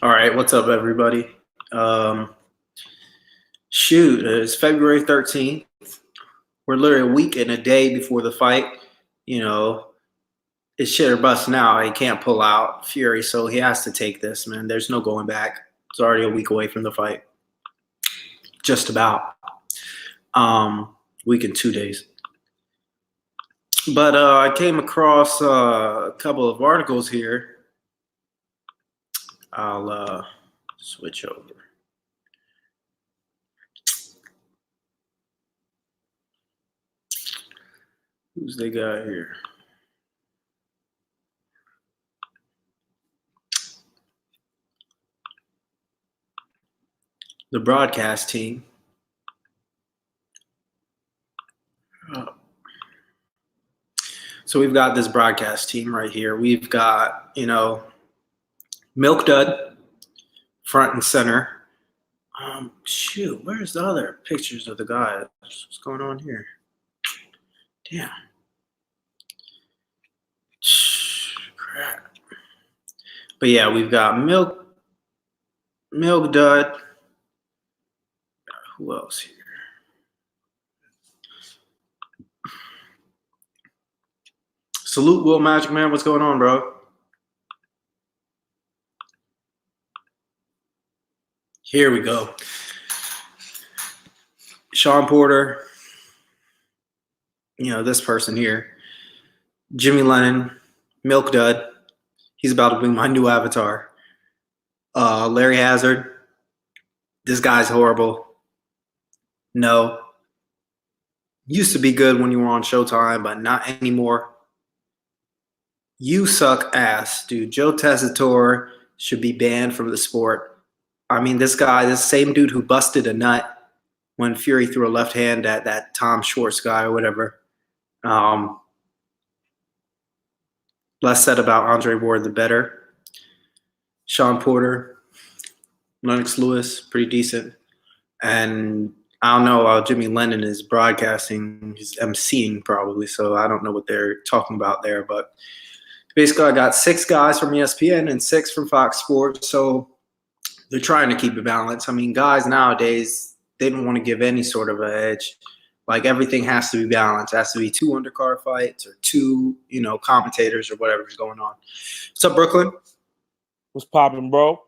All right, what's up, everybody? Um, it's February 13th. We're literally a week and a day before the fight. You know, it's shit or bust now. He can't pull out Fury, so he has to take this, man. There's no going back. It's already a week away from the fight. Just about. Week and 2 days. But I came across a couple of articles here. I'll switch over. Who's they got here? The broadcast team. So we've got this broadcast team right here. We've got, Milk Dud, front and center. Where's the other pictures of the guys? What's going on here? Damn. Crap. But yeah, we've got Milk Dud. Who else here? Salute Will Magic Man. What's going on, bro? Here we go. Sean Porter. This person here. Jimmy Lennon. Milk Dud. He's about to be my new avatar. Larry Hazard. This guy's horrible. No. Used to be good when you were on Showtime, but not anymore. You suck ass, dude. Joe Tessitore should be banned from the sport. I mean, this same dude who busted a nut when Fury threw a left hand at that Tom Schwartz guy or whatever. Less said about Andre Ward, the better. Sean Porter, Lennox Lewis, pretty decent. And I don't know how Jimmy Lennon is broadcasting. He's emceeing probably, so I don't know what they're talking about there. But basically, I got 6 guys from ESPN and 6 from Fox Sports, so they're trying to keep it balanced. I mean, guys nowadays, they don't want to give any sort of an edge. Like, everything has to be balanced. It has to be 2 undercard fights or 2, commentators or whatever's going on. What's up, Brooklyn? What's popping, bro?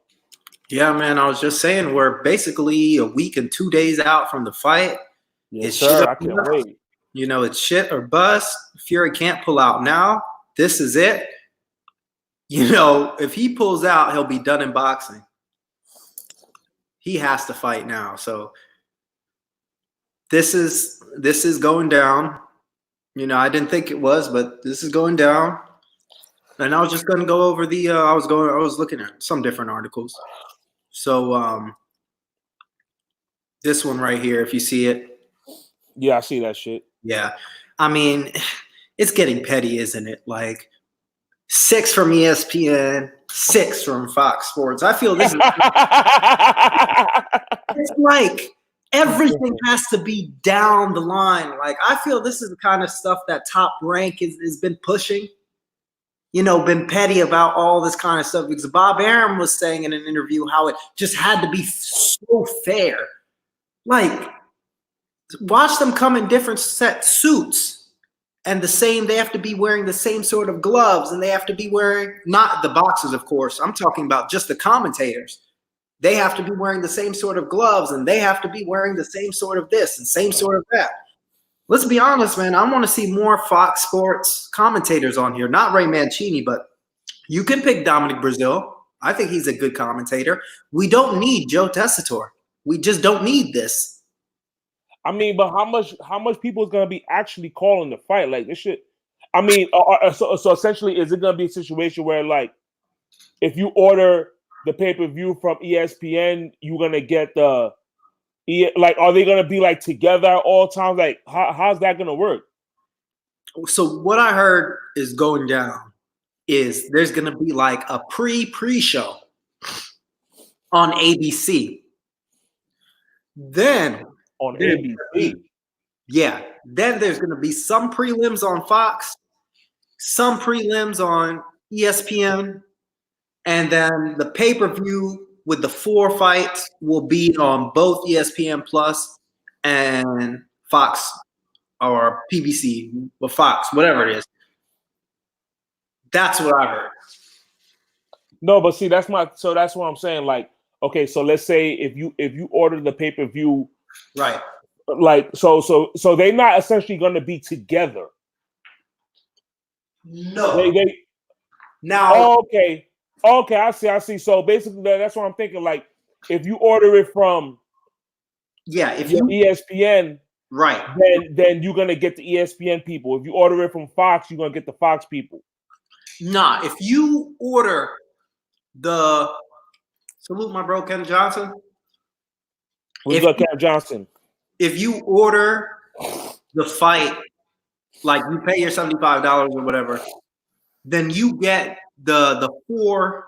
Yeah, man, I was just saying we're basically a week and 2 days out from the fight. Yes, sir. I can't wait. It's shit or bust. Fury can't pull out now. This is it. If he pulls out, he'll be done in boxing. He has to fight now. So this is going down. I didn't think it was, but this is going down. And I was just going to go over I was looking at some different articles. So this one right here, if you see it. Yeah, I see that shit. Yeah. I mean, it's getting petty, isn't it? Like 6 from ESPN, 6 from Fox Sports. I feel this is it's like everything has to be down the line. Like, I feel this is the kind of stuff that Top Rank has been pushing. Been petty about all this kind of stuff, because Bob Arum was saying in an interview how it just had to be so fair. Like, watch them come in different set suits, and they have to be wearing the same sort of gloves, and they have to be wearing, not the boxers, of course. I'm talking about just the commentators. They have to be wearing the same sort of gloves, and they have to be wearing the same sort of this and same sort of that. Let's be honest, man. I want to see more Fox Sports commentators on here. Not Ray Mancini, but you can pick Dominic Brazil. I think he's a good commentator. We don't need Joe Tessitore. We just don't need this. I mean, but how much people is gonna be actually calling the fight? Like, this shit. I mean, so essentially, is it gonna be a situation where, like, if you order the pay-per-view from ESPN, you're gonna get are they gonna be like together at all times? Like, how's that gonna work? So what I heard is going down is there's gonna be like a pre-show on ABC. Then on ABC, yeah. Then there's gonna be some prelims on Fox, some prelims on ESPN, And then the pay-per-view with the 4 fights will be on both ESPN Plus and Fox or PBC or Fox, whatever it is. That's what I heard. No, but see, that's what I'm saying. Like, okay, so let's say if you order the pay-per-view, Right. like so they're not essentially going to be together. No. They Now. okay, I see. So basically, that's what I'm thinking. Like, if you order it from if your you ESPN, right, then you're gonna get the ESPN people. If you order it from Fox, you're gonna get the Fox people. nah. If you order the salute my bro Ken Johnson. What's up, Cam Johnson? If you order the fight, like you pay your $75 or whatever, then you get the 4.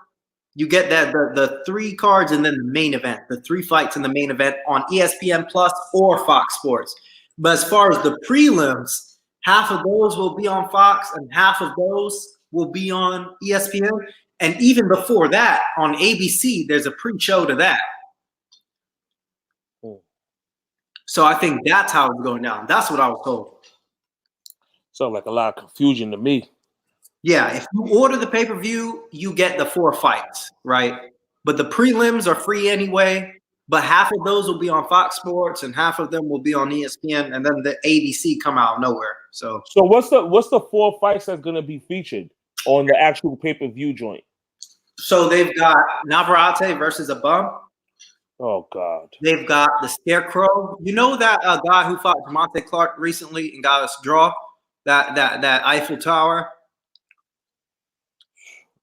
You get that the 3 cards and then the main event, the 3 fights in the main event on ESPN Plus or Fox Sports. But as far as the prelims, half of those will be on Fox and half of those will be on ESPN. And even before that, on ABC, there's a pre-show to that. So I think that's how it's going down. That's what I was told. Sounds like a lot of confusion to me. Yeah, if you order the pay-per-view, you get the 4 fights, right? But the prelims are free anyway. But half of those will be on Fox Sports and half of them will be on ESPN, and then the ABC come out of nowhere. So what's the 4 fights that's going to be featured on the actual pay-per-view joint? So they've got Navarrete versus a bum. Oh God. They've got the Scarecrow. You know that guy who fought Demonte Clark recently and got us draw that Eiffel Tower.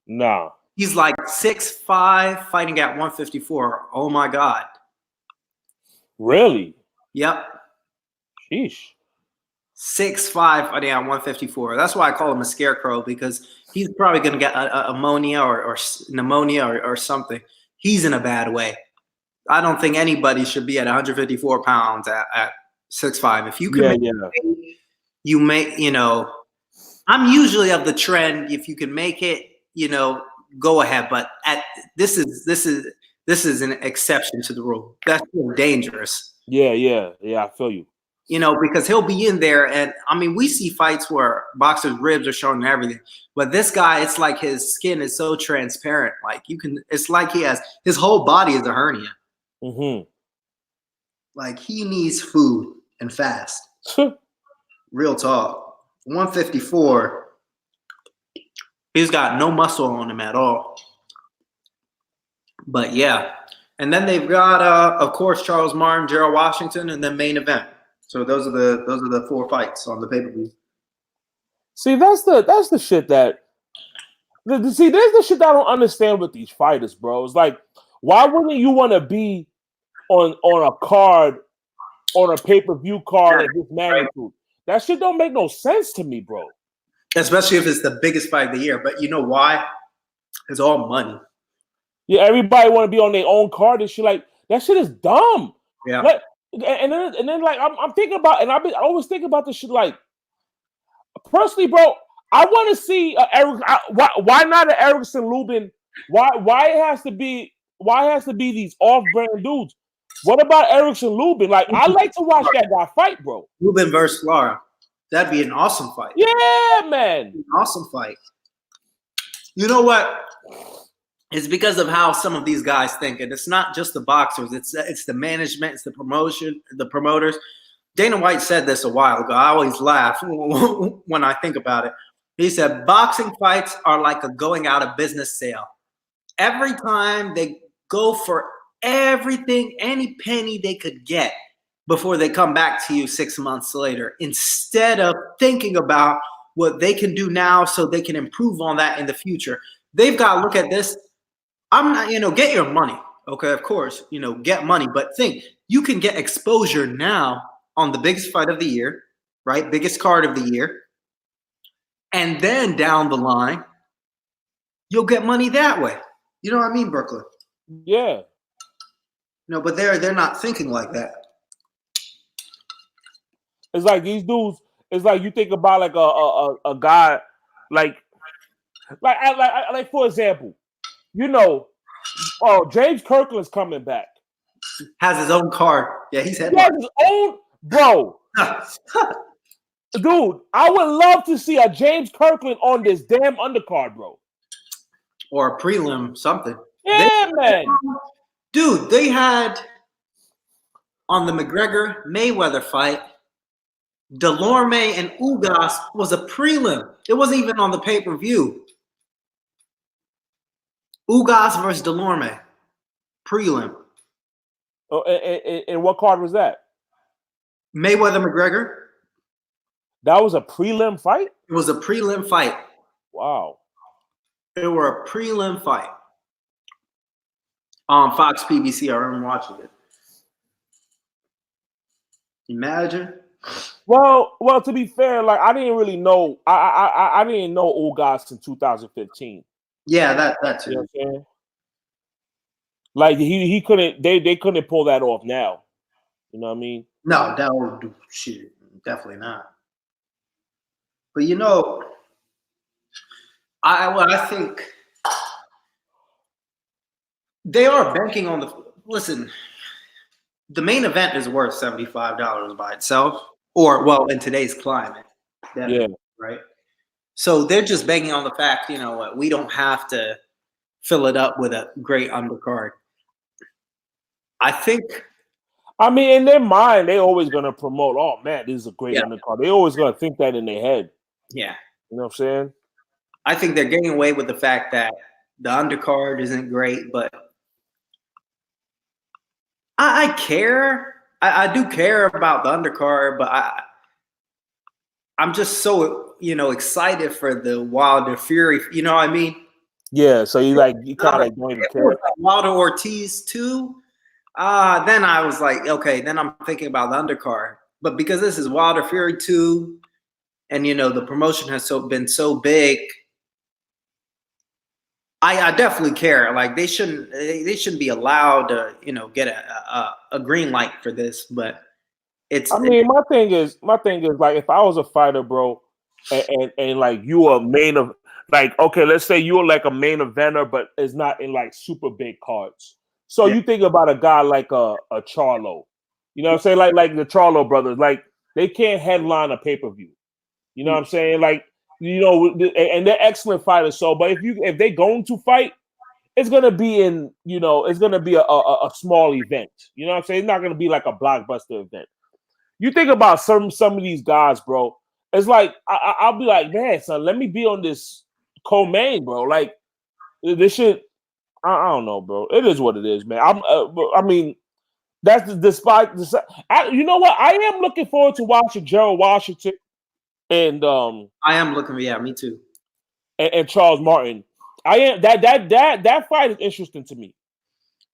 Nah. He's like 6'5", fighting at 154. Oh my God. Really? Yep. Sheesh. 6'5", fighting at 154. That's why I call him a Scarecrow, because he's probably going to get ammonia or pneumonia or something. He's in a bad way. I don't think anybody should be at 154 pounds at 6'5". If you can you make, I'm usually of the trend, if you can make it, go ahead. But this is an exception to the rule. That's so dangerous. Yeah, I feel you. Because he'll be in there, and I mean, we see fights where boxers' ribs are showing and everything, but this guy, it's like his skin is so transparent. Like it's like his whole body is a hernia. Mm-hmm. Like he needs food and fast. Real talk. 154. He's got no muscle on him at all. But yeah. And then they've got of course Charles Martin, Gerald Washington, and then main event. So those are the 4 fights on the pay-per-view. See, that's the shit that there's the shit that I don't understand with these fighters, bro. It's like, why wouldn't you want to be on a card, on a pay-per-view card of this magnitude? That shit don't make no sense to me, bro. Especially if it's the biggest fight of the year. But you know why? It's all money. Yeah, everybody want to be on their own card and shit. Like, that shit is dumb. Yeah. Like, and then like I'm thinking about, and I always think about this shit. Like, personally, bro, I want to see Eric. Why not an Erickson Lubin? Why it has to be these off-brand dudes? What about Erickson Lubin? Like, I like to watch that guy fight, bro. Lubin versus Lara. That'd be an awesome fight. Yeah, man. An awesome fight. You know what? It's because of how some of these guys think, and it's not just the boxers. It's the management. It's the promotion. The promoters. Dana White said this a while ago. I always laugh when I think about it. He said, boxing fights are like a going out of business sale. Every time they go for everything, any penny they could get before they come back to you 6 months later, instead of thinking about what they can do now so they can improve on that in the future. They've got to look at this. I'm not, get your money. Okay, of course, get money, but think you can get exposure now on the biggest fight of the year, right? Biggest card of the year. And then down the line, you'll get money that way. You know what I mean, Brooklyn? Yeah. No, but they're not thinking like that. It's like these dudes. It's like you think about like a guy like for example, you know, oh, James Kirkland's coming back. Has his own card. Yeah, he's He has headlining. his own, bro. Dude, I would love to see a James Kirkland on this damn undercard, bro. Or a prelim, something. Yeah, man. Dude, they had on the McGregor Mayweather fight, Delorme and Ugas was a prelim. It wasn't even on the pay-per-view. Ugas versus Delorme. Prelim. Oh, and what card was that? Mayweather McGregor. That was a prelim fight? It was a prelim fight. Wow. It were a prelim fight. On Fox PBC, I remember watching it. Imagine. Well, to be fair, like I didn't really know. I didn't know Ugas in 2015. Yeah, that too. You know what I'm saying? Like he couldn't. They couldn't pull that off now. You know what I mean? No, that would do shit. Definitely not. But you know, I think they are banking on the. Listen, the main event is worth $75 by itself, or well, in today's climate, Yeah. right. So they're just banking on the fact, you know what, we don't have to fill it up with a great undercard. I think. I mean, in their mind, they always gonna promote. Oh man, this is a great undercard. They always gonna think that in their head. Yeah. You know what I'm saying? I think they're getting away with the fact that the undercard isn't great, but I care. I do care about the undercard, but I'm just so, you know, excited for the Wilder Fury. You know what I mean? Yeah. So you kind of don't even care. Wilder Ortiz too. Then I was like, okay, then I'm thinking about the undercard. But because this is Wilder Fury 2, and you know the promotion has been so big, I definitely care. Like they shouldn't be allowed to, you know, get a green light for this. But it's. I mean, my thing is like if I was a fighter, bro, and like you are main of like okay, let's say you're like a main eventer, but it's not in like super big cards. So you think about a guy like a Charlo, you know what I'm saying? Like the Charlo brothers, like they can't headline a pay-per-view. You know what I'm saying? Like, you know, and they're excellent fighters. So, but if they're going to fight, it's gonna be in, you know, it's gonna be a small event. You know what I'm saying? It's not gonna be like a blockbuster event. You think about some of these guys, bro. It's like I'll be like, man, son, let me be on this co-main, bro. Like this shit. I don't know, bro. It is what it is, man. I mean, that's despite you know what? I am looking forward to watching Gerald Washington and I am looking. Yeah, me too. And Charles Martin. I am that fight is interesting to me.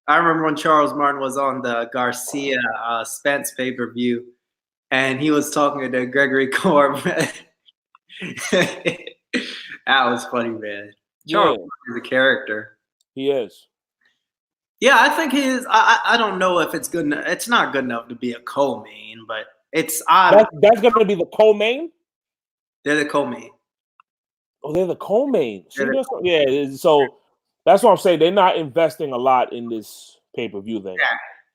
I remember when Charles Martin was on the Garcia Spence pay-per-view, and he was talking to Gregory Corbin. That was funny, man. Charles Martin is a character. He is. Yeah, I think he is. I don't know if it's good enough. It's not good enough to be a co-main, but it's that's going to be the co-main. They're the co-main. Oh, they're the co-main. Yeah, so that's what I'm saying. They're not investing a lot in this pay-per-view thing.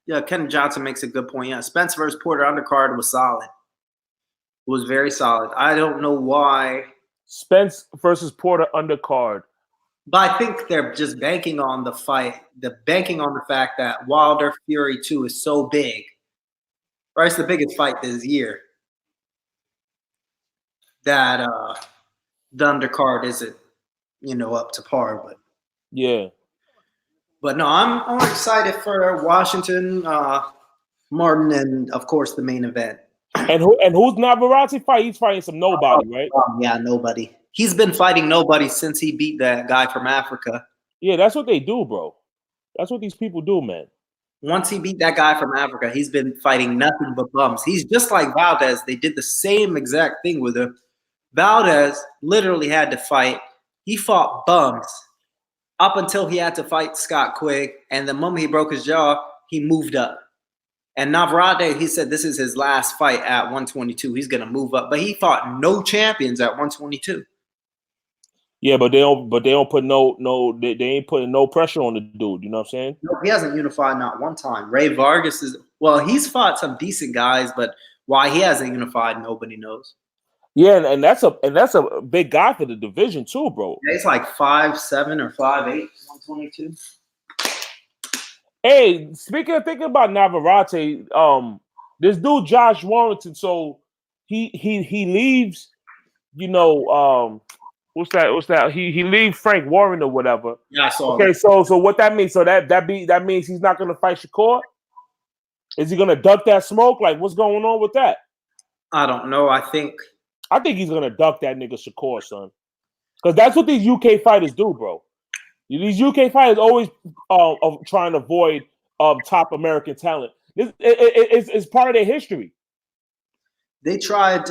Yeah. Ken Johnson makes a good point. Yeah, Spence versus Porter undercard was solid. It was very solid. I don't know why. Spence versus Porter undercard. But I think they're just banking on the fight. They're banking on the fact that Wilder Fury 2 is so big. Right? It's the biggest fight this year. That the undercard isn't, you know, up to par. But yeah. But no, I'm excited for Washington, Martin, and of course the main event. And who's Navarrete fight? He's fighting some nobody, right? Yeah, nobody. He's been fighting nobody since he beat that guy from Africa. Yeah, that's what they do, bro. That's what these people do, man. Once he beat that guy from Africa, he's been fighting nothing but bums. He's just like Valdez. They did the same exact thing with him. Valdez literally had to fight. He fought bums up until he had to fight Scott Quigg. And the moment he broke his jaw, he moved up. And Navarrete, he said this is his last fight at 122. He's going to move up. But he fought no champions at 122. Yeah, but they don't put they ain't putting no pressure on the dude. You know what I'm saying? No, he hasn't unified not one time. Ray Vargas he's fought some decent guys, but why he hasn't unified, nobody knows. Yeah, and that's a big guy for the division too, bro. Yeah, he's like 5'7" or 5'8", 122. Hey, thinking about Navarrete, this dude Josh Warrington, so he leaves, you know, what's that? He leaves Frank Warren or whatever. Yeah, I saw Okay, that. so what that means? So that means he's not gonna fight Shakur? Is he gonna duck that smoke? Like, what's going on with that? I don't know. I think he's gonna duck that nigga Shakur, son. Because that's what these UK fighters do, bro. These UK fighters always trying to avoid top American talent. It's part of their history. they tried.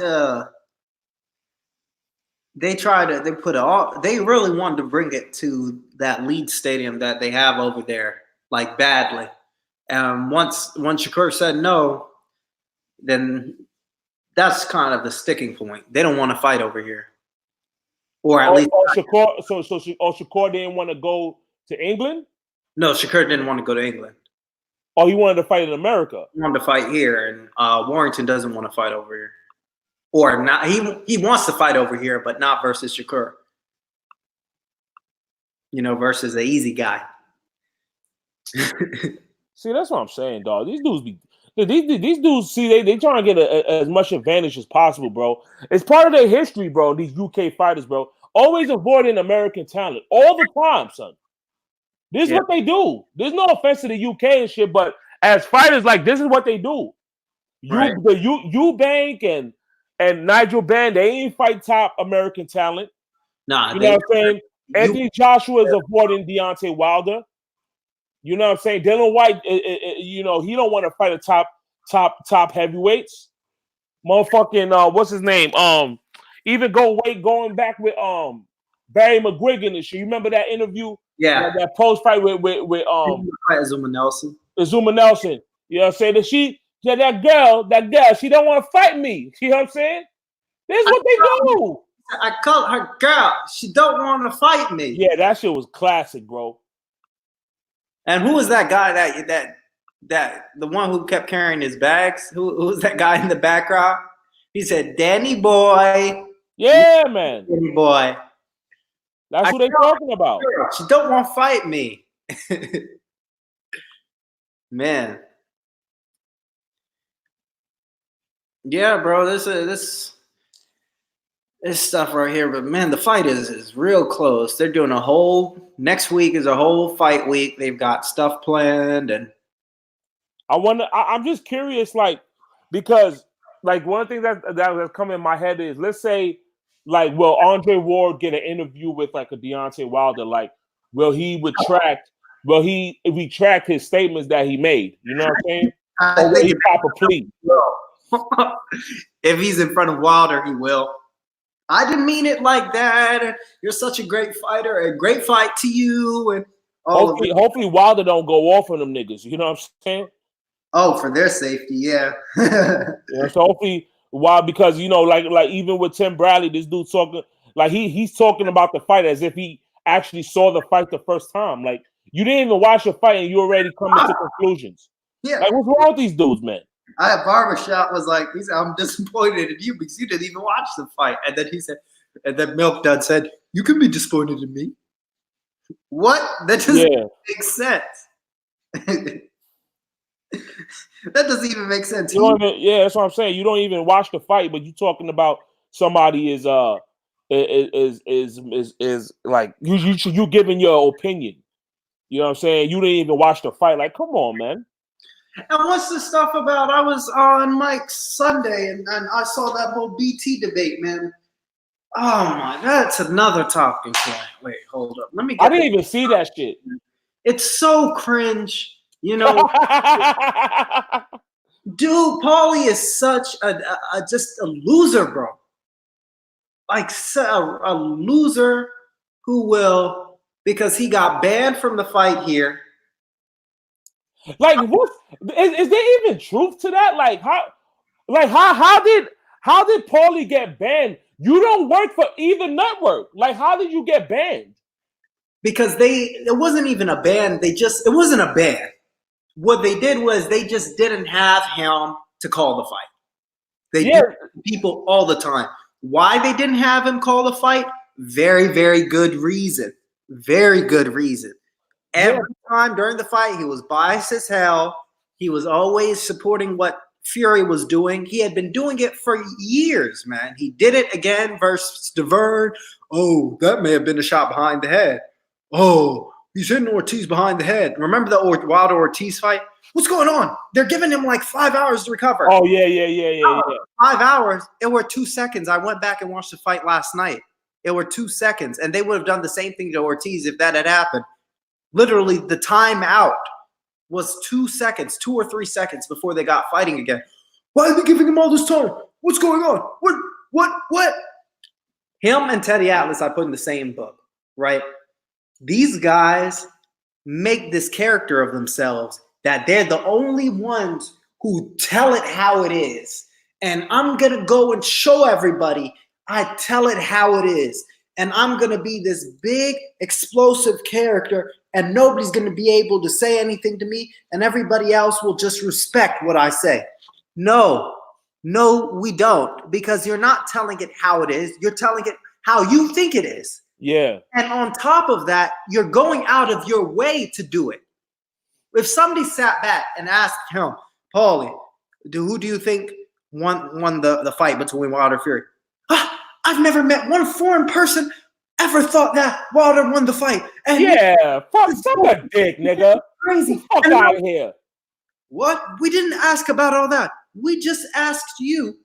They really wanted to bring it to that Leeds stadium that they have over there, like badly. Once Shakur said no, then that's kind of the sticking point. They don't want to fight over here, or at least Shakur. So Shakur didn't want to go to England. No, Shakur didn't want to go to England. Oh, he wanted to fight in America. He wanted to fight here, and Warrington doesn't want to fight over here, or not. He wants to fight over here, but not versus Shakur. You know, versus the easy guy. See, that's what I'm saying, dog. These dudes see they trying to get as much advantage as possible, bro. It's part of their history, bro. These UK fighters, bro, always avoiding American talent all the time, son. This is what they do. There's no offense to the UK and shit, but as fighters, like, this is what they do. Right. Eubank and Nigel Benn, they ain't fight top American talent. Nah, you know what I'm saying? Anthony Joshua is avoiding Deontay Wilder. You know what I'm saying? Dylan White, you know, he don't want to fight a top heavyweights. Motherfucking what's his name? Even going back with Barry McGuigan and shit. You remember that interview? Yeah. That post fight with Zuma Nelson. Zuma Nelson. You know what I'm saying? That girl, she don't want to fight me. You know what I'm saying? This is what they do. I called her girl. She don't want to fight me. Yeah, that shit was classic, bro. And who was that guy that the one who kept carrying his bags? Who was that guy in the background? He said, "Danny boy." Yeah, man. Danny boy. That's what they're talking about. She don't want to fight me. Man. Yeah, bro. This stuff right here, but man, the fight is real close. They're doing next week is a whole fight week. They've got stuff planned, and I'm just curious, like, because like one thing that has come in my head is, let's say, like, will Andre Ward get an interview with like a Deontay Wilder? Like, will he retract his statements that he made? You know what I'm saying? Or will he cop a plea? If he's in front of Wilder, he will. I didn't mean it like that. You're such a great fighter. A great fight to you. And hopefully Wilder don't go off on them niggas. You know what I'm saying? Oh, for their safety, yeah. Yeah, so hopefully, because you know, like even with Tim Bradley, this dude talking like he's talking about the fight as if he actually saw the fight the first time. Like, you didn't even watch the fight and you already coming to conclusions. Yeah. Like, what's wrong with these dudes, man? Barbershop was like, he said, "I'm disappointed in you because you didn't even watch the fight." And then he said, and then Milk Dud said, "You can be disappointed in me." What? That doesn't make sense. That doesn't even make sense. That's what I'm saying. You don't even watch the fight, but you talking about somebody is like you giving your opinion. You know what I'm saying? You didn't even watch the fight. Like, come on, man. And what's the stuff about? I was on Mike's Sunday and I saw that whole BT debate, man. Oh my, that's another talking point. Wait, hold up. I didn't even see that shit. It's so cringe, you know. Dude, Paulie is such just a loser, bro. Like a loser who will, because he got banned from the fight here. Like, what is there even truth to that? Like, how did Paulie get banned? You don't work for either network. Like, how did you get banned? Because it wasn't even a ban. It wasn't a ban. What they did was they just didn't have him to call the fight. They did people all the time. Why they didn't have him call the fight? Very, very good reason. Very good reason. Every time during the fight, he was biased as hell. He was always supporting what Fury was doing. He had been doing it for years, man. He did it again versus Deverne. Oh, that may have been a shot behind the head. Oh, he's hitting Ortiz behind the head. Remember the Wilder Ortiz fight? What's going on? They're giving him like 5 hours to recover. Oh, yeah. 5 hours. It were 2 seconds. I went back and watched the fight last night. It were 2 seconds. And they would have done the same thing to Ortiz if that had happened. Literally, the timeout was 2 seconds, 2 or 3 seconds before they got fighting again. Why are they giving him all this time? What's going on? What? Him and Teddy Atlas, I put in the same book, right? These guys make this character of themselves that they're the only ones who tell it how it is. And I'm going to go and show everybody I tell it how it is. And I'm going to be this big, explosive character, and nobody's going to be able to say anything to me, and everybody else will just respect what I say. No, we don't, because you're not telling it how it is. You're telling it how you think it is. Yeah. And on top of that, you're going out of your way to do it. If somebody sat back and asked him, Paulie, who do you think won the fight between Wilder and Fury? I've never met one foreign person ever thought that Wilder won the fight. And fuck, suck a dick, nigga. Crazy. Fuck out of here. What? We didn't ask about all that. We just asked you,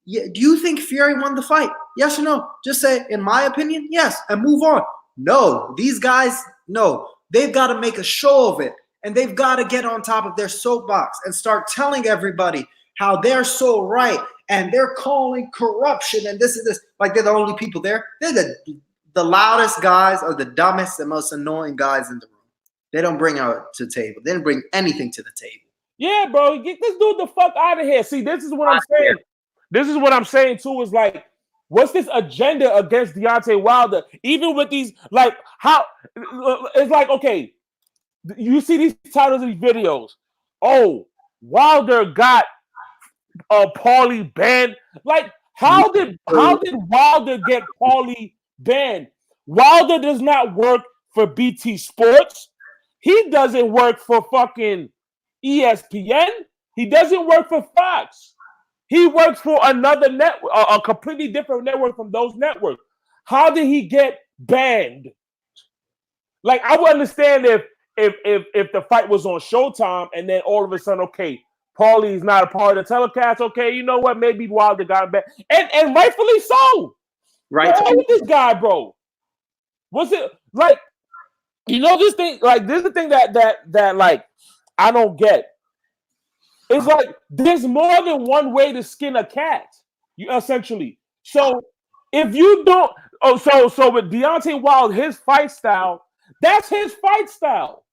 do you think Fury won the fight? Yes or no? Just say, in my opinion, yes, and move on. No, these guys, no. They've got to make a show of it, and they've got to get on top of their soapbox and start telling everybody how they're so right, and they're calling corruption, and this and this. Like they're the only people there. They're the loudest guys or the dumbest and most annoying guys in the room. They don't bring out to the table. They didn't bring anything to the table. Yeah, bro. Get this dude the fuck out of here. See, this is what I'm saying. This is what I'm saying, too, is like, what's this agenda against Deontay Wilder? Even with these, like, how, it's like, okay, you see these titles of these videos. Oh, Wilder got Paulie banned. Like, how did Wilder get Paulie banned? Wilder does not work for BT Sports. He doesn't work for fucking ESPN. He doesn't work for Fox. He works for another network, a completely different network from those networks. How did he get banned? Like, I would understand if the fight was on Showtime and then all of a sudden, okay, Paulie's not a part of the telecast. Okay, you know what? Maybe Wilder got banned, and rightfully so. Right? What's wrong with this guy, bro? What's it like? You know this thing. Like, this is the thing that like I don't get. It's like there's more than one way to skin a cat. You essentially. So if you don't, so with Deontay Wilder, his fight style, that's his fight style.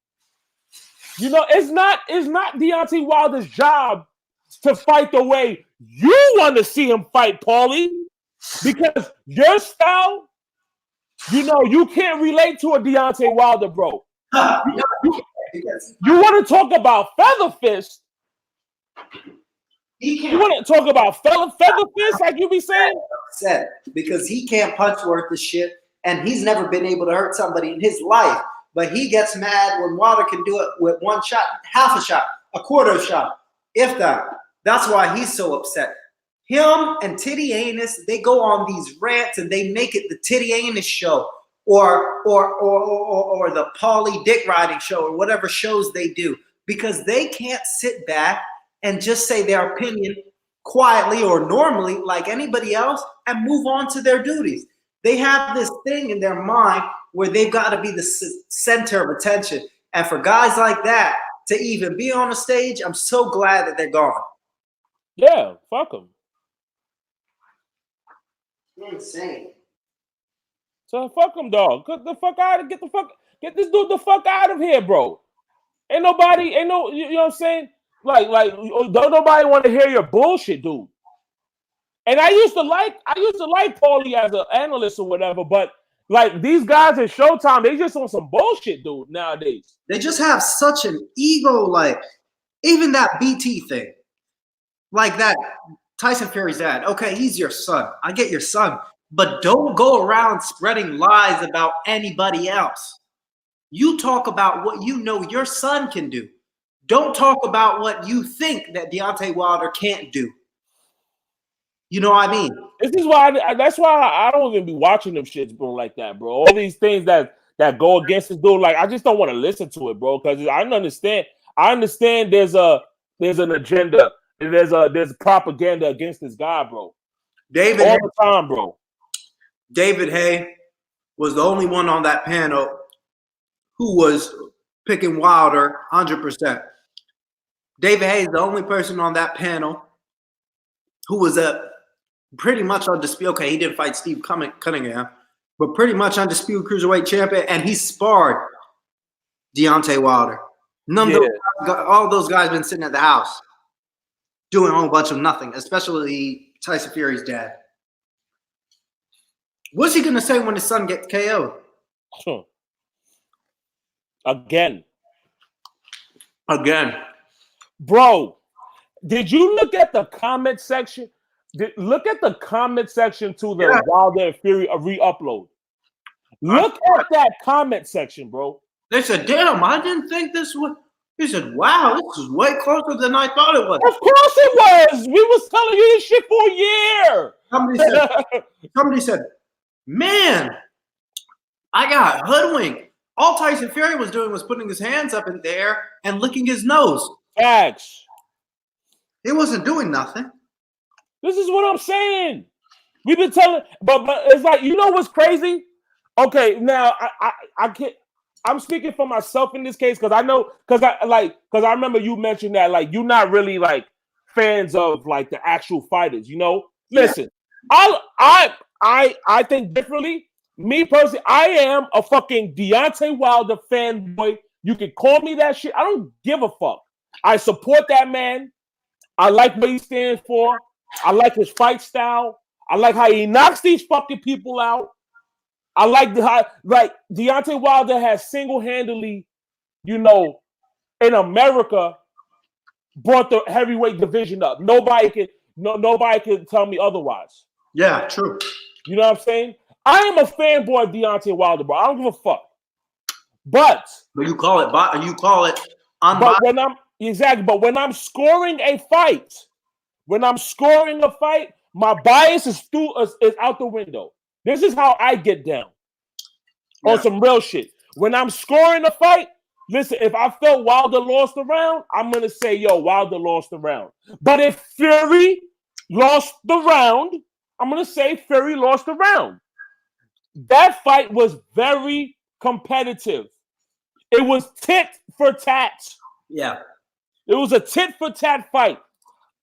You know, it's not Deontay Wilder's job to fight the way you want to see him fight, Paulie, because your style, you know, you can't relate to a Deontay Wilder, bro. You want to talk about Feather Fist? You want to talk about Feather Fist, like you be saying? Upset because he can't punch worth the shit, and he's never been able to hurt somebody in his life. But he gets mad when Wilder can do it with one shot, half a shot, a quarter shot, if that. That's why he's so upset. Him and Titty Anus, they go on these rants and they make it the Titty Anus show, or the Paulie Dick Riding show, or whatever shows they do, because they can't sit back and just say their opinion quietly or normally like anybody else and move on to their duties. They have this thing in their mind where they've got to be the center of attention. And for guys like that to even be on the stage, I'm so glad that they're gone. Yeah, fuck them. Insane. So fuck them, dog. Get this dude the fuck out of here, bro. You know what I'm saying? Like, don't nobody want to hear your bullshit, dude. And I used to like Paulie as an analyst or whatever, but like these guys at Showtime, they just on some bullshit, dude, nowadays. They just have such an ego, like even that BT thing, like that Tyson Fury's dad. Okay, he's your son. I get your son, but don't go around spreading lies about anybody else. You talk about what you know your son can do. Don't talk about what you think that Deontay Wilder can't do. You know what I mean? This is why that's why I don't even be watching them shits, bro, like that, bro. All these things that go against this dude, like I just don't want to listen to it, bro, because I understand. I understand there's an agenda. There's propaganda against this guy, bro. David all the time, bro. David Haye was the only one on that panel who was picking Wilder 100%. David Haye is the only person on that panel who was pretty much undisputed. Okay, he didn't fight Steve Cunningham, but pretty much undisputed cruiserweight champion, and he sparred Deontay Wilder. All those guys been sitting at the house doing a whole bunch of nothing, especially Tyson Fury's dad. What's he gonna say when his son gets KO'd? Again. Bro, did you look at the comment section? Look at the comment section to the Wilder and Fury re-upload. Look at that comment section, bro. They said, damn, I didn't think this would. He said, wow, this is way closer than I thought it was. Of course it was. We was telling you this shit for a year. Somebody said, man, I got hoodwinked. All Tyson Fury was doing was putting his hands up in the air and licking his nose. Facts. He wasn't doing nothing. This is what I'm saying. We've been telling, but it's like, you know what's crazy? Okay, now I can't. I'm speaking for myself in this case because I remember you mentioned that like you're not really like fans of like the actual fighters. You know, listen, I think differently. Me personally, I am a fucking Deontay Wilder fanboy. You can call me that shit. I don't give a fuck. I support that man. I like what he stands for. I like his fight style. I like how he knocks these fucking people out. I like how Deontay Wilder has single-handedly, you know, in America, brought the heavyweight division up. Nobody can tell me otherwise. Yeah, true. You know what I'm saying? I am a fanboy of Deontay Wilder, bro. I don't give a fuck. But you call it. But when I'm scoring a fight, my bias is out the window. This is how I get down on some real shit. When I'm scoring a fight, listen, if I felt Wilder lost the round, I'm going to say, yo, Wilder lost the round. But if Fury lost the round, I'm going to say Fury lost the round. That fight was very competitive. It was tit for tat. Yeah. It was a tit for tat fight.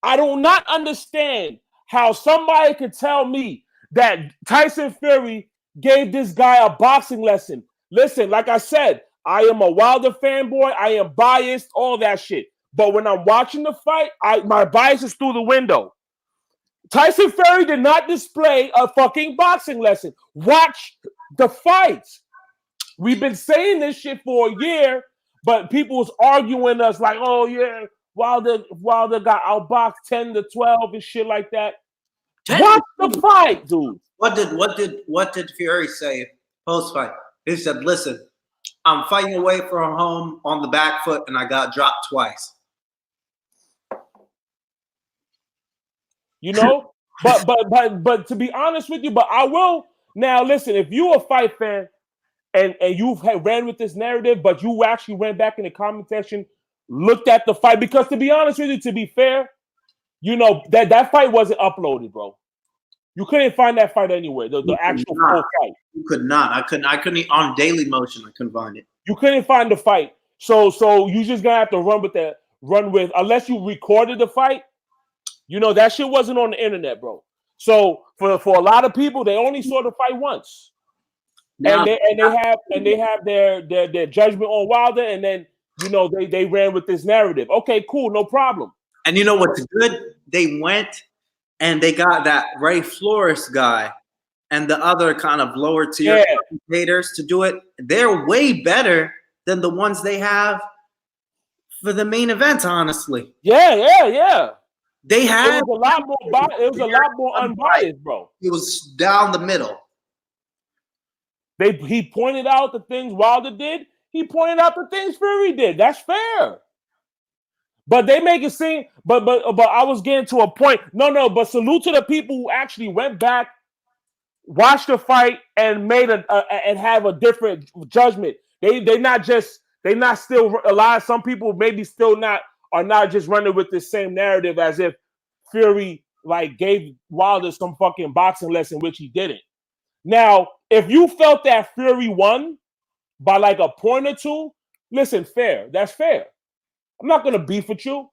I do not understand how somebody could tell me that Tyson Fury gave this guy a boxing lesson. Listen, like I said, I am a Wilder fanboy. I am biased, all that shit. But when I'm watching the fight, my bias is through the window. Tyson Fury did not display a fucking boxing lesson. Watch the fights. We've been saying this shit for a year, but people was arguing us like, oh yeah, Wilder got outboxed 10-12 and shit like that. Watch the fight, dude. What did Fury say post fight? He said, "Listen, I'm fighting away from home on the back foot, and I got dropped twice." You know, but to be honest with you, but I will now listen. If you're a fight fan and you've ran with this narrative, but you actually went back in the comment section, looked at the fight, because to be honest with you, to be fair, you know that fight wasn't uploaded, bro. You couldn't find that fight anywhere. The actual full fight. You could not. I couldn't on Daily Motion. I couldn't find it. You couldn't find the fight. So you just gonna have to run with unless you recorded the fight. You know that shit wasn't on the internet, bro. So for a lot of people, they only saw the fight once, and they have their judgment on Wilder, and then you know they ran with this narrative. Okay, cool, no problem. And you know what's good? They went and they got that Ray Flores guy and the other kind of lower tier commentators to do it. They're way better than the ones they have for the main events, honestly. Yeah. They had it was a lot more unbiased, bro. It was down the middle. He pointed out the things Wilder did. He pointed out the things Fury did. That's fair. But they make it seem, but I was getting to a point. No, but salute to the people who actually went back, watched the fight, and made and have a different judgment. They not still alive. Some people maybe still are not just running with the same narrative as if Fury like gave Wilder some fucking boxing lesson, which he didn't. Now, if you felt that Fury won by like a point or two, listen, fair. That's fair. I'm not going to beef with you.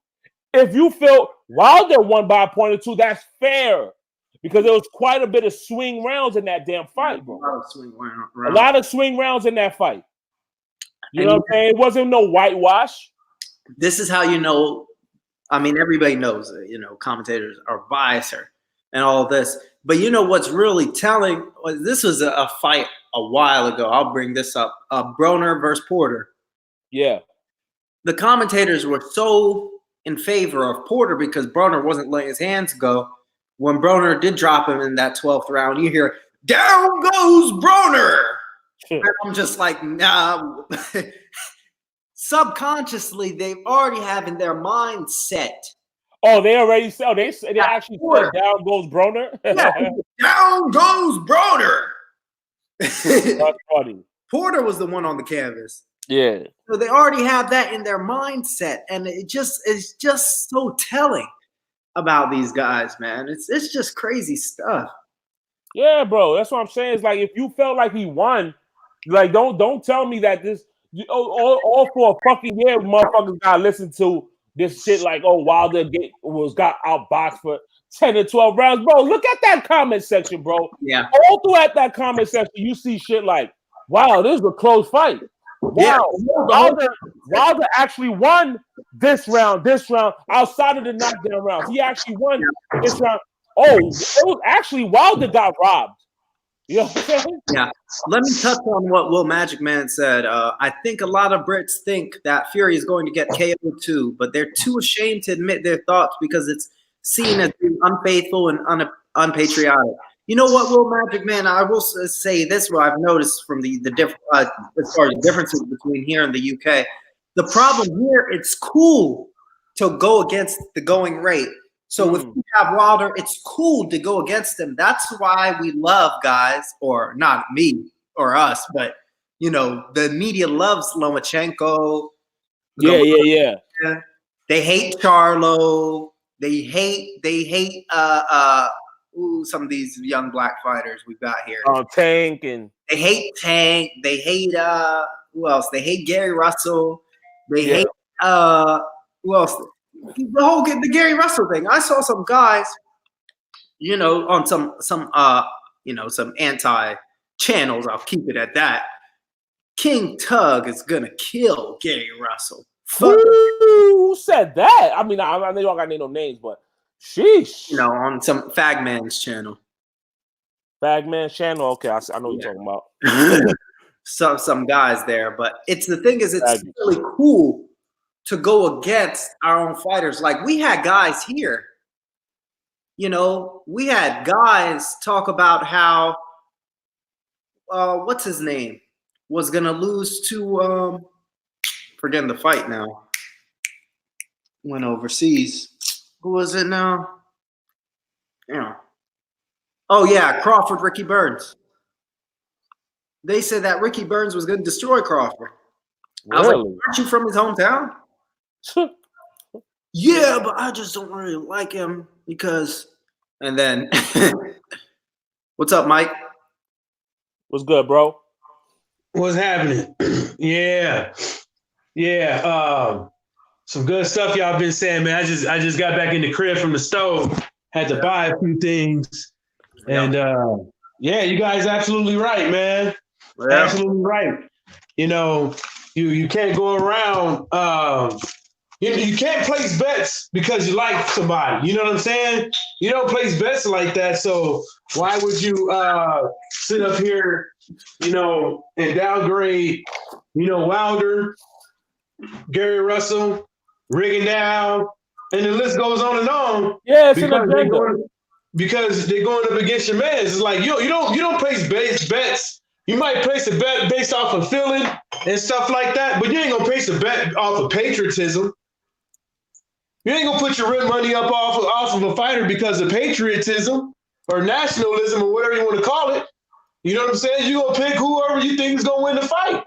If you felt Wilder won by a point or two, that's fair. Because there was quite a bit of swing rounds in that damn fight, bro. A lot of swing rounds in that fight. You know what I'm saying? It wasn't no whitewash. This is how you know. I mean, everybody knows, commentators are biased and all of this. But you know what's really telling? This was a fight a while ago. I'll bring this up. Broner versus Porter. Yeah. The commentators were so in favor of Porter because Broner wasn't letting his hands go. When Broner did drop him in that 12th round, you hear, down goes Broner. And I'm just like, nah. Subconsciously, they already have in their mind set. Oh, they already said. They actually said down goes Broner. Yeah, down goes Broner. That's funny. Porter was the one on the canvas. Yeah. So they already have that in their mindset, and it's just so telling about these guys, man. It's just crazy stuff. Yeah, bro. That's what I'm saying. It's like if you felt like he won, like don't tell me that this all for a fucking year, motherfuckers gotta listen to this shit like, oh, Wilder got outboxed for 10 to 12 rounds. Bro, look at that comment section, bro. Yeah. All throughout that comment section, you see shit like, wow, this is a close fight. Yeah. Wow, Wilder actually won this round, outside of the knockdown rounds. He actually won this round. Oh, it was actually Wilder got robbed. You know what I'm saying? Yeah. Let me touch on what Will Magic Man said. I think a lot of Brits think that Fury is going to get KO'd too, but they're too ashamed to admit their thoughts because it's seen as being unfaithful and unpatriotic. You know what, Will Magic Man? I will say this: what I've noticed from the differences between here and the UK. The problem here, it's cool to go against the going rate. So if you have Wilder, it's cool to go against him. That's why we love guys, or not me or us, but the media loves Lomachenko. Yeah. They hate Charlo. They hate some of these young black fighters we've got here. Tank, and they hate Tank. They hate who else? They hate Gary Russell. They hate who else? The Gary Russell thing. I saw some guys, on some anti channels. I'll keep it at that. King Tug is gonna kill Gary Russell. Who said that? I mean, I know y'all got no names, but sheesh. On some Fagman's channel. Fagman's channel. Okay, I know what you're talking about. some guys there, but it's really cool to go against our own fighters. Like we had guys here, we had guys talk about how, what's his name, was going to lose to, forgetting the fight now, went overseas. Who was it now? Oh yeah, Crawford, Ricky Burns. They said that Ricky Burns was going to destroy Crawford. Really? I was like, aren't you from his hometown? Yeah, but I just don't really like him because. And then, what's up, Mike? What's good, bro? What's happening? Yeah. Some good stuff y'all been saying, man. I just got back in the crib from the stove. Had to buy a few things, and you guys absolutely right, man. Yeah. Absolutely right. You can't go around You can't place bets because you like somebody. You know what I'm saying? You don't place bets like that. So why would you sit up here, and downgrade, Wilder, Gary Russell, Rigondeaux, and the list goes on and on. Yeah, it's an agenda. Because they're going up against your man. It's like you don't place bets. You might place a bet based off of feeling and stuff like that, but you ain't gonna place a bet off of patriotism. You ain't gonna put your real money up off of a fighter because of patriotism or nationalism or whatever you want to call it. You know what I'm saying? You're gonna pick whoever you think is gonna win the fight.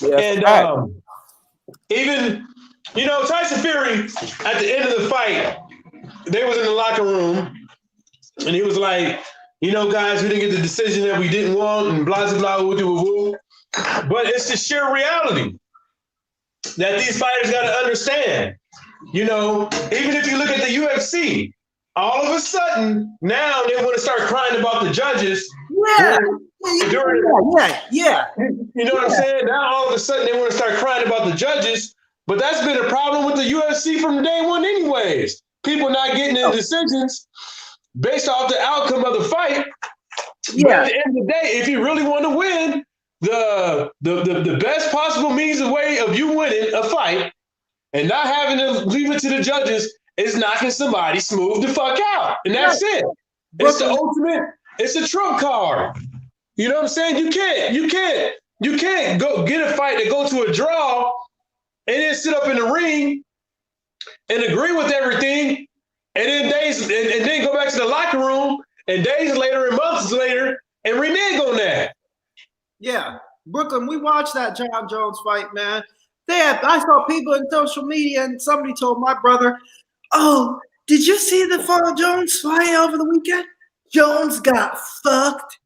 Yeah, and even Tyson Fury at the end of the fight, they was in the locker room and he was like, guys, we didn't get the decision that we didn't want and blah, blah, blah, woo. But it's the sheer reality that these fighters got to understand. Even if you look at the UFC, all of a sudden, now they want to start crying about the judges. Yeah. Yeah. You know what I'm saying? Now all of a sudden they want to start crying about the judges, but that's been a problem with the UFC from day one anyways. People not getting the decisions based off the outcome of the fight. Yeah. But at the end of the day, if you really want to win, the best possible means of way of you winning a fight and not having to leave it to the judges is knocking somebody smooth the fuck out. And that's it. It's the ultimate, it's a trump card. You know what I'm saying? You can't go get a fight that go to a draw and then sit up in the ring and agree with everything and then go back to the locker room and days later and months later and renege on that. Yeah. Brooklyn, we watched that John Jones fight, man. I saw people in social media and somebody told my brother, oh, did you see the Paul Jones fight over the weekend? Jones got fucked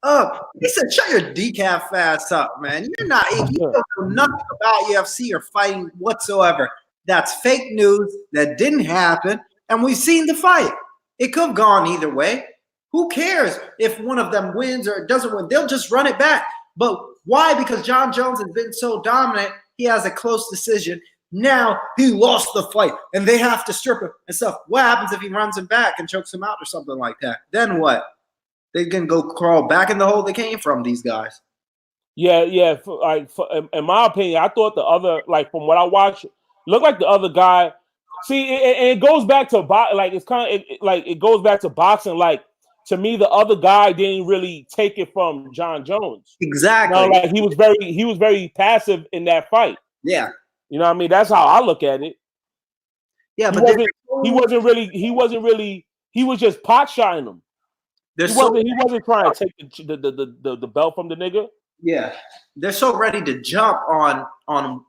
up. He said, shut your decaf ass up, man. You don't know nothing about UFC or fighting whatsoever. That's fake news. That didn't happen. And we've seen the fight. It could have gone either way. Who cares if one of them wins or doesn't win? They'll just run it back. But why? Because John Jones has been so dominant, he has a close decision. Now he lost the fight and they have to strip him and stuff. What happens if he runs him back and chokes him out or something like that? Then what? They can go crawl back in the hole they came from, these guys. Yeah. In my opinion, I thought the other, from what I watched, looked like the other guy. See, it goes back to it goes back to boxing. To me, the other guy didn't really take it from John Jones. Exactly. He was very passive in that fight. Yeah. You know what I mean? That's how I look at it. Yeah, but he was just pot shotting him. He wasn't trying to take the belt from the nigga. Yeah. They're so ready to jump on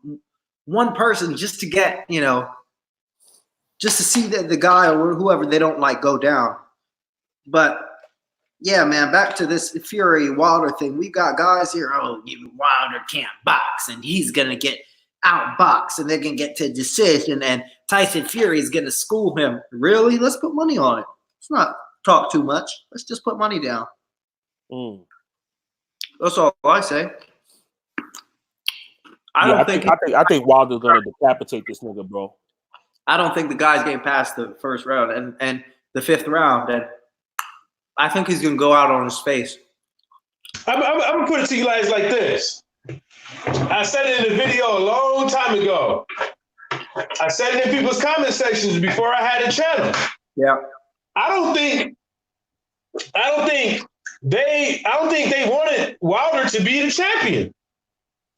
one person just to get, just to see the guy or whoever they don't like go down. But yeah, man, back to this Fury Wilder thing. We got guys here, Wilder can't box and he's gonna get outboxed and they're gonna get to a decision and Tyson Fury is gonna school him. Really? Let's put money on it. Let's not talk too much. Let's just put money down. That's all I say. I think Wilder's gonna decapitate this nigga, bro. I don't think the guy's getting past the first round and the fifth round, and I think he's gonna go out on his face. I'm gonna put it to you guys like this. I said it in the video a long time ago. I said it in people's comment sections before I had a channel. Yeah. I don't think they wanted Wilder to be the champion. As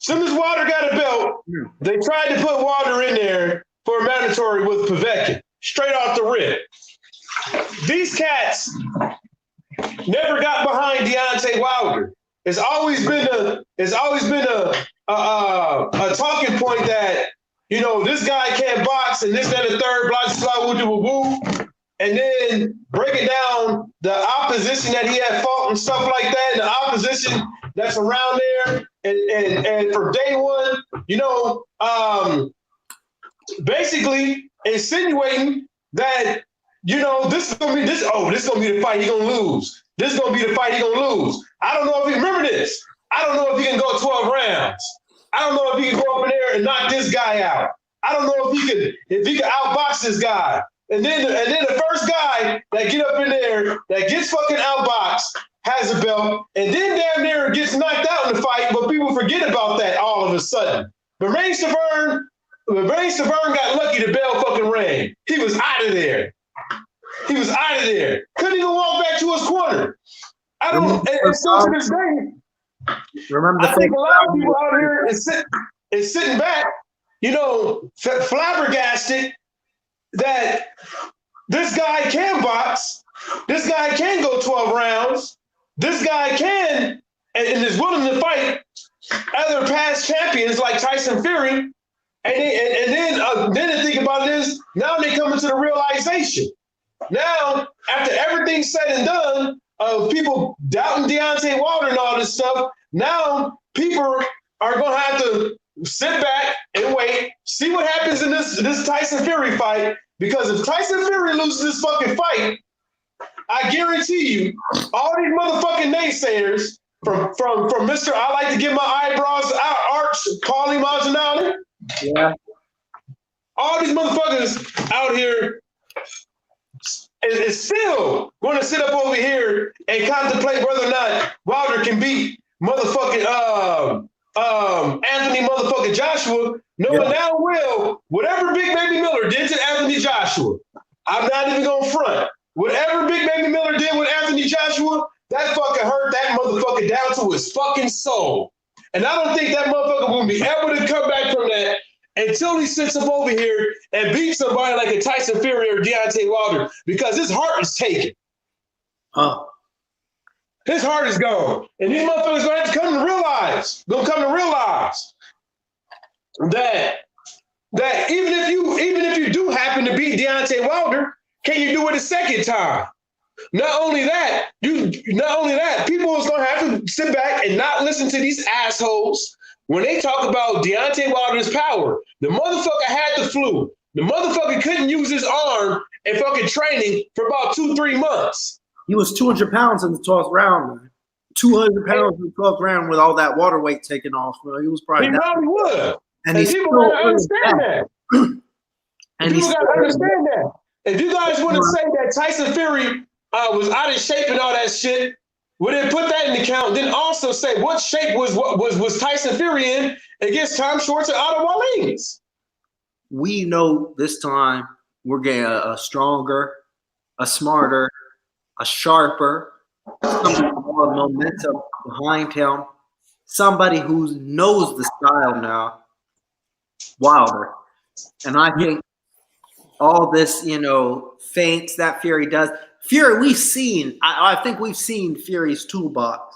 soon as Wilder got a belt, they tried to put Wilder in there for a mandatory with Povetkin, straight off the rip. These cats never got behind Deontay Wilder. It's always been a talking point that this guy can't box and this, that, and the third, blah, blah, woo, woo, woo. And then breaking down the opposition that he had fought and stuff like that, and the opposition that's around there, and from day one, basically insinuating that this is gonna be the fight he gonna lose. This is gonna be the fight he gonna lose. I don't know if you remember this. I don't know if he can go 12 rounds. I don't know if he could go up in there and knock this guy out. I don't know if he could outbox this guy. And then the first guy that get up in there that gets fucking outboxed has a belt, and then damn near gets knocked out in the fight, but people forget about that all of a sudden. But Bermane Stiverne got lucky the bell fucking rang. He was out of there. Couldn't even walk back to his corner. I don't. And still to this day, remember, I think a lot of people out here is sitting back, flabbergasted that this guy can box, this guy can go 12 rounds, this guy can and is willing to fight other past champions like Tyson Fury, and then the thing about it is now they come into the realization. Now, after everything's said and done, of people doubting Deontay Wilder and all this stuff, now people are gonna have to sit back and wait, see what happens in this Tyson Fury fight. Because if Tyson Fury loses this fucking fight, I guarantee you, all these motherfucking naysayers from Mr. I like to get my eyebrows arched, Paulie Malignaggi. Yeah. All these motherfuckers out here is still going to sit up over here and contemplate whether or not Wilder can beat motherfucking Anthony motherfucking Joshua. Knowing damn well, whatever Big Baby Miller did to Anthony Joshua, I'm not even going to front. Whatever Big Baby Miller did with Anthony Joshua, that fucking hurt that motherfucker down to his fucking soul. And I don't think that motherfucker will be able to come back from that until he sits up over here and beats somebody like a Tyson Fury or Deontay Wilder, because his heart is taken. His heart is gone. And these motherfuckers going to have to come to realize that even if you do happen to beat Deontay Wilder, can you do it a second time? Not only that, people is gonna have to sit back and not listen to these assholes when they talk about Deontay Wilder's power. The motherfucker had the flu. The motherfucker couldn't use his arm in fucking training for about 2-3 months. He was 200 pounds in the 12th round, man. 200 pounds in the 12th round with all that water weight taken off. Bro. He was probably. He probably would. And people gotta understand that. People gotta understand that. If you guys want to say that Tyson Fury was out of shape and all that shit, well, then put that in the count. Then also say what shape was Tyson Fury in against Tom Schwartz and Otto Wallins. We know this time we're getting a stronger, a smarter, a sharper, somebody with more momentum behind him, somebody who knows the style now, Wilder. And I think all this, feints that Fury does. Fury, we've seen. I think we've seen Fury's toolbox.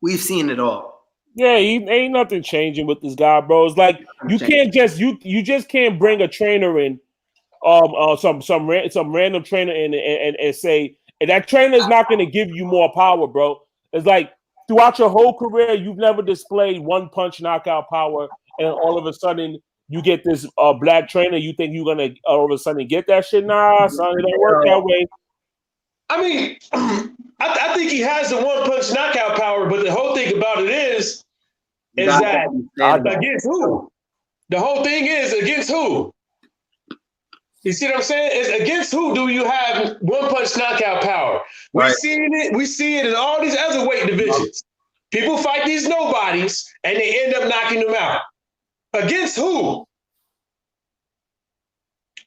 We've seen it all. Yeah, ain't nothing changing with this guy, bro. It's like you can't just you just can't bring a trainer in, some random trainer in and say, and that trainer is not going to give you more power, bro. It's like throughout your whole career, you've never displayed one punch knockout power, and all of a sudden you get this black trainer. You think you're gonna all of a sudden get that shit? Nah, son, it don't work that way. I mean, I think he has the one punch knockout power, but the whole thing about it is that against who? The whole thing is against who? You see what I'm saying? It's against who do you have one punch knockout power? Right. We see it in all these other weight divisions. People fight these nobodies and they end up knocking them out. Against who?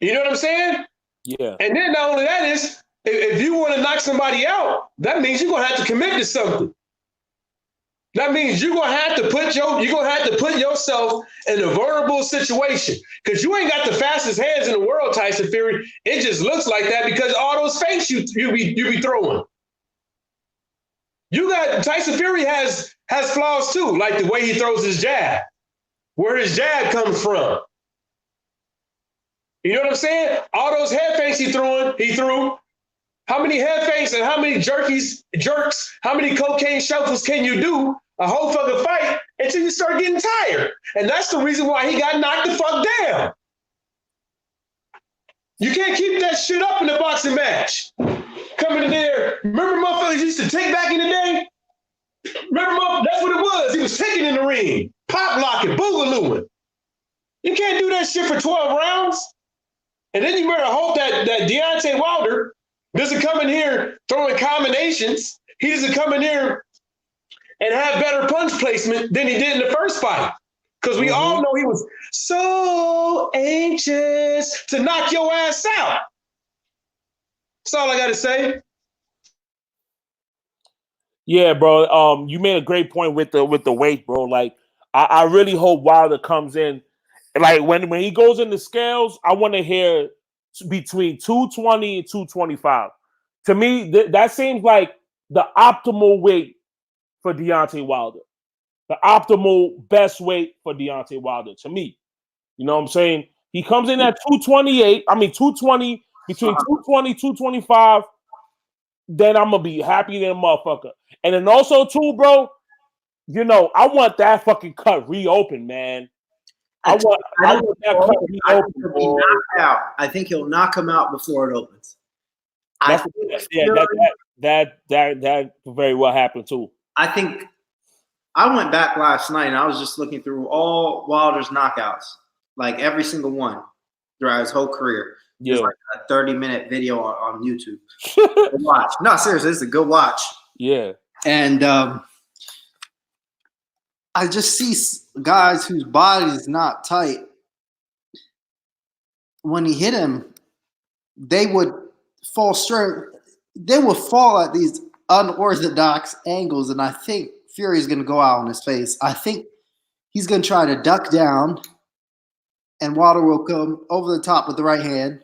You know what I'm saying? Yeah. And then not only that is, if you want to knock somebody out, that means you're gonna have to commit to something. That means you're gonna have to put yourself in a vulnerable situation, because you ain't got the fastest hands in the world, Tyson Fury. It just looks like that because all those fakes you be throwing. You got Tyson Fury has flaws too, like the way he throws his jab, where his jab comes from. You know what I'm saying? All those head fakes he threw. How many head fakes and how many jerks, how many cocaine shuffles can you do a whole fucking fight until you start getting tired? And that's the reason why he got knocked the fuck down. You can't keep that shit up in a boxing match. Coming in there, remember motherfuckers used to take back in the day? Remember, that's what it was. He was taking in the ring. Pow! chop blocking, boogalooing. You can't do that shit for 12 rounds. And then you better hope that Deontay Wilder doesn't come in here throwing combinations. He doesn't come in here and have better punch placement than he did in the first fight. Because we all know he was so anxious to knock your ass out. That's all I got to say. Yeah, bro. You made a great point with the weight, bro. Like, I really hope Wilder comes in. Like when he goes in the scales, I want to hear between 220 and 225. To me, that seems like the optimal weight for Deontay Wilder. The optimal best weight for Deontay Wilder, to me. You know what I'm saying? He comes in at 228. I mean, 220, between 220, 225. Then I'm going to be happy than a motherfucker. And then also, too, bro, you know, I want that fucking cut reopened, man. I want that cut reopened. I think he'll knock him out before it opens. That very well happened, too. I think I went back last night and I was just looking through all Wilder's knockouts, like every single one throughout his whole career. Yeah. It's like a 30-minute video on YouTube. Watch. No, seriously, it's a good watch. Yeah. And I just see guys whose body is not tight. When he hit him, they would fall straight. They would fall at these unorthodox angles, and I think Fury's going to go out on his face. I think he's going to try to duck down, and Wilder will come over the top with the right hand,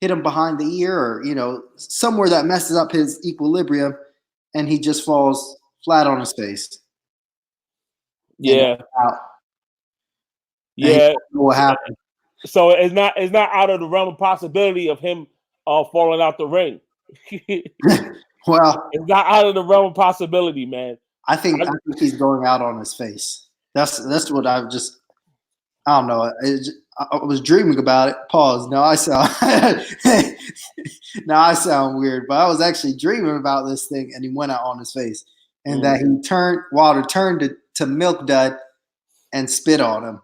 hit him behind the ear or, you know, somewhere that messes up his equilibrium, and he just falls flat on his face. Yeah. Yeah. What happened? So it's not out of the realm of possibility of him falling out the ring. Well, it's not out of the realm of possibility, man. I think he's going out on his face. That's what I don't know. I was dreaming about it. Pause. Now I sound weird, but I was actually dreaming about this thing, and he went out on his face, and that Wilder turned to Milk Dud and spit on him.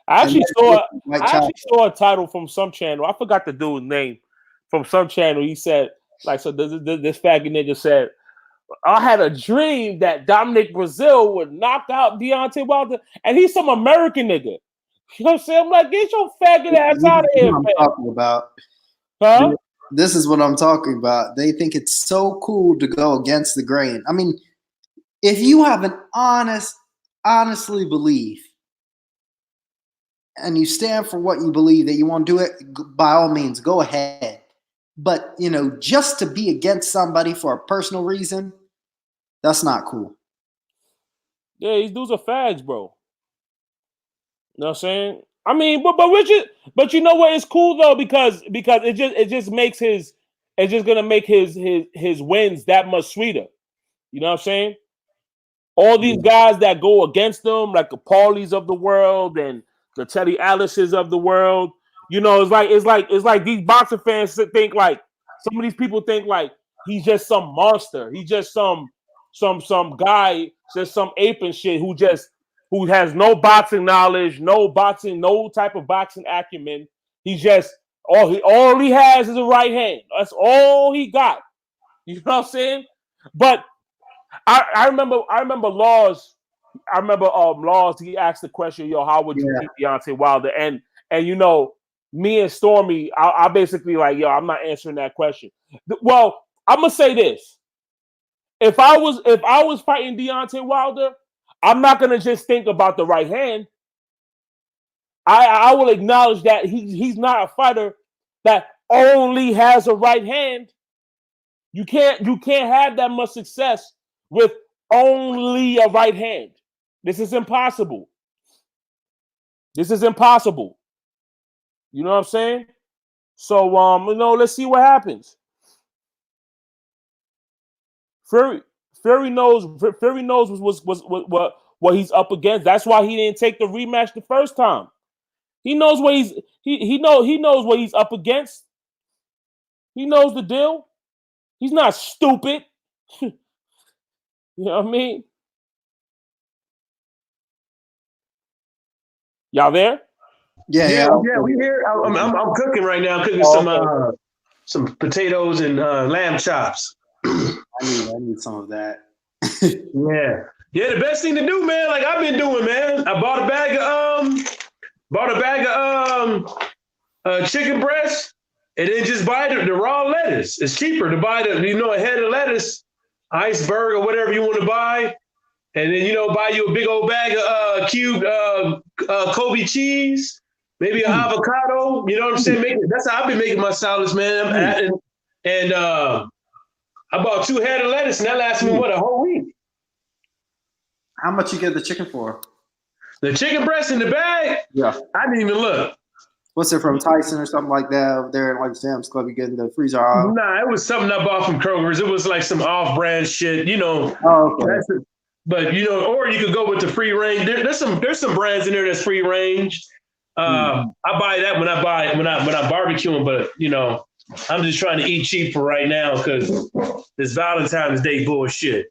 I actually saw a title from some channel. I forgot the dude's name from some channel. He said, like, so this faggot nigga said, I had a dream that Dominic Brazil would knock out Deontay Wilder, and he's some American nigga. You know what I'm saying? I'm like, get your faggot ass out of here, man. Talking about. Huh? This is what I'm talking about. They think it's so cool to go against the grain. I mean, if you have an honestly believe, and you stand for what you believe that you want to do it, by all means, go ahead. But, you know, just to be against somebody for a personal reason, that's not cool. Yeah, these dudes are fags, bro. You know what I'm saying? I mean, but you know what? It's cool though because it just makes it's just gonna make his wins that much sweeter. You know what I'm saying? All these guys that go against them, like the Paulies of the world and the Teddy Allis's of the world, you know, it's like these boxing fans think like some of these people think like he's just some monster. He's just some guy, just some ape and shit who has no boxing knowledge, no type of boxing acumen. He's just all he has is a right hand. That's all he got. You know what I'm saying? But I remember Laws. I remember Laws. He asked the question, "Yo, how would you beat Deontay Wilder?" And you know, me and Stormy, I basically like, "Yo, I'm not answering that question." Well, I'm gonna say this: if I was fighting Deontay Wilder, I'm not gonna just think about the right hand. I will acknowledge that he's not a fighter that only has a right hand. You can't have that much success with only a right hand. This is impossible. This is impossible. You know what I'm saying? So you know, let's see what happens. Fury knows what he's up against. That's why he didn't take the rematch the first time. He knows what he knows what he's up against. He knows the deal. He's not stupid. You know what I mean? Y'all there? Yeah. We here. I'm cooking right now. Cooking some potatoes and lamb chops. I need some of that. Yeah. The best thing to do, man. Like I've been doing, man. I bought a bag of chicken breast, and then just buy the raw lettuce. It's cheaper to buy a head of lettuce, iceberg or whatever you want to buy, and then buy you a big old bag of cubed Kobe cheese, maybe an avocado. You know what I'm saying? That's how I've been making my salads, man. And I bought 2 head of lettuce, and that lasted me a whole week. How much you get the chicken for? The chicken breast in the bag? Yeah. I didn't even look. What's it from Tyson or something like that over there in like Sam's Club? You get in the freezer aisle? Nah, it was something I bought from Kroger's. It was like some off-brand shit, Oh, okay. But or you could go with the free range. There's some brands in there that's free range. I buy that when I'm barbecuing, but I'm just trying to eat cheap for right now because this Valentine's Day bullshit.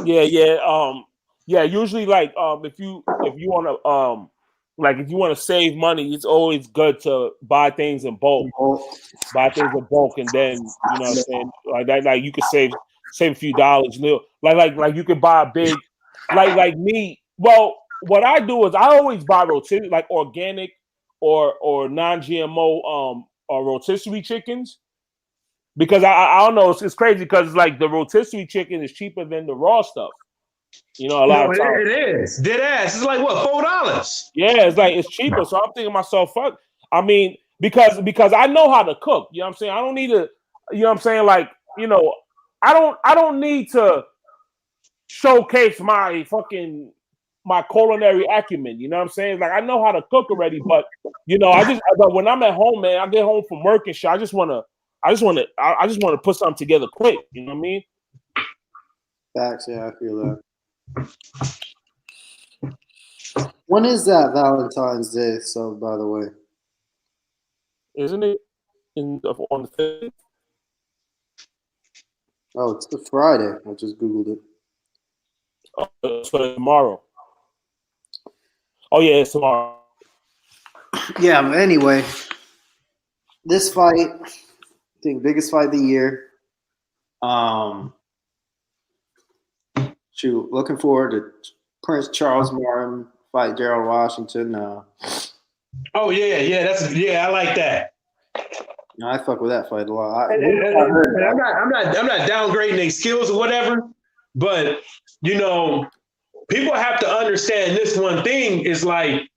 Yeah. Usually, like, if you want to save money, it's always good to buy things in bulk. And then you know what I'm saying, like that. Like you could save a few dollars. Like you could buy a big, like me. Well, what I do is I always buy rotisserie, like organic or non-GMO or rotisserie chickens. Because I don't know, it's crazy because like the rotisserie chicken is cheaper than the raw stuff. A lot of times. It is. Dead ass. It's like what, $4? Yeah, it's cheaper. So I'm thinking to myself, fuck. I mean, because I know how to cook. You know what I'm saying? I don't need to, you know what I'm saying? Like, I don't need to showcase my culinary acumen. You know what I'm saying? Like I know how to cook already, but but when I'm at home, man, I get home from work and shit. I just want to put something together quick. You know what I mean? Facts, yeah, I feel that. When is that Valentine's Day? So, by the way, isn't it on the 5th? Oh, it's the Friday. I just googled it. So tomorrow. Oh yeah, it's tomorrow. Yeah. But anyway, this fight, I think biggest fight of the year. Looking forward to Prince Charles Martin fight Gerald Washington. Oh yeah, I like that. I fuck with that fight a lot. I'm not downgrading their skills or whatever, but people have to understand this one thing is like,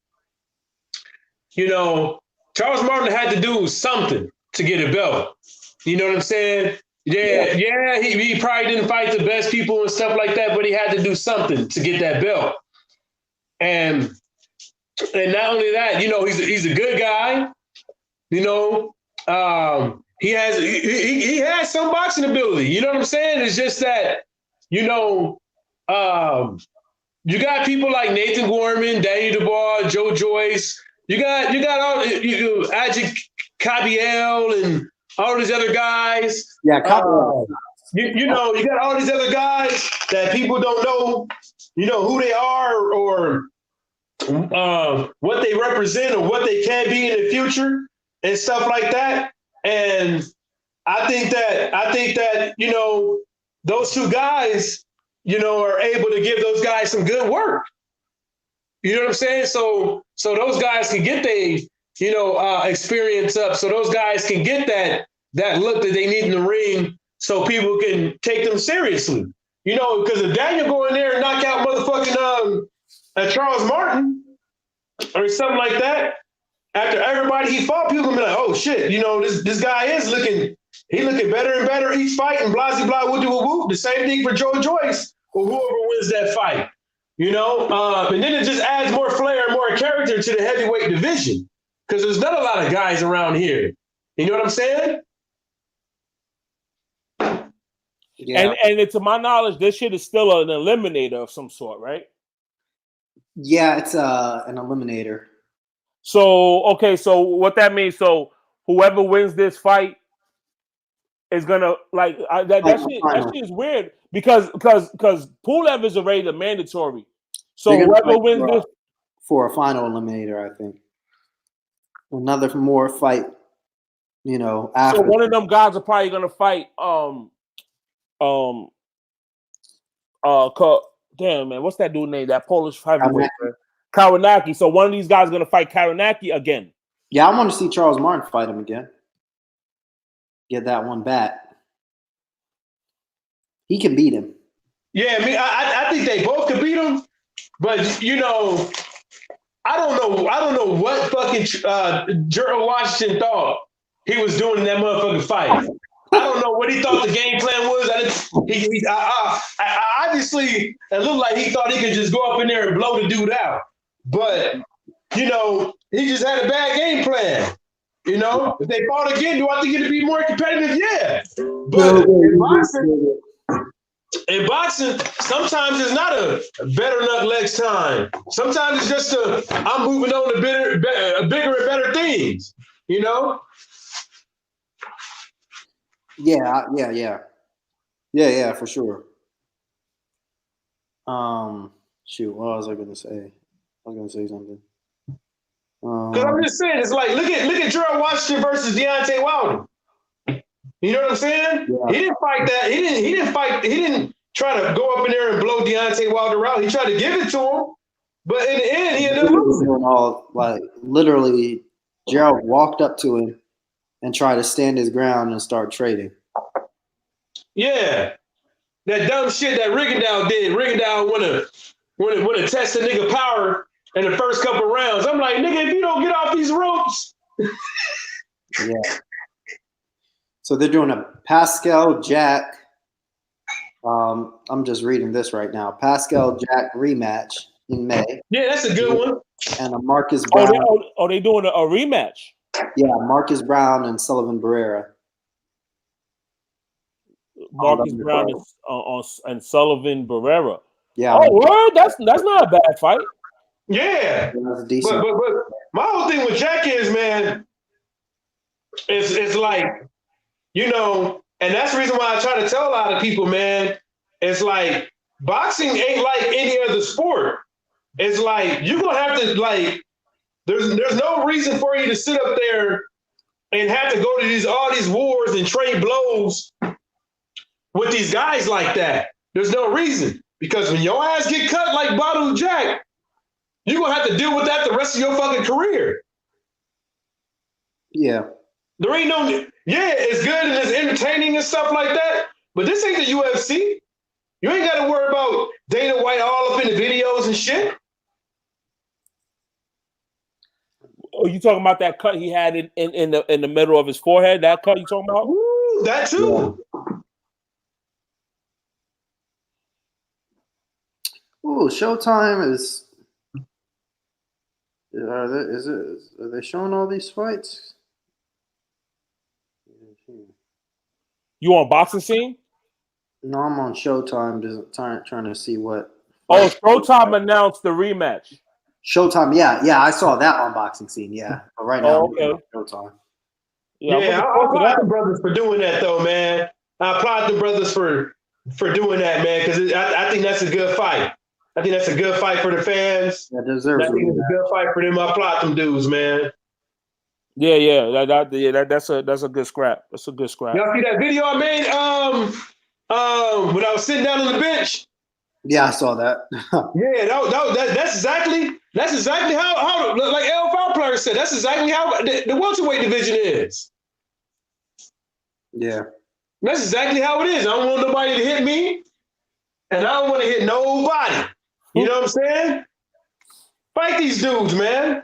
Charles Martin had to do something to get a belt. You know what I'm saying? Yeah, he probably didn't fight the best people and stuff like that, but he had to do something to get that belt. And not only that, he's a good guy. He has some boxing ability. You know what I'm saying? It's just that, you got people like Nathan Gorman, Daniel Dubois, Joe Joyce. You got all Ajit Kabiel and all these other guys. Yeah, you got all these other guys that people don't know, who they are or what they represent or what they can be in the future and stuff like that. And I think that those two guys, are able to give those guys some good work. You know what I'm saying? So those guys can get experience up. So those guys can get that look that they need in the ring so people can take them seriously. Because if Daniel go in there and knock out motherfucking Charles Martin or something like that, after everybody he fought, people gonna be like, oh shit, this guy is looking better and better each fight and blah, blah, whoop, whoop, whoop. The same thing for Joe Joyce or whoever wins that fight. And then it just adds more flair and more character to the heavyweight division because there's not a lot of guys around here. You know what I'm saying? Yeah. And to my knowledge, this shit is still an eliminator of some sort, right? Yeah, it's an eliminator. So what that means? So whoever wins this fight is gonna that shit is weird because Pulev is already the mandatory. So whoever wins this, for a final eliminator. I think another more fight. You know, after. So one of them guys are probably gonna fight. Damn man, what's that dude name? That Polish heavyweight, Karanaki. So one of these guys is gonna fight Karanaki again. Yeah, I want to see Charles Martin fight him again. Get that one back. He can beat him. Yeah, I think they both could beat him, but you know, I don't know what fucking Gerald Washington thought he was doing in that motherfucking fight. I don't know what he thought the game plan was. Obviously, it looked like he thought he could just go up in there and blow the dude out. But, you know, he just had a bad game plan. You know, if they fought again, do I think it'd be more competitive? Yeah. But in boxing, sometimes it's not a better nut legs time. Sometimes it's just I'm moving on to bigger and better things, you know? Yeah, for sure. Shoot, what was I gonna say? I was gonna say something. Because I'm just saying, it's like look at Gerald Washington versus Deontay Wilder. You know what I'm saying? Yeah. He didn't fight that. He didn't try to go up in there and blow Deontay Wilder out. He tried to give it to him, but in the end, he ended up losing. Literally, Gerald walked up to him and try to stand his ground and start trading. Yeah. That dumb shit that Rigondeaux did. Rigondeaux wanna test a nigga power in the first couple rounds. I'm like, nigga, if you don't get off these ropes. Yeah. So they're doing a Pascal Jack. I'm just reading this right now. Pascal Jack rematch in May. Yeah, that's a good one. And a Marcus Brown. They doing a rematch? Yeah, Marcus Brown and Sullivan Barrera. Marcus Brown and Sullivan Barrera. Yeah. Oh, word? That's not a bad fight. Yeah. That's decent. But my whole thing with Jack is, man, it's like, you know, and that's the reason why I try to tell a lot of people, man, it's like boxing ain't like any other sport. It's like you're gonna have to like. There's no reason for you to sit up there and have to go to all these wars and trade blows with these guys like that. There's no reason, because when your ass get cut like Badou Jack, you're gonna have to deal with that the rest of your fucking career. Yeah. There ain't no, yeah, it's good and it's entertaining and stuff like that, but this ain't the UFC. You ain't got to worry about Dana White all up in the videos and shit. Oh, you talking about that cut he had in the middle of his forehead? That cut you talking about? Ooh, that too. Ooh, Showtime is. Are they showing all these fights? You on Boxing Scene? No, I'm on Showtime. Just trying to see what. Oh, Showtime announced the rematch. Showtime, yeah, I saw that on Boxing Scene, yeah. But right now, okay. Showtime. Yeah, I applaud the brothers for doing that, though, man. I applaud the brothers for doing that, man, because I think that's a good fight. I think that's a good fight for the fans. That deserves. I think it's a good fight for them. I applaud them dudes, man. Yeah. That's a good scrap. That's a good scrap. Y'all see that video I made? When I was sitting down on the bench. Yeah, I saw that. Yeah, that's exactly how like El Fowler said. That's exactly how the welterweight division is. Yeah, that's exactly how it is. I don't want nobody to hit me, and I don't want to hit nobody. You know what I'm saying? Fight these dudes, man.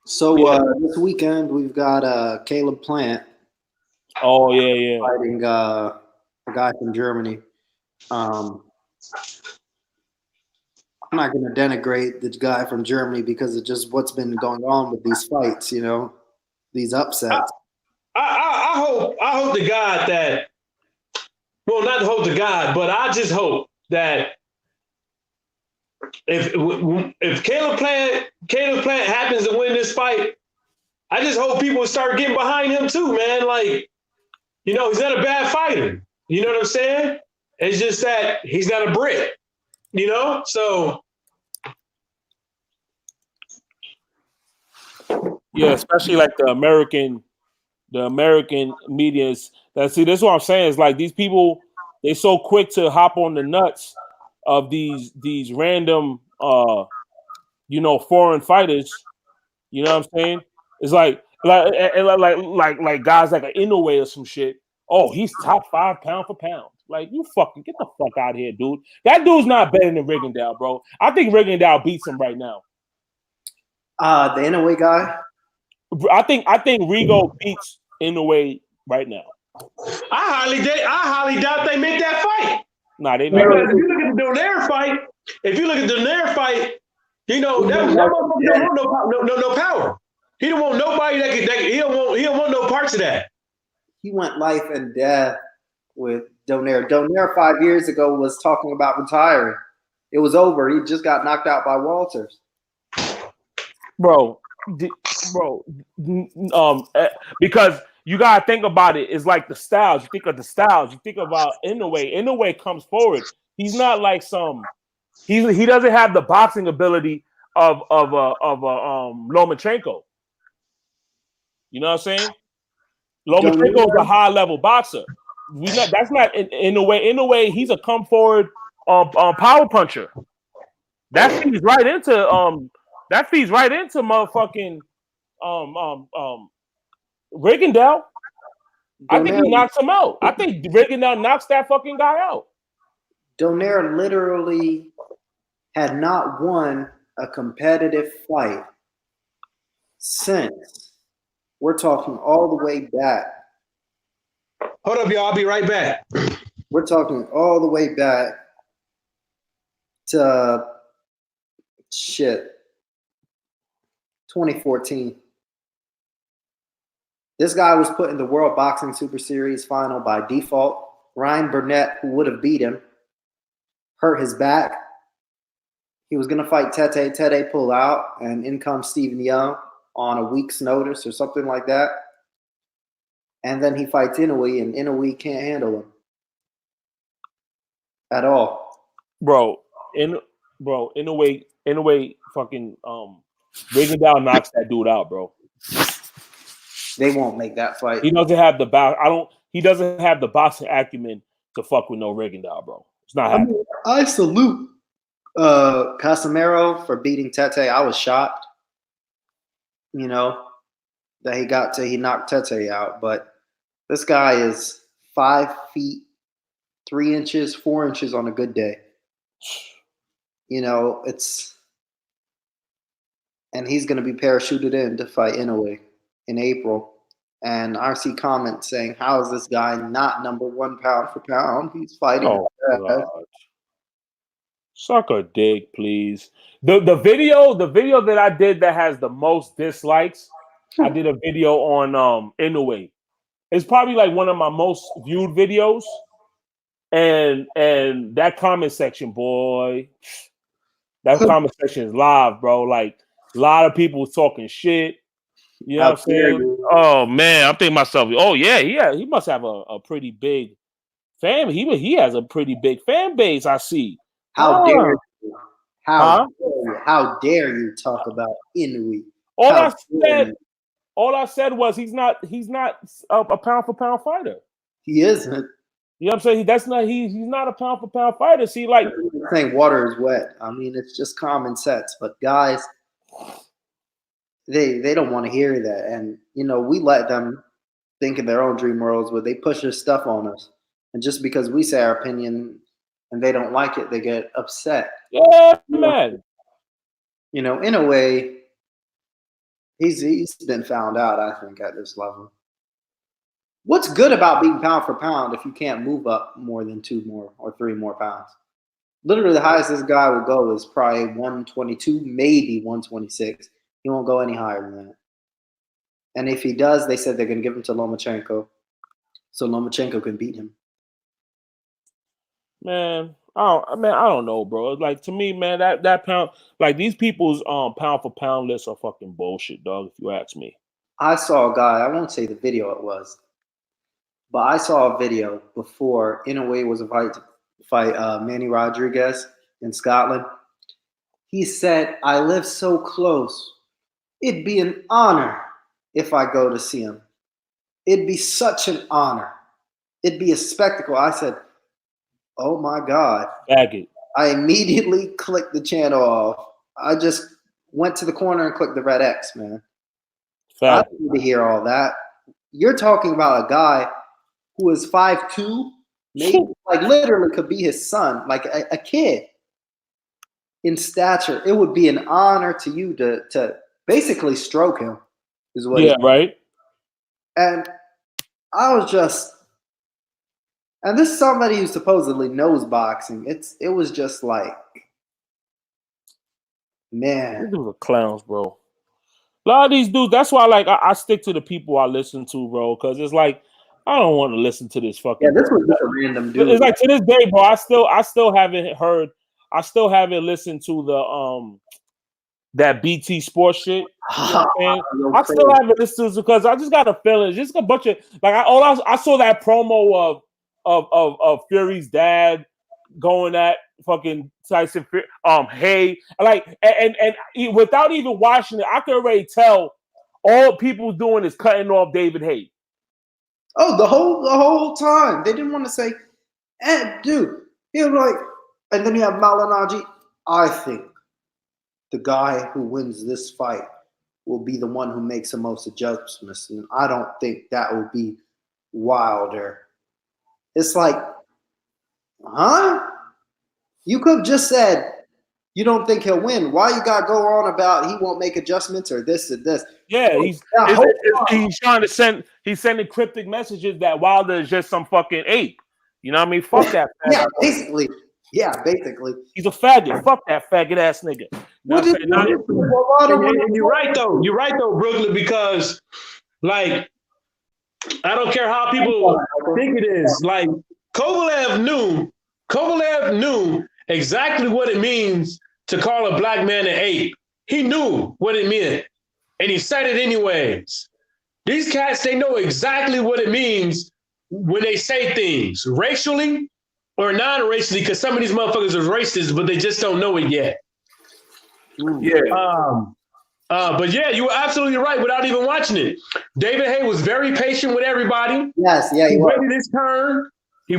So this weekend we've got Caleb Plant. Oh yeah. Fighting a guy from Germany. I'm not going to denigrate the guy from Germany because of just what's been going on with these fights, you know, these upsets. I hope to God that, well, not to hope to God, but I just hope that if Caleb Plant happens to win this fight, I just hope people start getting behind him too, man. Like, You know, he's not a bad fighter. You know what I'm saying? It's just that he's not a brick. You know, so Yeah, especially like the American medias. That see, this is what I'm saying. Is like these people, they so quick to hop on the nuts of these random foreign fighters. You know what I'm saying? It's like guys like an Inoue or some shit. Oh, he's top 5 pound for pound. Like, you fucking get the fuck out of here, dude. That dude's not better than Rigondeaux, bro. I think Rigondeaux beats him right now. The Inoue guy. I think Rigo beats Inoue right now. I highly doubt they make that fight. Nah, they because not. if you look at the Donaire fight, you know that motherfucker don't want no power. He don't want nobody he don't want no parts of that. He went life and death with Donaire. Donaire 5 years ago was talking about retiring. It was over. He just got knocked out by Walters. Because you gotta think about it. It's like the styles. You think of the styles. You think about Inoue. Inoue comes forward. He's not like he doesn't have the boxing ability of Lomachenko. You know what I'm saying? Lomachenko is a high level boxer. That's not Inoue. Inoue, he's a come forward power puncher. That feeds right into motherfucking Rigondeaux. I think he knocks him out. I think Rigondeaux knocks that fucking guy out. Donaire literally had not won a competitive fight since, we're talking all the way back. Hold up, y'all. I'll be right back. We're talking all the way back to 2014. This guy was put in the World Boxing Super Series final by default. Ryan Burnett, who would have beat him, hurt his back. He was going to fight Tete. Tete pulled out, and in comes Stephen Young on a week's notice or something like that. And then he fights Inoue, and Inoue can't handle him at all. Inoue fucking Rigondeaux knocks that dude out, bro. They won't make that fight. He doesn't have the he doesn't have the boxing acumen to fuck with no Rigondeaux, bro. It's not happening. I salute Casimero for beating Tete. I was shocked, you know, that he knocked Tete out. But this guy is 5 feet 3 inches, 4 inches on a good day. You know, and he's going to be parachuted in to fight Inoue in April. And I see comments saying, how is this guy not number 1 pound for pound? He's fighting. Oh, God. Suck a dick, please. The video that I did that has the most dislikes, I did a video on Inoue. It's probably like one of my most viewed videos. And that comment section, boy, that comment section is live, bro. Like, a lot of people talking shit. You know what I'm saying? Oh man, I'm thinking to myself, oh yeah, he must have a pretty big fan. He has a pretty big fan base, I see. How dare you? How dare you talk about Inoue? All I said was he's not a pound for pound fighter. He isn't. You know what I'm saying? He's not a pound for pound fighter. See, like, saying water is wet. I mean, it's just common sense. But guys, they don't want to hear that. And you know, we let them think in their own dream worlds where they push this stuff on us. And just because we say our opinion and they don't like it, they get upset. Yeah, man. You know, in a way, he's been found out, I think, at this level. What's good about being pound for pound if you can't move up more than 2 more or 3 more pounds? Literally, the highest this guy will go is probably 122, maybe 126. He won't go any higher than that. And if he does, they said they're going to give him to Lomachenko, so Lomachenko can beat him. Man, I don't know, bro. Like, to me, man, that pound, like, these people's pound for pound lists are fucking bullshit, dog. If you ask me. I saw a guy. I won't say the video it was. but I saw a video before Inoue was about to fight Manny Rodriguez in Scotland. He said, "I live so close. It'd be an honor if I go to see him. It'd be such an honor. It'd be a spectacle." I said, "Oh my God." Faggot. I immediately clicked the channel off. I just went to the corner and clicked the red X, man. I don't need to hear all that. You're talking about a guy who is 5'2", maybe like literally could be his son, like a kid in stature. It would be an honor to you to basically stroke him, is what. Yeah, right. And I was just, and this is somebody who supposedly knows boxing. It was just like, man, These dudes are clowns, bro. A lot of these dudes. That's why, like, I stick to the people I listen to, bro, because it's like I don't want to listen to this fucking. yeah, this was just a random dude. It's like to this day, bro. I still haven't heard. I still haven't listened to the that BT Sports shit. You know what I'm saying? I still haven't listened to it because I just got a feeling. It's just a bunch of like I saw that promo of Fury's dad going at fucking Tyson Fury. Hey, like and without even watching it, I can already tell all people doing is cutting off David Haye. Oh, the whole time they didn't want to say, dude. He was like, and then you have Malignaggi. I think the guy who wins this fight will be the one who makes the most adjustments, and I don't think that will be Wilder. It's like, huh? You could have just said you don't think he'll win. Why you got to go on about he won't make adjustments or this and this? Yeah, he's trying to send. He's sending cryptic messages that Wilder is just some fucking ape. You know what I mean? Fuck that. Yeah, basically. Yeah, basically. He's a faggot. Fuck that faggot ass nigga. And you're right though, Brooklyn, because like I don't care how people think it is. Like Kovalev knew exactly what it means to call a black man an ape. He knew what it meant, and he said it anyways. These cats, they know exactly what it means when they say things, racially or non-racially, because some of these motherfuckers are racist, but they just don't know it yet. Yeah. But yeah, you were absolutely right without even watching it. David Haye was very patient with everybody. Yes, yeah, he waited his turn. He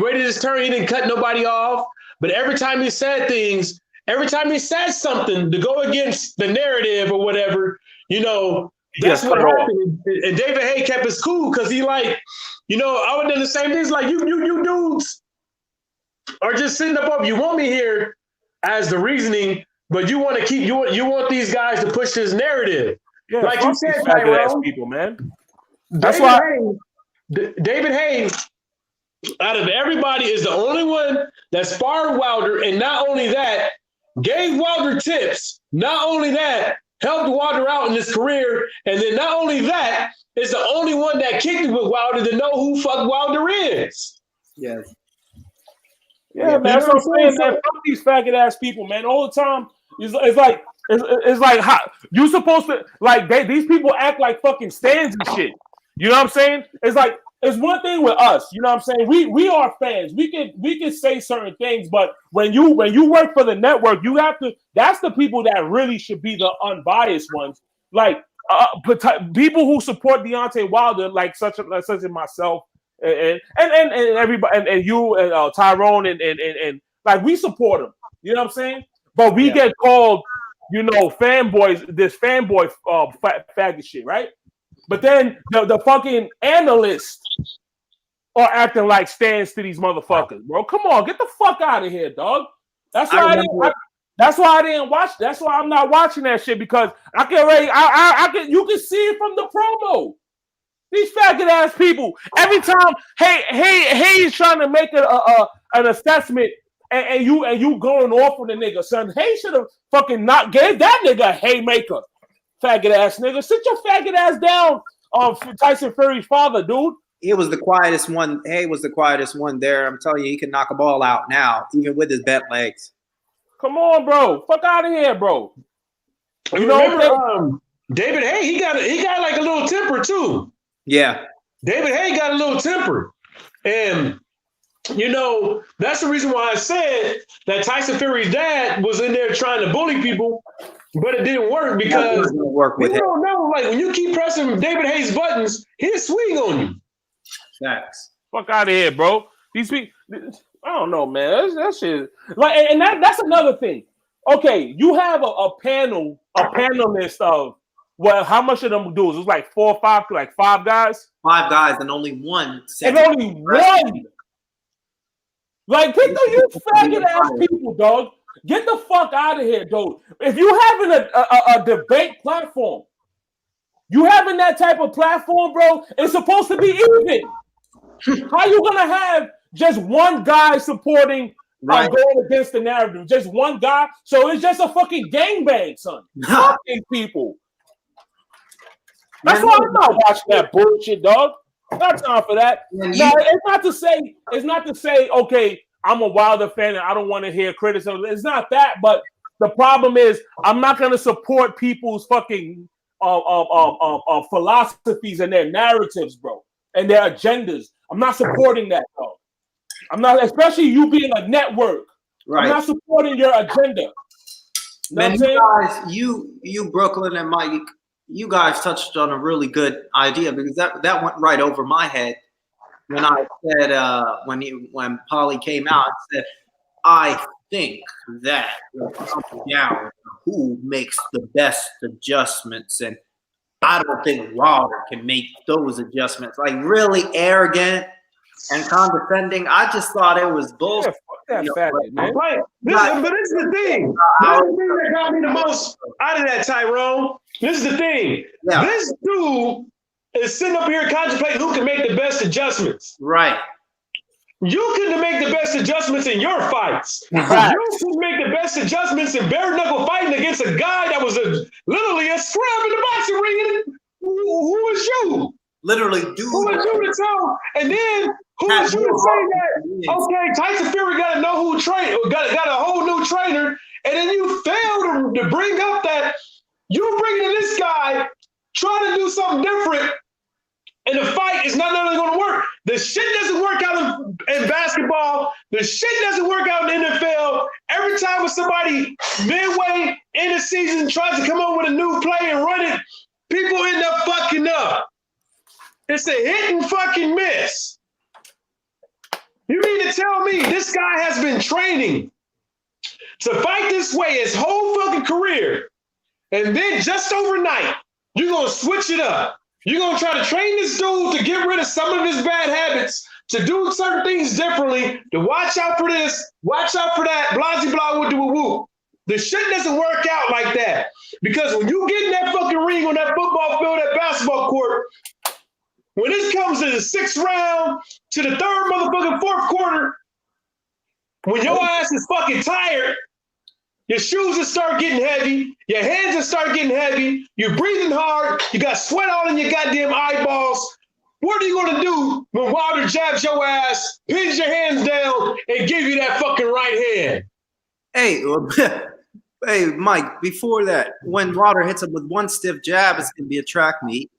didn't cut nobody off. But every time he said things, every time he said something to go against the narrative or whatever, you know, that's what happened. And David Haye kept his cool because he like, you know, I would do the same things. Like you dudes are just sitting up. You want me here as the reasoning, but you want to keep you want these guys to push this narrative. Yeah, like you said, Tyrone, people, man. That's David Haye, out of everybody, is the only one that sparred Wilder, and not only that, gave Wilder tips. Not only that, helped Wilder out in his career, and then not only that, is the only one that kicked it with Wilder to know who fuck Wilder is. Yes. Yeah, man. That's what I'm saying, man. Fuck these faggot ass people, man. All the time, it's like how you supposed to like these people act like fucking stands and shit. You know what I'm saying? It's like it's one thing with us. You know what I'm saying? We are fans. We can say certain things, but when you work for the network, you have to. That's the people that really should be the unbiased ones. Like people who support Deontay Wilder, like such as myself and everybody and you and Tyrone and like we support him. You know what I'm saying? But we get called, you know, fanboys. This fanboy faggot shit, right? But then the fucking analysts are acting like stands to these motherfuckers, bro. Come on, get the fuck out of here, dog. That's why I didn't watch. That's why I'm not watching that shit, because I can already. You can see it from the promo. These faggot ass people. Every time, he's trying to make an assessment, and you going off on the nigga, son. Hey should have fucking not gave that nigga a haymaker. Faggot ass nigga. Sit your faggot ass down Tyson Fury's father, dude. He was the quietest one. Haye was the quietest one there. I'm telling you, he can knock a ball out now, even with his bent legs. Come on, bro. Fuck out of here, bro. You know, David Haye, he got like a little temper too. Yeah. David Haye got a little temper. And, you know, that's the reason why I said that Tyson Fury's dad was in there trying to bully people, but it didn't work because with you don't know. Like, when you keep pressing David Hayes buttons, he'll swing on you. Facts. Fuck out of here, bro. These people, I don't know, man. That shit. Like, and that's another thing. Okay, you have a panelist of, well, how much of them dudes? It was like 4 or 5, like 5 guys. 5 guys and only one. And only one. Like, get you faggot ass people, dog. Get the fuck out of here, dog. If you having a debate platform, you having that type of platform, bro, it's supposed to be even. How you gonna have just one guy supporting going against the narrative? Just one guy? So it's just a fucking gangbang, son. Fucking people. That's why I'm not watching that bullshit, dog. Not time for that. No, it's not to say, okay, I'm a Wilder fan and I don't want to hear criticism. It's not that, but the problem is I'm not gonna support people's fucking philosophies and their narratives, bro, and their agendas. I'm not supporting that, bro. I'm not, especially you being a network. Right. I'm not supporting your agenda. Man, you guys, you Brooklyn and Mike, you guys touched on a really good idea because that went right over my head when I said when Paulie came out. I said, I think that down who makes the best adjustments, and I don't think Wilder can make those adjustments. Like, really arrogant and condescending. I just thought it was bullshit. But this is the thing. This is the thing that got me the most out of that, Tyrone. This is the thing. Yeah. This dude is sitting up here contemplating who can make the best adjustments. Right. You can make the best adjustments in your fights. Right. You can make the best adjustments in bare knuckle fighting against a guy that was literally a scrub in the boxing ring. Who was you? Literally, dude. Who was you to tell? And then who was you to say that? Okay, Tyson Fury got to know who train, got a whole new trainer, and then you failed to bring up that you bringing this guy trying to do something different. And the fight is not only going to work. The shit doesn't work out in basketball. The shit doesn't work out in the NFL. Every time when somebody midway in the season tries to come up with a new play and run it, people end up fucking up. It's a hit and fucking miss. You mean to tell me this guy has been training to fight this way his whole fucking career, and then just overnight, you're going to switch it up? You're going to try to train this dude to get rid of some of his bad habits, to do certain things differently, to watch out for this, watch out for that, blah, blah, woo, woo, woo. The shit doesn't work out like that. Because when you get in that fucking ring on that football field, that basketball court, when it comes to the 6th round, to the 3rd motherfucking 4th quarter, when your ass is fucking tired, your shoes will start getting heavy. Your hands will start getting heavy. You're breathing hard. You got sweat all in your goddamn eyeballs. What are you going to do when Wilder jabs your ass, pins your hands down, and give you that fucking right hand? Hey, hey, Mike, before that, when Wilder hits him with one stiff jab, it's going to be a track meet.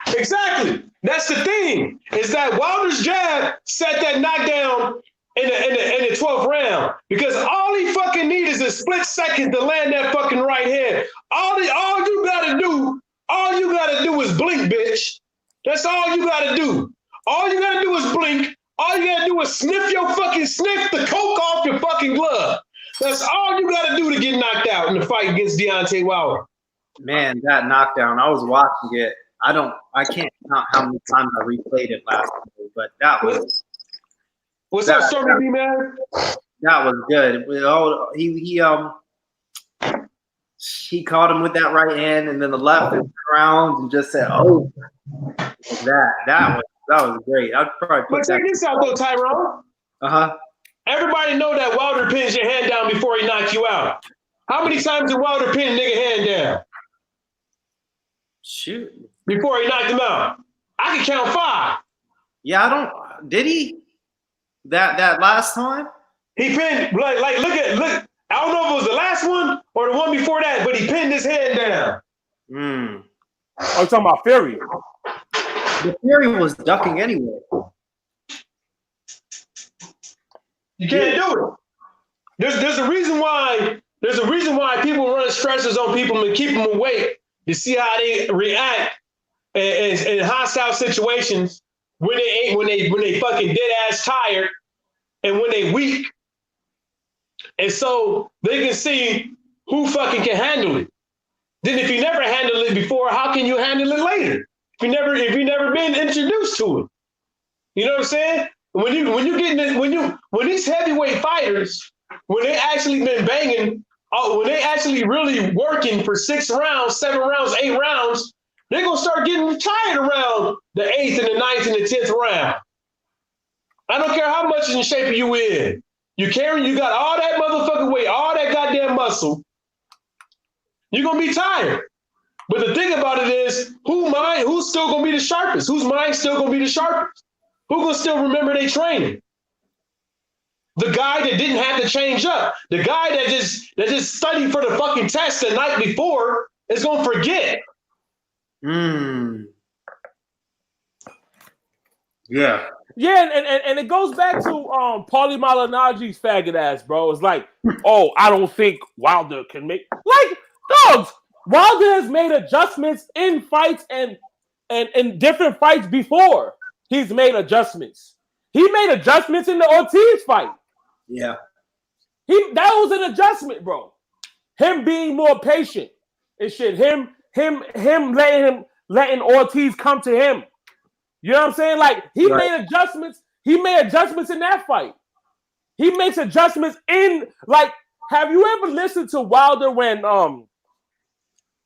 Exactly. That's the thing, is that Wilder's jab set that knockdown in the 12th round, because all he fucking need is a split second to land that fucking right hand. All you gotta do is blink, bitch. That's all you gotta do. All you gotta do is blink. All you gotta do is sniff the coke off your fucking glove. That's all you gotta do to get knocked out in the fight against Deontay Wilder. Man, that knockdown, I was watching it. I can't count how many times I replayed it last night, but that was. What's up, Stormy B, man? That was good. He caught him with that right hand, and then the left and around, and just said, "Oh, that was great." I'd probably put that. But check this out, though, Tyrone. Everybody know that Wilder pins your hand down before he knocks you out. How many times did Wilder pin a nigga hand down? Shoot. Before he knocked him out, I can count 5. Yeah, did he? That last time? He pinned, look. I don't know if it was the last one or the one before that, but he pinned his hand down. Oh, you're talking about Fury. The Fury was ducking anyway. You can't do it. There's a reason why people run stressors on people and keep them awake to see how they react in hostile situations when they fucking dead ass tired and when they weak. And so they can see who fucking can handle it. Then if you never handled it before, how can you handle it later? If you never been introduced to it. You know what I'm saying? When these heavyweight fighters, when they actually been banging, when they actually really working for 6 rounds, 7 rounds, 8 rounds, they're gonna start getting tired around the 8th and the 9th and the 10th round. I don't care how much in shape you in. You got all that motherfucking weight, all that goddamn muscle. You're gonna be tired. But the thing about it is, who's still gonna be the sharpest? Whose mind's still gonna be the sharpest? Who gonna still remember their training? The guy that didn't have to change up, the guy that just studied for the fucking test the night before is gonna forget. Yeah. Yeah, and it goes back to Paulie Malignaggi's faggot ass, bro. It's like, oh, I don't think Wilder can make like dogs. Wilder has made adjustments in fights and in different fights before. He's made adjustments. He made adjustments in the Ortiz fight. Yeah. That was an adjustment, bro. Him being more patient and shit. Him letting Ortiz come to him. You know what I'm saying? Like he made adjustments. He made adjustments in that fight. He makes adjustments in like. Have you ever listened to Wilder when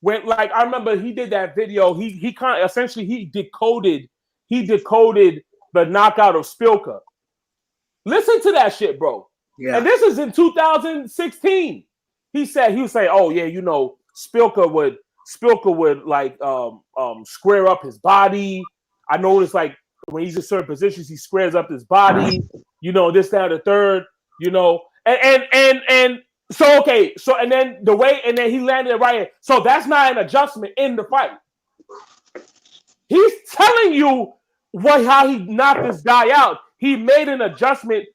like I remember he did that video. He kind of essentially he decoded the knockout of Spilka. Listen to that shit, bro. Yeah. And this is in 2016. He would say, oh yeah, you know, Spilka would like square up his body. I noticed like when he's in certain positions, he squares up his body, you know, this, that, or the third, you know, and so okay, so and then he landed it right. So that's not an adjustment in the fight. He's telling you how he knocked this guy out. He made an adjustment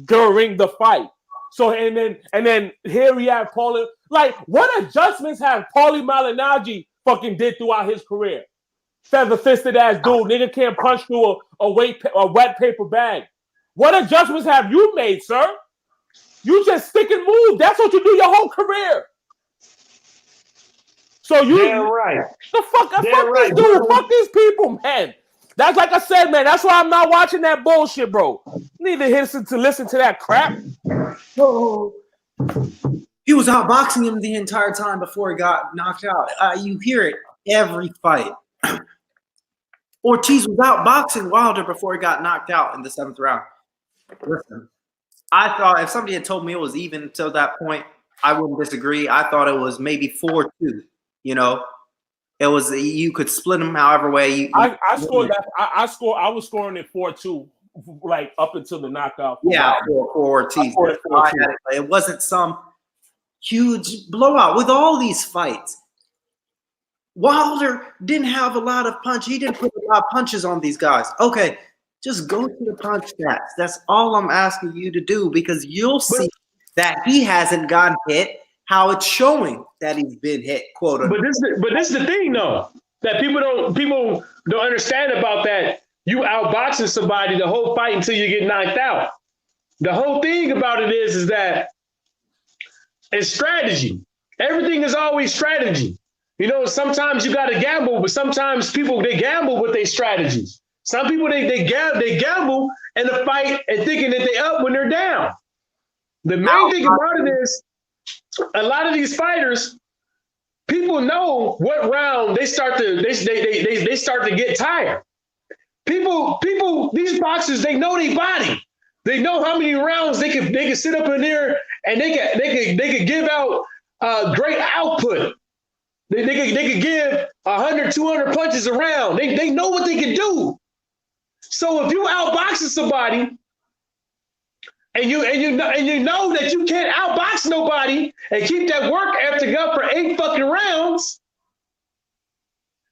during the fight. So and then here we have Paulie. Like, what adjustments have Paulie Malignaggi fucking did throughout his career? Feather-fisted ass dude, nigga can't punch through a wet paper bag. What adjustments have you made, sir? You just stick and move. That's what you do your whole career. So you, right. Fuck this dude. Fuck these people, man. That's like I said, man. That's why I'm not watching that bullshit, bro. Need to listen to that crap. Oh. He was outboxing him the entire time before he got knocked out. You hear it every fight. Ortiz was outboxing Wilder before he got knocked out in the 7th round. Listen, I thought if somebody had told me it was even until that point, I wouldn't disagree. I thought it was maybe 4-2. You know, it was you could split them however way. I was scoring it 4-2, like up until the knockout. Yeah, for Ortiz. It wasn't some huge blowout with all these fights. Wilder didn't have a lot of punch. He didn't put a lot of punches on these guys. Okay, just go to the punch stats. That's all I'm asking you to do because you'll see that he hasn't gotten hit how it's showing that he's been hit, quote unquote. But this is the thing, though, that people don't understand about that. You outboxing somebody the whole fight until you get knocked out. The whole thing about it is that it's strategy. Everything is always strategy. You know, sometimes you got to gamble, but sometimes people, they gamble with their strategies. Some people, they gamble in the fight and thinking that they up when they're down. The main thing about it is a lot of these fighters, people know what round they start to get tired. People, these boxers, they know their body. They know how many rounds they can sit up in there and they could give out great output. They could give 100, 200 punches a round. They know what they can do. So if you outboxing somebody and you know that you can't outbox nobody and keep that work ethic up for 8 fucking rounds,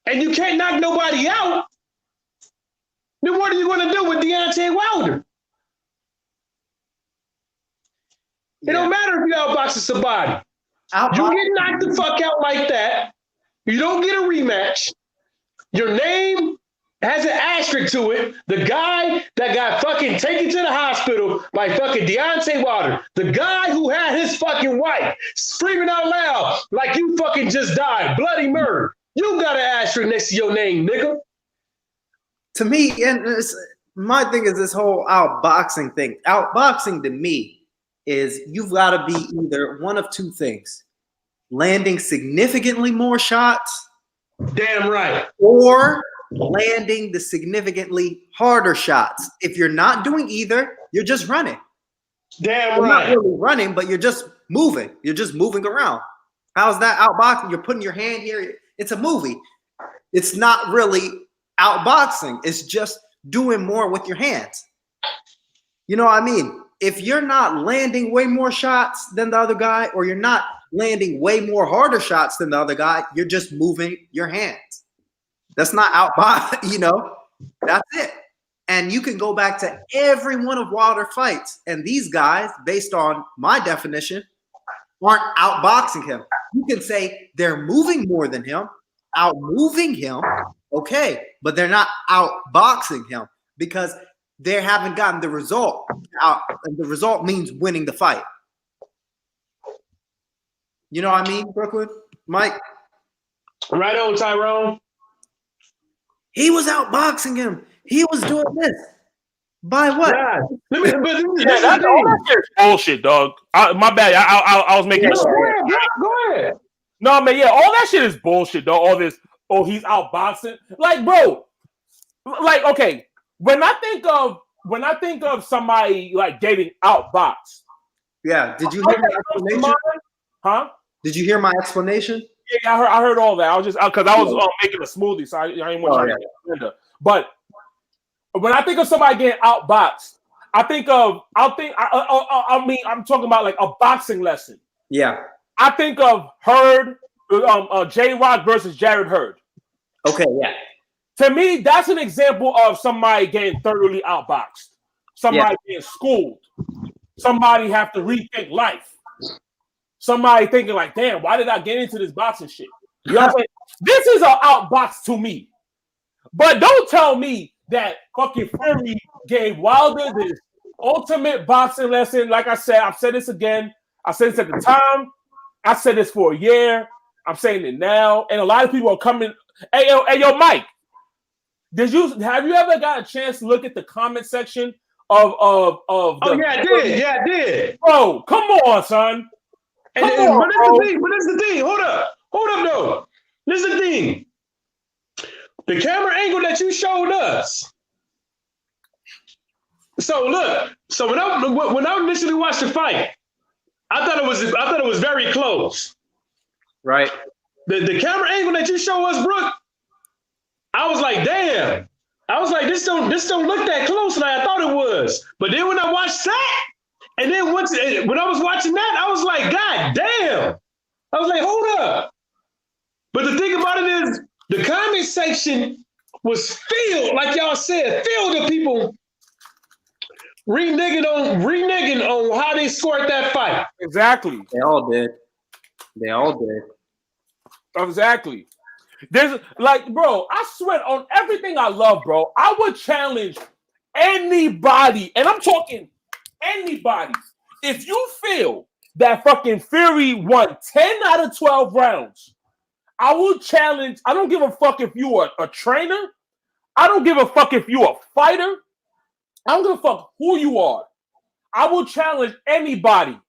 and you can't knock nobody out, then what are you going to do with Deontay Wilder? It don't matter if you outboxing somebody. You get knocked the fuck out like that. You don't get a rematch. Your name has an asterisk to it. The guy that got fucking taken to the hospital by fucking Deontay Wilder, the guy who had his fucking wife screaming out loud like you fucking just died, bloody murder. You got an asterisk next to your name, nigga. To me, and my thing is this whole outboxing thing. Outboxing to me is you've got to be either one of two things: landing significantly more shots, damn right, or landing the significantly harder shots. If you're not doing either, you're just running. Damn you're right. Not really running, but you're just moving. You're just moving around. How's that outboxing? You're putting your hand here. It's a movie. It's not really outboxing. It's just doing more with your hands. You know what I mean? If you're not landing way more shots than the other guy, or you're not landing way more harder shots than the other guy, you're just moving your hands. That's not outboxing, you know, that's it. And you can go back to every one of Wilder fights. And these guys, based on my definition, aren't outboxing him. You can say they're moving more than him, outmoving him, okay, but they're not outboxing him because they haven't gotten the result. And the result means winning the fight. You know what I mean, Brooklyn? Mike? Right on, Tyrone. He was outboxing him. He was doing this. By what? Yeah. That shit's bullshit, dog. My bad. I was making. Go ahead. No, man. Yeah, all that shit is bullshit, dog. All this. Oh, he's outboxing. Like, bro. Like, okay. When I think of somebody like getting outboxed. Yeah. Did you hear my explanation? Huh? Did you hear my explanation? Yeah, I heard all that. I was just because I was making a smoothie, so I didn't want to get. But when I think of somebody getting outboxed, I'm talking about like a boxing lesson. Yeah. I think of Hurd, J-Rock versus Jared Hurd. Okay, yeah. To me, that's an example of somebody getting thoroughly outboxed. Somebody being schooled. Somebody have to rethink life. Somebody thinking like, damn, why did I get into this boxing shit? You know what I'm saying? This is an outbox to me. But don't tell me that fucking Fury gave Wilder this ultimate boxing lesson. Like I said, I've said this again. I said this at the time. I said this for a year. I'm saying it now. And a lot of people are coming. Hey, yo, Mike. Have you ever got a chance to look at the comment section of I did. Bro, come on, son. But this is the thing. Hold up though. This is the thing. The camera angle that you showed us. So look. So when I initially watched the fight, I thought it was very close. Right. The camera angle that you show us, Brooke, I was like, damn. I was like, this don't look that close like I thought it was. But then when I watched that, and then when I was watching that, I was like, God damn. I was like, hold up. But the thing about it is, the comment section was filled, like y'all said, filled with people reneging on how they scored that fight. Exactly. They all did. Exactly. There's like, bro, I swear on everything I love, bro, I would challenge anybody, and I'm talking anybody. If you feel that fucking Fury won 10 out of 12 rounds, I will challenge. I don't give a fuck if you are a trainer. I don't give a fuck if you're a fighter. I don't give a fuck who you are. I will challenge anybody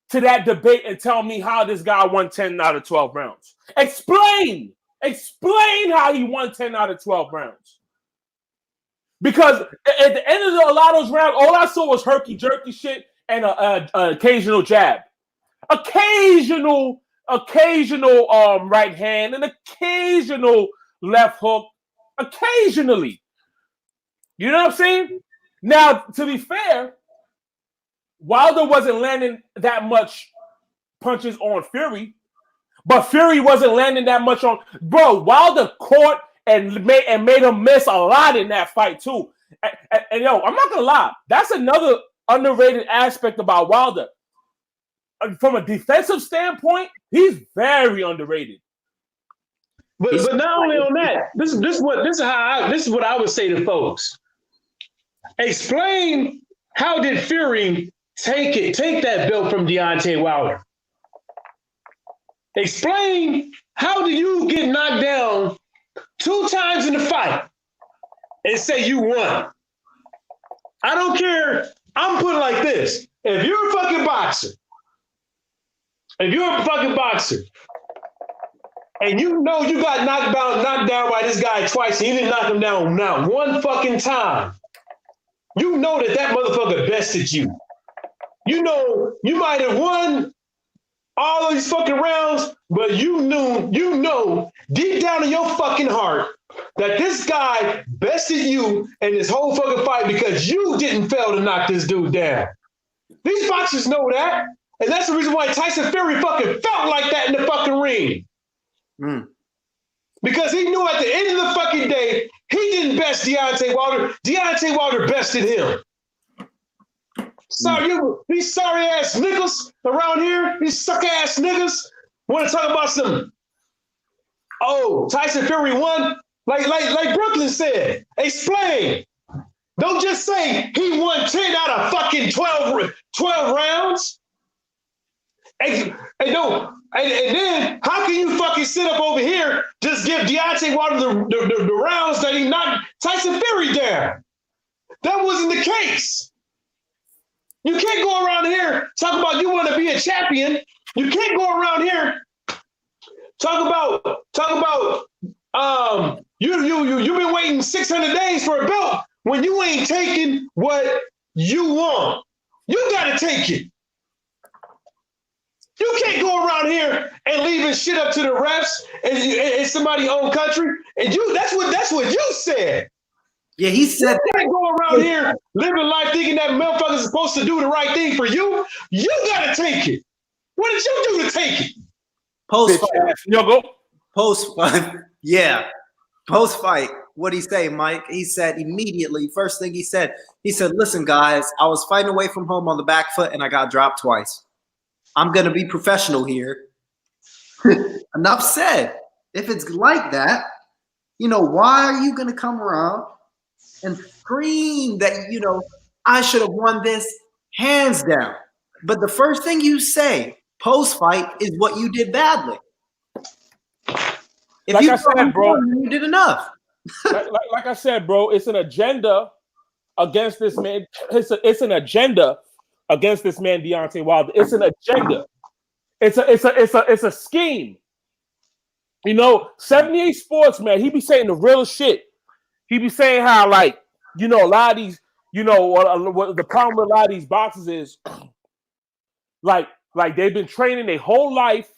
to that debate and tell me how this guy won 10 out of 12 rounds. Explain how he won 10 out of 12 rounds. Because at the end of a lot of those rounds, all I saw was herky-jerky shit and an occasional jab. Occasional right hand and occasional left hook. Occasionally. You know what I'm saying? Now, to be fair, Wilder wasn't landing that much punches on Fury, but Fury wasn't landing that much on... Bro, Wilder caught and made him miss a lot in that fight, too. And yo, I'm not going to lie. That's another underrated aspect about Wilder. from a defensive standpoint, he's very underrated. But not only on that, this is what I would say to folks. Explain how did Fury take that belt from Deontay Wilder? Explain how do you get knocked down 2 times in the fight and say you won? I don't care. I'm putting it like this. If you're a fucking boxer, and you know you got knocked down by this guy twice, and you didn't knock him down not one fucking time, you know that motherfucker bested you. You know you might have won all of these fucking rounds, but you know deep down in your fucking heart that this guy bested you in this whole fucking fight because you didn't fail to knock this dude down. These boxers know that. And that's the reason why Tyson Fury fucking felt like that in the fucking ring. Because he knew at the end of the fucking day, he didn't best Deontay Wilder. Deontay Wilder bested him. Sorry, these sorry ass niggas around here, these suck ass niggas want to talk about some, Tyson Fury won. Like Brooklyn said, explain. Don't just say he won 10 out of fucking 12 rounds. And then how can you fucking sit up over here, just give Deontay Wilder the rounds that he knocked Tyson Fury down? That wasn't the case. You can't go around here talk about you want to be a champion. You can't go around here talk about you've been waiting 600 days for a belt when you ain't taking what you want. You gotta take it. You can't go around here and leaving shit up to the refs and somebody's own country. And that's what you said. Yeah, he said you can't go around here living life thinking that motherfuckers are supposed to do the right thing for you. You gotta take it. What did you do to take it? Post-fight, what'd he say, Mike? He said immediately, first thing he said, listen, guys, I was fighting away from home on the back foot and I got dropped twice. I'm going to be professional here. Enough said. If it's like that, why are you going to come around and scream that, I should have won this hands down? But the first thing you say post-fight is what you did badly. If like I said, bro, you did enough. like I said, bro, it's an agenda against this man. It's an agenda against this man, Deontay Wilder. It's an agenda. It's a scheme. 78 Sports, man, he be saying the real shit. He be saying how, like, a lot of these, what the problem with a lot of these boxers is, like they've been training their whole life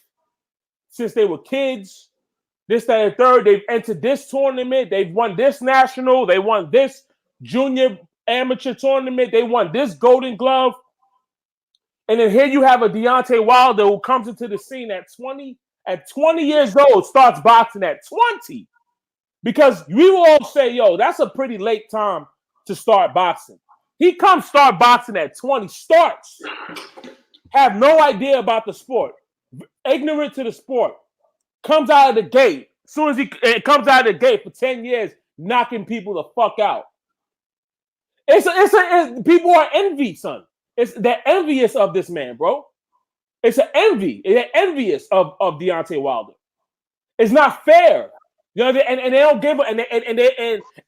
since they were kids. This, that, and third. They've entered this tournament. They've won this national. They won this junior amateur tournament. They won this Golden Glove. And then here you have a Deontay Wilder who comes into the scene at 20 years old, starts boxing at 20. Because we will all say, that's a pretty late time to start boxing. He comes start boxing at 20, starts, have no idea about the sport, ignorant to the sport, comes out of the gate. As soon as he comes out of the gate for 10 years, knocking people the fuck out. People are envy, son. They're envious of this man, bro. It's an envy. They're envious of Deontay Wilder. It's not fair. And they don't give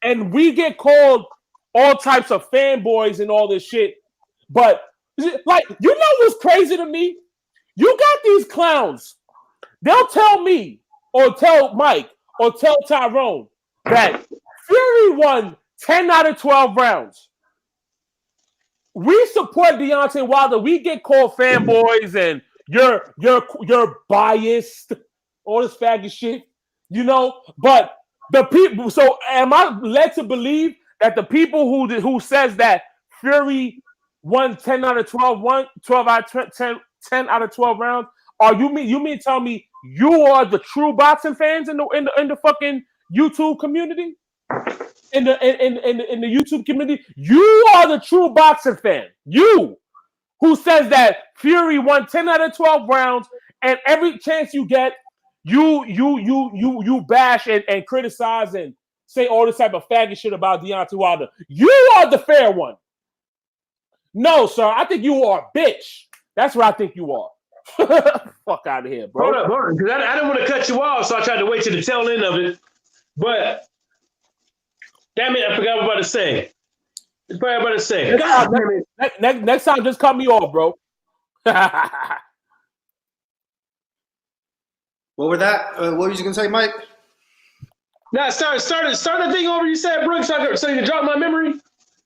and we get called all types of fanboys and all this shit. But like, what's crazy to me? You got these clowns. They'll tell me or tell Mike or tell Tyrone that Fury won 10 out of 12 rounds. We support Deontay Wilder. We get called fanboys and you're biased, all this faggot shit, But the people. So am I led to believe that the people who says that Fury won 10 out of 12, 12 out of 10 out of 12 rounds? Are you mean tell me you are the true boxing fans in the fucking YouTube community? In the YouTube community, you are the true boxing fan. You who says that Fury won 10 out of 12 rounds, and every chance you get, you bash and criticize and say all this type of faggot shit about Deontay Wilder. You are the fair one. No, sir. I think you are a bitch. That's what I think you are. Fuck out of here, bro. Hold up, because I didn't want to cut you off, so I tried to wait to the tail end of it. But damn it, I forgot what I was about to say. Next time, just cut me off, bro. What were that? What were you gonna say, Mike? Now start the thing over. You said, Brooks, so you can drop my memory.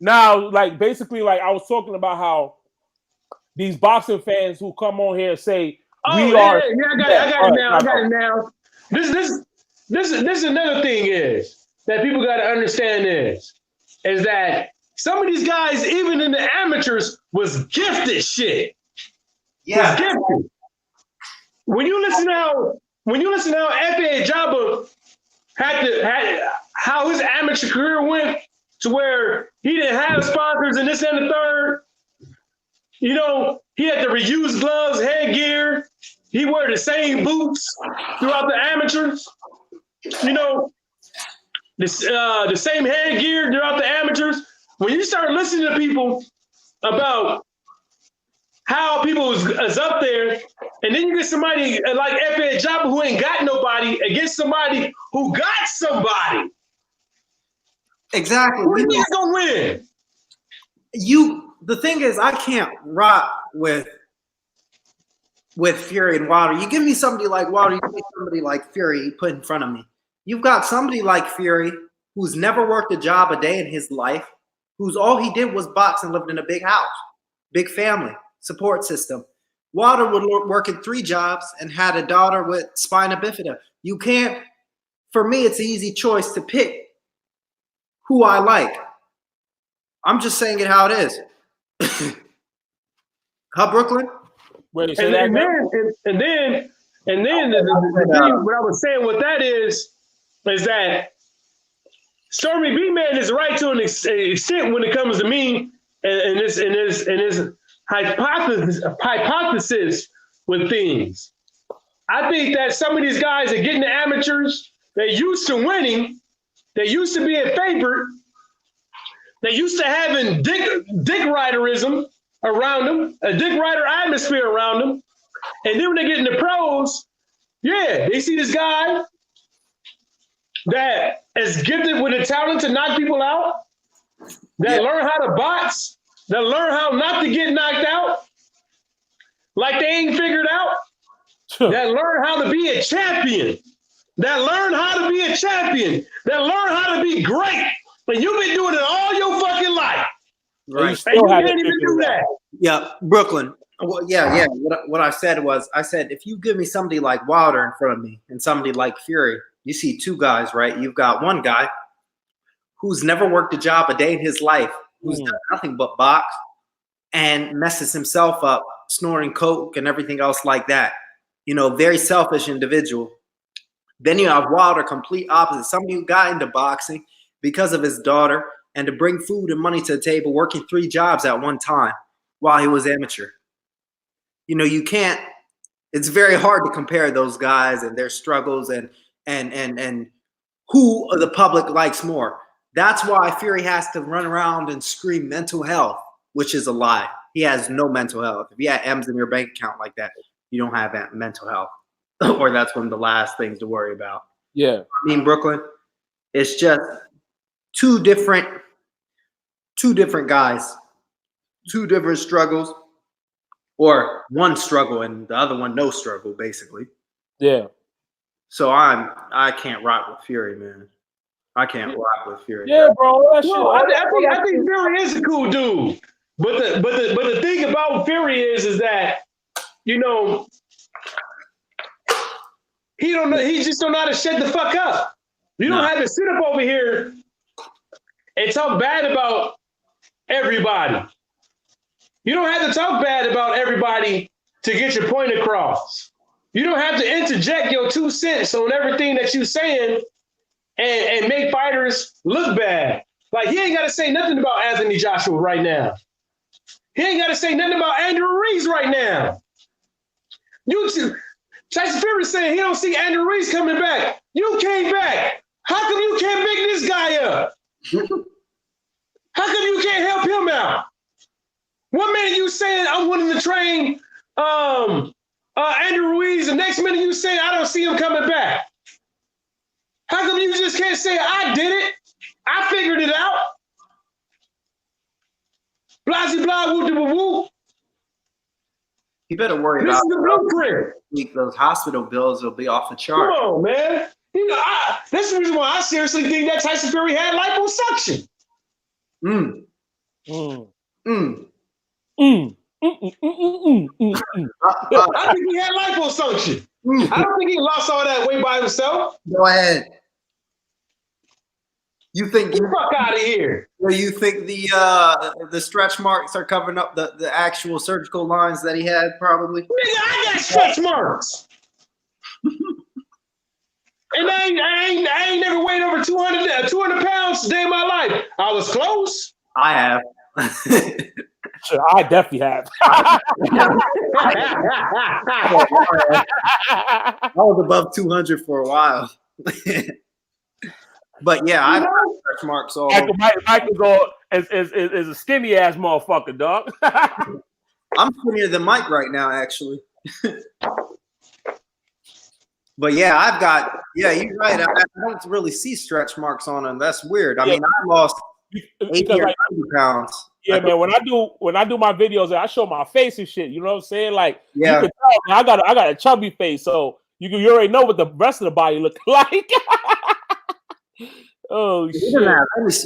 Now, like basically, like I was talking about how these boxing fans who come on here and say I got it now. This is another thing is that people got to understand is that some of these guys, even in the amateurs, was gifted shit. Yeah. Was gifted. When you listen to how F.A. Jabba had how his amateur career went to where he didn't have sponsors and this and the third. You know, he had to reuse gloves, headgear. He wore the same boots throughout the amateurs. You know, the same headgear throughout the amateurs. When you start listening to people about how people is up there, and then you get somebody like F.A. Jabba who ain't got nobody against somebody who got somebody. Exactly. Who you gonna win? The thing is, I can't rock with Fury and Wilder. You give me somebody like Wilder, you give me somebody like Fury you put in front of me. You've got somebody like Fury who's never worked a job a day in his life, who's all he did was box and lived in a big house, big family, support system. Wilder would work in 3 jobs and had a daughter with spina bifida. You can't, for me, it's an easy choice to pick who I like. I'm just saying it how it is. Huh, Brooklyn? And then the thing, what I was saying with that is that Stormy B-Man is right to an extent when it comes to me and his hypothesis with things. I think that some of these guys are getting the amateurs. They're used to winning. They used to being favored. They used to having dick riderism around them, a dick rider atmosphere around them. And then when they get into pros, yeah, they see this guy that is gifted with the talent to knock people out, that learn how to box, that learn how not to get knocked out, like they ain't figured out, that learn how to be a champion, that learn how to be a champion, that learn how to be great. But you've been doing it all your fucking life. Right. And you can't even do that. Yeah, Brooklyn. Well, yeah. What I said was, if you give me somebody like Wilder in front of me and somebody like Fury, you see 2 guys, right? You've got one guy who's never worked a job a day in his life, who's done nothing but box and messes himself up, snorting coke and everything else like that. You know, very selfish individual. Then you have Wilder, complete opposite. Somebody who got into boxing because of his daughter and to bring food and money to the table, working 3 jobs at one time while he was amateur. You know, you can't, it's very hard to compare those guys and their struggles and who the public likes more. That's why Fury has to run around and scream mental health, which is a lie. He has no mental health. If you had M's in your bank account like that, you don't have mental health. Or that's one of the last things to worry about. Yeah. I mean, Brooklyn, it's just two different guys, 2 different struggles, or one struggle and the other one no struggle, basically. Yeah. So I can't rock with Fury, man. I can't rock with Fury. Yeah, bro. I think Fury is a cool dude. But the thing about Fury is that, you know, he just don't know how to shut the fuck up. You don't have to sit up over here and talk bad about everybody. You don't have to talk bad about everybody to get your point across. You don't have to interject your 2 cents on everything that you're saying and make fighters look bad. Like, he ain't got to say nothing about Anthony Joshua right now. He ain't got to say nothing about Andrew Reese right now. Tyson Fury saying he don't see Andrew Reese coming back. You came back. How come you can't pick this guy up? How come you can't help him out? One minute you saying I'm willing to train Andrew Ruiz, the next minute you saying I don't see him coming back. How come you just can't say I did it? I figured it out. Blasey blah woo woo woo. You better worry This about is the blueprint. those hospital bills will be off the chart. Come on, man. You know, this is the reason why I seriously think that Tyson Fury had liposuction. I think he had liposuction. I don't think he lost all that weight by himself. Go ahead. You think Get the fuck out of here. You think the stretch marks are covering up the actual surgical lines that he had? Probably. Nigga, I got stretch marks. And I ain't never weighed over 200 pounds a day in my life. I was close. I have. Sure, I definitely have. I was above 200 for a while. But yeah, I've got stretch marks all over. Michael is a skinny ass motherfucker, dog. I'm skinnier than Mike right now, actually. But yeah, you're right. I don't really see stretch marks on him. That's weird. I mean, I lost 80 or 90 pounds. Yeah, man. When I do my videos, I show my face and shit. You know what I'm saying? Like, yeah, you can tell, man, I got a chubby face, so you already know what the rest of the body look like. Oh shit!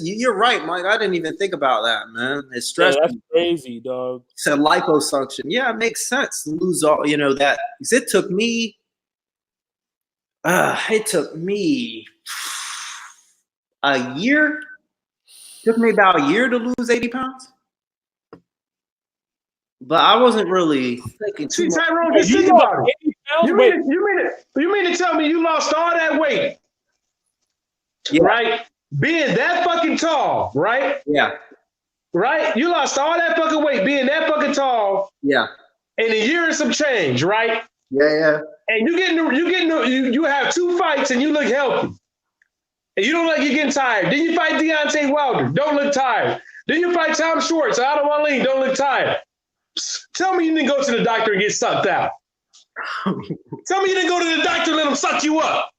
You're right, Mike. I didn't even think about that, man. It's stressful. Yeah, that's crazy, dog. It's a liposuction. Yeah, it makes sense to lose all. You know that. It took me. It took me a year. It took me about a year to lose 80 pounds. But I wasn't really thinking too much. Tyrone, just think about it. You mean to tell me you lost all that weight? Yeah. Right? Being that fucking tall, right? Yeah. Right? You lost all that fucking weight being that fucking tall. Yeah. In a year and some change, right? Yeah. And you have 2 fights and you look healthy. And you don't look like you're getting tired. Then you fight Deontay Wilder, don't look tired. Then you fight Tom Schwartz, Adam Wallin, don't look tired. Tell me you didn't go to the doctor and get sucked out. Tell me you didn't go to the doctor and let him suck you up.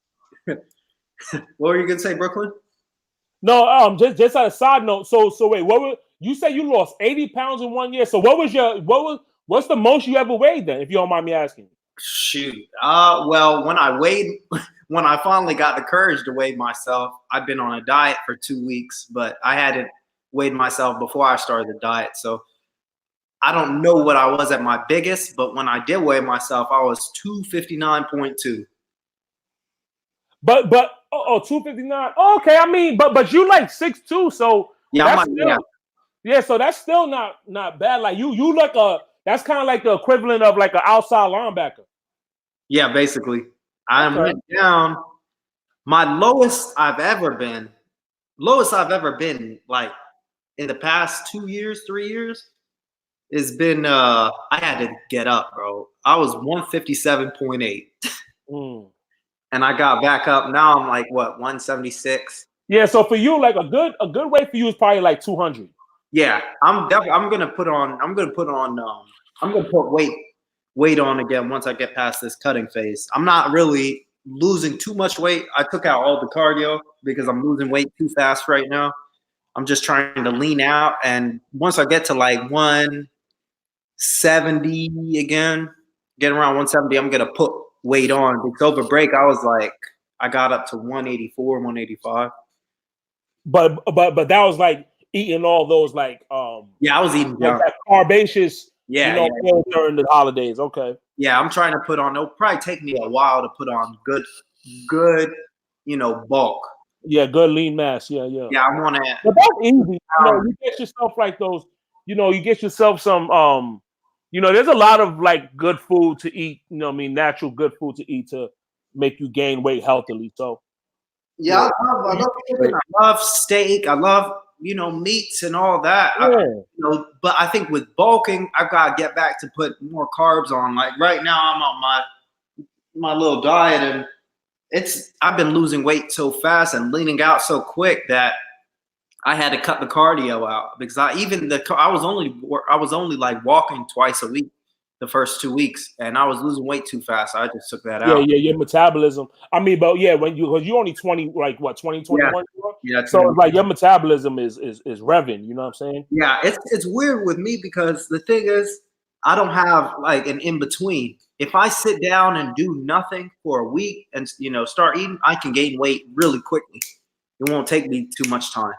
What were you gonna say, Brooklyn? No, just on a side note. So wait, you say you lost 80 pounds in 1 year? So what's the most you ever weighed then, if you don't mind me asking? Shoot. Well, when I finally got the courage to weigh myself, I've been on a diet for 2 weeks, but I hadn't weighed myself before I started the diet. So I don't know what I was at my biggest, but when I did weigh myself, I was 259.2. But 259. Oh, okay, I mean, but you like 6'2", so yeah, so that's still not bad. Like you look that's kind of like the equivalent of like an outside linebacker. Yeah, basically. I went down. My lowest I've ever been, like in the past 2 years, 3 years, has been I had to get up, bro. I was 157.8. And I got back up. Now I'm like what, 176? Yeah, so for you, like a good weight for you is probably like 200. Yeah, I'm gonna put weight on again once I get past this cutting phase. I'm not really losing too much weight. I took out all the cardio because I'm losing weight too fast right now. I'm just trying to lean out, and once I get to like 170 again, get around 170, I'm gonna put weight on. Because over break, I was like, I got up to 184, 185. But that was like eating all those like yeah, I was eating like carbaceous. Yeah, during the holidays. Okay. Yeah, I'm trying to put on. It'll probably take me a while to put on good, bulk. Yeah, good lean mass. Yeah. Yeah, I want to. But that's easy. You get yourself like those. You get yourself some. There's a lot of like good food to eat. Natural good food to eat to make you gain weight healthily. So. Yeah, I love chicken. I love steak. I love meats and all that. Yeah. But I think with bulking, I've got to get back to put more carbs on. Like right now, I'm on my little diet, and I've been losing weight so fast and leaning out so quick that I had to cut the cardio out because I was only like walking twice a week the first 2 weeks, and I was losing weight too fast. So I just took that out. Yeah, your metabolism. I mean, but yeah, because you only 20, like what, 20, 21? Yeah. So it's like your metabolism is revving. You know what I'm saying? Yeah, it's weird with me because the thing is, I don't have like an in between. If I sit down and do nothing for a week and start eating, I can gain weight really quickly. It won't take me too much time.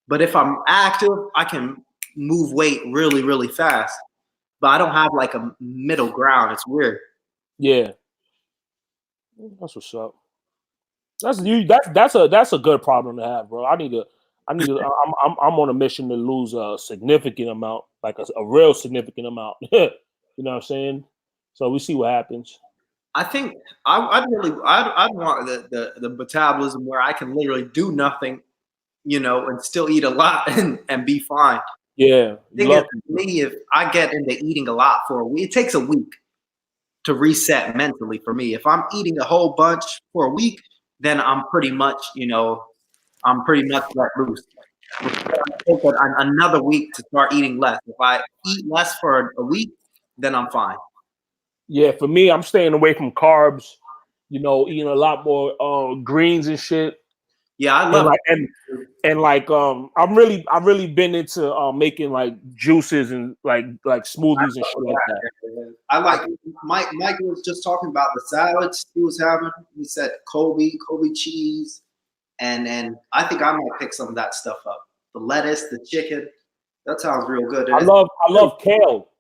But if I'm active, I can move weight really, really fast. But I don't have like a middle ground. It's weird. Yeah, that's what's up. That's a good problem to have, bro. I'm on a mission to lose a significant amount, like a real significant amount. You know what I'm saying? So we see what happens. I think I'd want the metabolism where I can literally do nothing, and still eat a lot and be fine. Yeah. The thing is, for me, if I get into eating a lot for a week, it takes a week to reset mentally for me. If I'm eating a whole bunch for a week, then I'm pretty much let loose. It takes another week to start eating less. If I eat less for a week, then I'm fine. Yeah, for me, I'm staying away from carbs. Eating a lot more greens and shit. Yeah, I love it. And I'm really been into making like juices and like smoothies and shit like that. I like Mike was just talking about the salads he was having. He said Kobe cheese, and I think I might pick some of that stuff up. The lettuce, the chicken, that sounds real good. I love kale.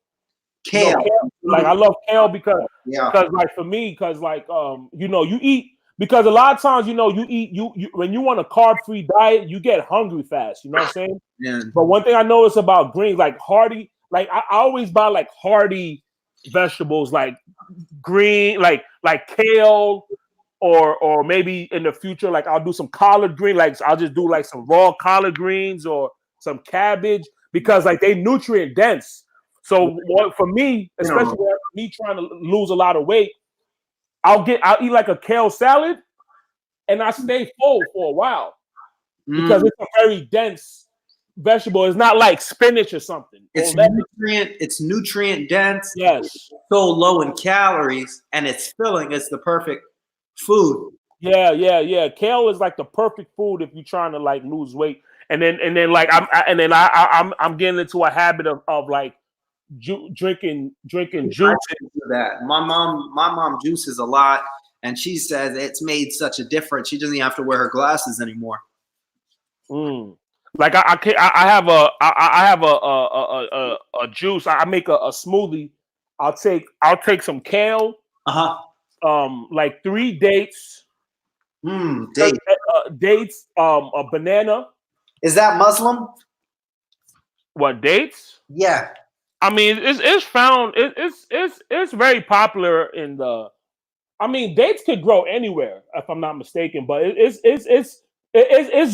Kale. Like I love kale because like for me, because like you eat. Because a lot of times, you eat you when you want a carb-free diet, you get hungry fast. You know what I'm saying? Yeah. But one thing I notice about greens, like hearty, like I always buy like hearty vegetables, like green, like kale, or maybe in the future, like I'll do some collard green, like I'll just do like some raw collard greens or some cabbage because like they nutrient dense. So for me, especially me trying to lose a lot of weight. I'll eat like a kale salad and I stay full for a while because it's a very dense vegetable. It's not like spinach or something. It's nutrient dense. Yes. It's so low in calories and it's filling. It's the perfect food. Yeah. Kale is like the perfect food if you're trying to like lose weight. And then like I'm getting into a habit of like drinking juice. That my mom juices a lot, and she says it's made such a difference. She doesn't even have to wear her glasses anymore. Like I have a juice. I make a smoothie. I'll take some kale. Like 3 dates. Dates. A banana. Is that Muslim? What, dates? Yeah. I mean, it's found. It's very popular in the. I mean, dates could grow anywhere, if I'm not mistaken, but it's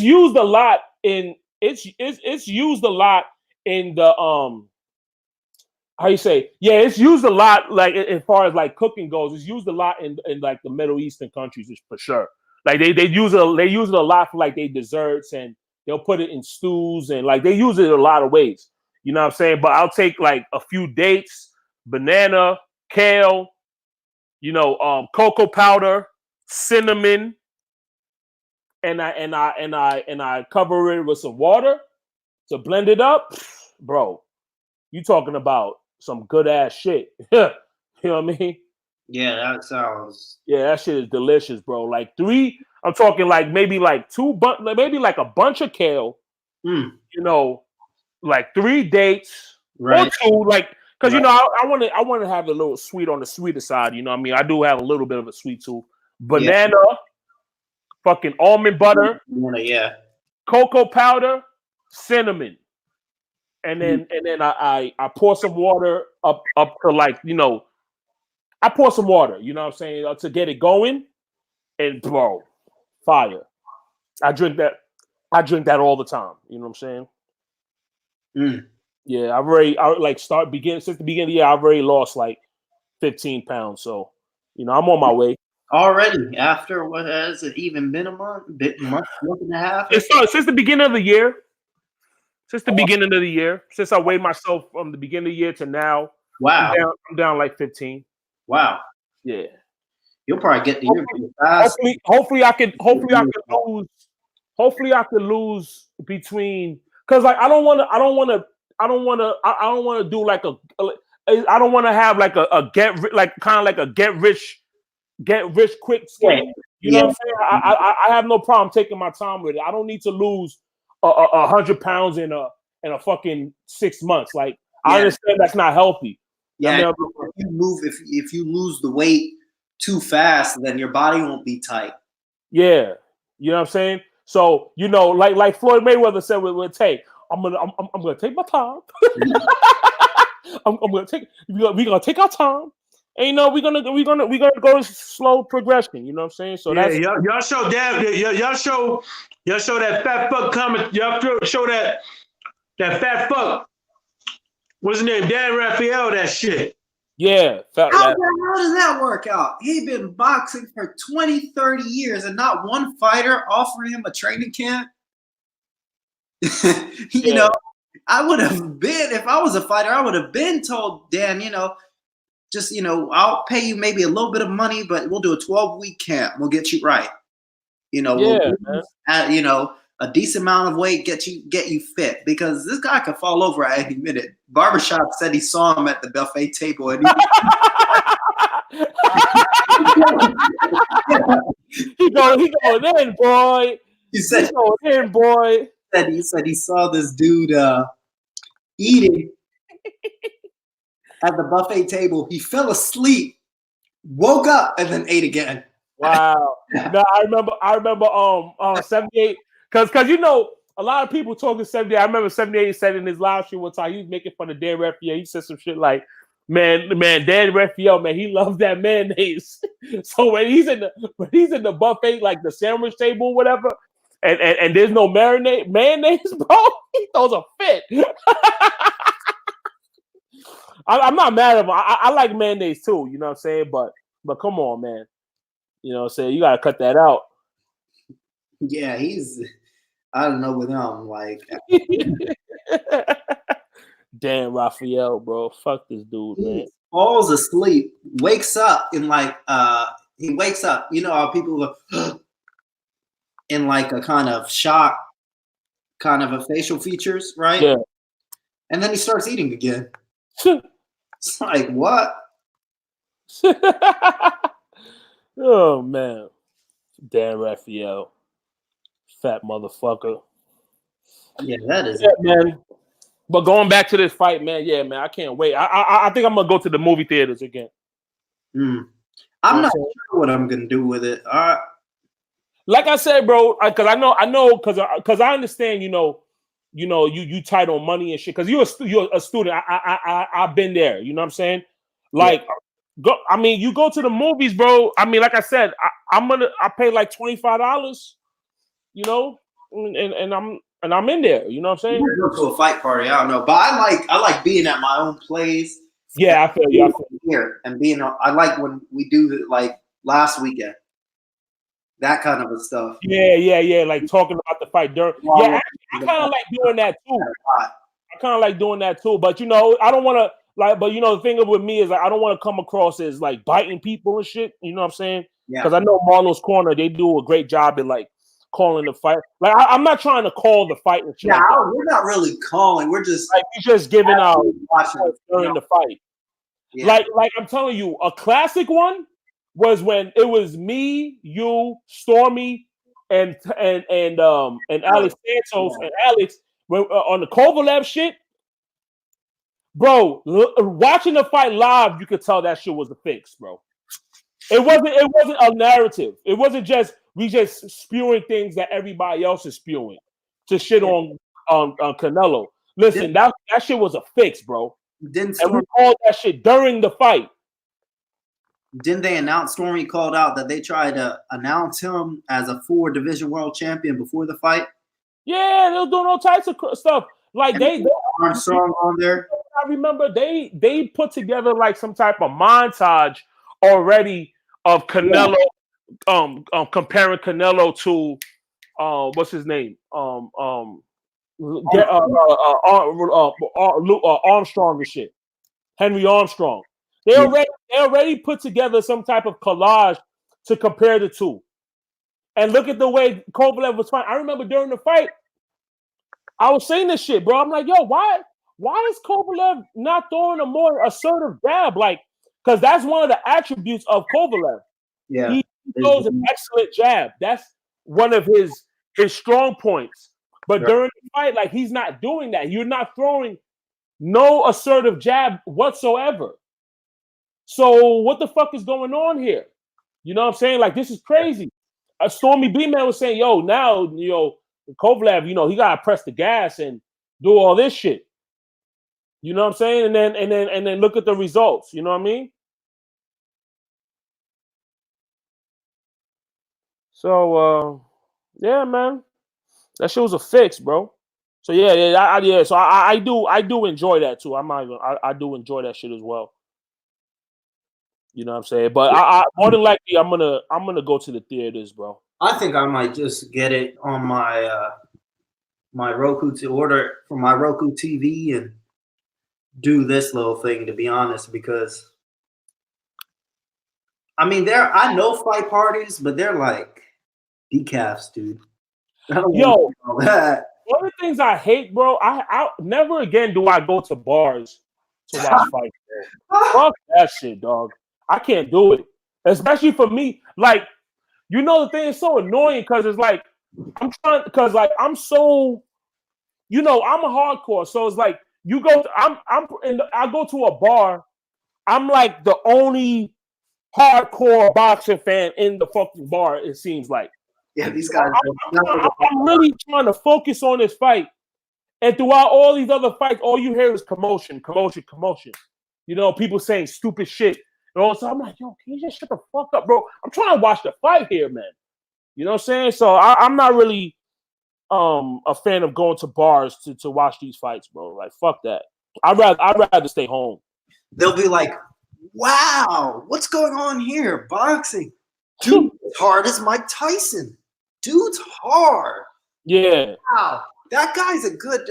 used a lot in. It's used a lot in the How you say? Yeah, it's used a lot. Like as far as like cooking goes, it's used a lot in like the Middle Eastern countries for sure. Like they use it a lot for like their desserts, and they'll put it in stews, and like they use it a lot of ways. You know what I'm saying? But I'll take like a few dates, banana, kale, cocoa powder, cinnamon, and I cover it with some water to blend it up. Bro, you talking about some good ass shit. You know what I mean? Yeah, that sounds. Yeah, that shit is delicious, bro. Like 3, I'm talking like maybe like 2, maybe like a bunch of kale. Like 3 dates, right? Or 2, like because right. I want to have a little sweet on the sweeter side. You know what I mean? I do have a little bit of a sweet tooth. Banana, fucking almond butter, cocoa powder, cinnamon, and then I pour some water up to like I pour some water. You know what I'm saying, to get it going, and bro, fire. I drink that. I drink that all the time. You know what I'm saying? Mm. Yeah, since the beginning of the year, I've already lost like 15 pounds. So, I'm on my way. Already after what has it even been a month and a half? It started since the beginning of the year. Since the beginning of the year, since I weighed myself from the beginning of the year to now, Wow. I'm down like 15. Wow. Yeah. You'll probably get to your fast. Hopefully I can lose between, because like I don't want to do like I don't want to have like a get rich quick scheme. You know what I'm saying? I have no problem taking my time with it. I don't need to lose 100 pounds in a fucking 6 months. Like I understand that's not healthy. Yeah, if you lose the weight too fast, then your body won't be tight. Yeah, you know what I'm saying. So like Floyd Mayweather said with Tay, I'm gonna take my time. We're gonna take our time. And we're gonna go slow progression. You know what I'm saying? So that's y'all show that y'all show that fat fuck comment. Y'all show that fat fuck. What's his name? Dan Raphael. That shit. Yeah. How does that work out? He's been boxing for 20, 30 years, and not one fighter offered him a training camp. You know, I would have been, if I was a fighter, I would have been told Dan, just, I'll pay you maybe a little bit of money, but we'll do a 12-week camp. We'll get you right. We'll add, a decent amount of weight, get you fit, because this guy could fall over at any minute. Barbershop said he saw him at the buffet table, and he going in, boy. He said, "He's going in, boy." He said he saw this dude eating at the buffet table. He fell asleep, woke up, and then ate again. Wow. No, I remember 78, because a lot of people talking 78. I remember 78 said in his live stream one time, he was making fun of Dan Raphael. He said some shit like, man, Dan Raphael, man, he loves that mayonnaise. So when he's in the buffet, like the sandwich table, whatever, and there's no mayonnaise, bro, he throws a fit. I'm not mad at him. I like mayonnaise too, you know what I'm saying? But come on, man. You know what I'm saying? You gotta cut that out. Yeah, I don't know with him, like Dan Raphael, bro. Fuck this dude, man. Falls asleep, wakes up in he wakes up. You know how people are in like a kind of shock, kind of a facial features, right? Yeah. And then he starts eating again. It's like, what? Oh man. Dan Raphael. Fat motherfucker. Yeah, that is it, man. But going back to this fight, man, yeah, man, I can't wait. I think I'm gonna go to the movie theaters again. I'm not sure what I'm gonna do with it. Like I said, bro, because I know, because I understand, you tight on money and shit. Because you're a student. I've been there. You know what I'm saying? Like, you go to the movies, bro. I mean, like I said, I pay like $25. And I'm in there. You know what I'm saying? Go to a fight party. I don't know, but I like being at my own place. Yeah, I feel you. Here and I like when we do it like last weekend. That kind of stuff. Yeah. Like talking about the fight during. Yeah, I kind of like doing that too. But I don't want to but the thing with me is like, I don't want to come across as like biting people and shit. You know what I'm saying? Yeah. Because I know Marlo's Corner, they do a great job in like calling the fight. Like I'm not trying to call the fight and shit. Yeah, we're not really calling. We're just like giving out during the fight. Yeah. Like I'm telling you, a classic one was when it was me, you, Stormy, and Alex Santos and Alex on the Kovalev shit. Bro, watching the fight live, you could tell that shit was a fix, bro. It wasn't a narrative. It wasn't just we just spewing things that everybody else is spewing to shit on Canelo. Listen, that shit was a fix, bro. And we called that shit during the fight. Didn't they announce? Stormy called out that they tried to announce him as a 4 division world champion before the fight. Yeah, they was doing all types of stuff. Like they Armstrong on there. I remember they put together like some type of montage already of Canelo, comparing Canelo to what's his name, Armstrong and shit, Henry Armstrong. They already put together some type of collage to compare the two. And look at the way Kovalev was fighting. I remember during the fight, I was saying this shit, bro. I'm like, yo, why is Kovalev not throwing a more assertive jab? Like, because that's one of the attributes of Kovalev. Yeah. He throws an excellent jab. That's one of his strong points. But during the fight, like, he's not doing that. You're not throwing no assertive jab whatsoever. So what the fuck is going on here? You know what I'm saying? Like, this is crazy. Stormy B-Man was saying, yo, now, Kovalev, he gotta press the gas and do all this shit. You know what I'm saying? And then look at the results. You know what I mean? So yeah, man, that shit was a fix, bro. So yeah. So I do enjoy that too. I do enjoy that shit as well. You know what I'm saying? But I more than likely I'm gonna go to the theaters, bro. I think I might just get it on my my Roku to order for my Roku TV and do this little thing, to be honest, because I mean I know fight parties, but they're like decafs, dude. Yo, one of the things I hate, bro, I never again do I go to bars to watch fights. Fuck that shit, dog. I can't do it. Especially for me. Like, the thing is so annoying because it's like I'm so, I'm a hardcore. So it's like I go to a bar. I'm like the only hardcore boxing fan in the fucking bar, it seems like. Yeah, these guys. I'm really trying to focus on this fight. And throughout all these other fights, all you hear is commotion. People saying stupid shit. And all of a sudden, I'm like, yo, can you just shut the fuck up, bro? I'm trying to watch the fight here, man. You know what I'm saying? So I'm not really a fan of going to bars to watch these fights, bro. Like, fuck that. I'd rather stay home. They'll be like, wow, what's going on here? Boxing. Dude, as hard as Mike Tyson. Dude's hard. Yeah. Wow. That guy's a good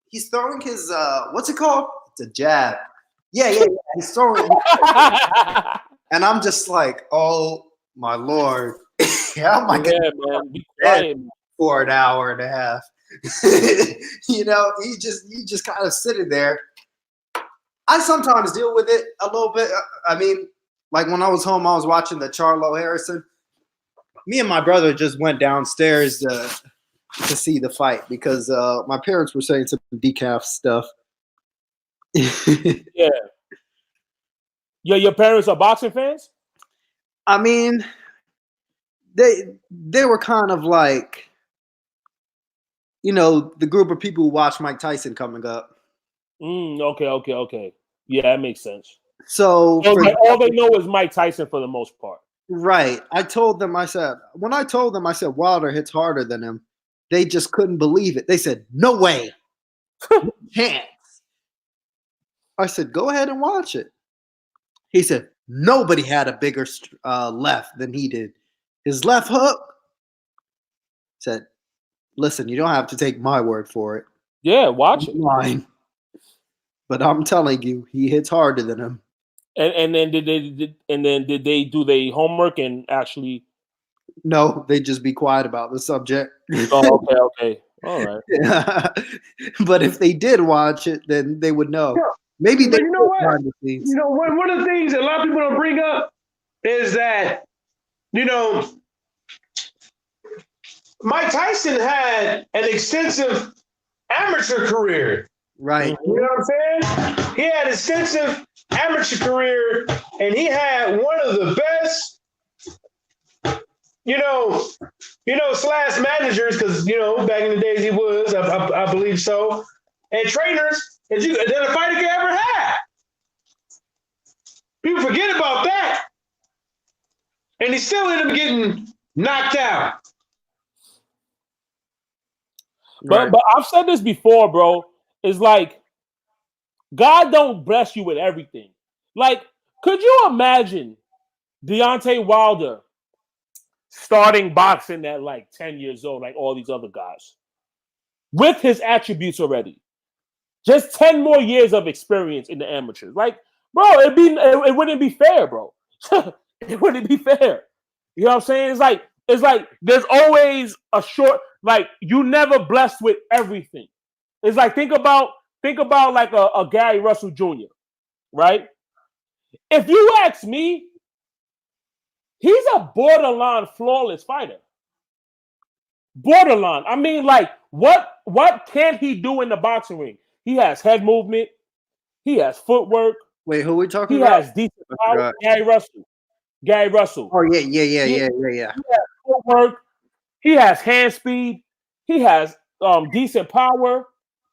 he's throwing his what's it called? It's a jab. Yeah. He's throwing and I'm just like, oh my Lord. How am I man. Be quiet, man. For an hour and a half? you just kind of sitting there. I sometimes deal with it a little bit. I mean, like when I was home, I was watching the Charlo Harrison. Me and my brother just went downstairs to see the fight because my parents were saying some decaf stuff. Yeah. Your parents are boxing fans? I mean, they were kind of like, the group of people who watch Mike Tyson coming up. Okay. Yeah, that makes sense. So all they know is Mike Tyson for the most part. Right. I told them, I said, Wilder hits harder than him, they just couldn't believe it. They said, no way. No chance. I said, go ahead and watch it. He said, nobody had a bigger left than he did. His left hook. Said, listen, you don't have to take my word for it. Yeah, watch it. Mine. But I'm telling you, he hits harder than him. And then did they do their homework and actually? No, they just be quiet about the subject. Oh, okay. All right. Yeah. But if they did watch it, then they would know. Yeah. Maybe they. You know what? One of the things that a lot of people don't bring up is that Mike Tyson had an extensive amateur career. Right. You know what I'm saying? He had an extensive amateur career, and he had one of the best, slash managers, because, back in the days he was, I believe so, and trainers that a fighter could ever have. People forget about that. And he still ended up getting knocked out. Right. But I've said this before, bro. It's like God don't bless you with everything. Like, could you imagine Deontay Wilder starting boxing at like 10 years old, like all these other guys, with his attributes already? Just 10 more years of experience in the amateurs. Like, bro, it wouldn't be fair, bro. It wouldn't be fair. You know what I'm saying? It's like there's always a short, like you never blessed with everything. It's like think about like a Gary Russell Jr., right? If you ask me, he's a borderline flawless fighter. Borderline. I mean, like, what can't he do in the boxing ring? He has head movement. He has footwork. Wait, who are we talking He about? has decent power. Gary Russell. Oh yeah. He has footwork. He has hand speed. He has decent power.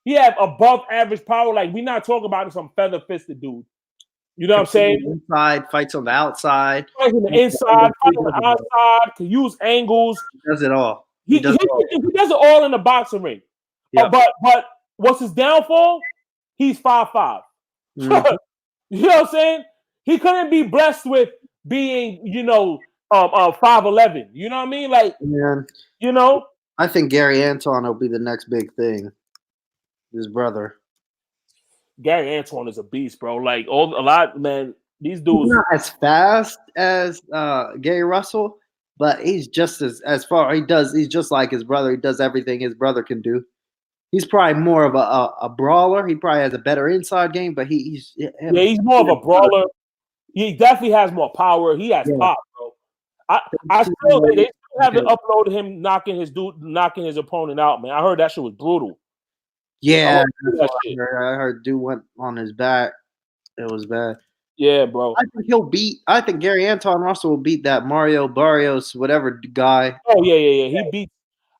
He has above average power. Like, we're not talking about some feather fisted dude. You know what I'm saying? Inside, fights on the outside. Fights on the inside, fights on the outside, can use angles. He does it all. He does it all in the boxing ring. Yeah. But what's his downfall? He's 5'5". Mhm. You know what I'm saying? He couldn't be blessed with being, 5'11". You know what I mean? Like, Man, you know, I think Gary Anton will be the next big thing. His brother. Gary Antoine is a beast, bro. Like man, these He's dudes. not as fast as Gary Russell, but he's just as far. He's just like his brother. He does everything his brother can do. He's probably more of a brawler. He probably has a better inside game, but he's more of a brawler. He definitely has more power. He has pop, bro. I still they still haven't uploaded him knocking his opponent out, man. I heard that shit was brutal. Yeah, I heard dude went on his back. It was bad. Yeah, bro. I think Gary Anton Russell will beat that Mario Barrios, whatever guy. Oh yeah. He beats.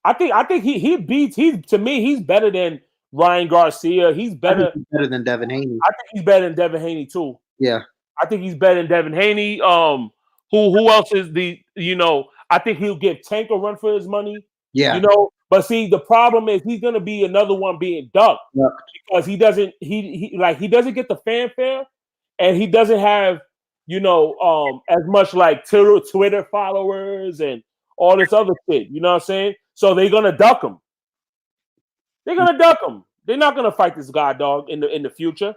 I think he beats. To me, he's better than Ryan Garcia. He's better Than Devin Haney. I think he's better than Devin Haney too. Yeah. I think he's better than Devin Haney. Who else is I think he'll give Tank a run for his money. Yeah. But see, the problem is he's gonna be another one being ducked because he doesn't get the fanfare, and he doesn't have as much like Twitter followers and all this other shit. You know what I'm saying? So they're gonna duck him. They're not gonna fight this guy, dog, in the future.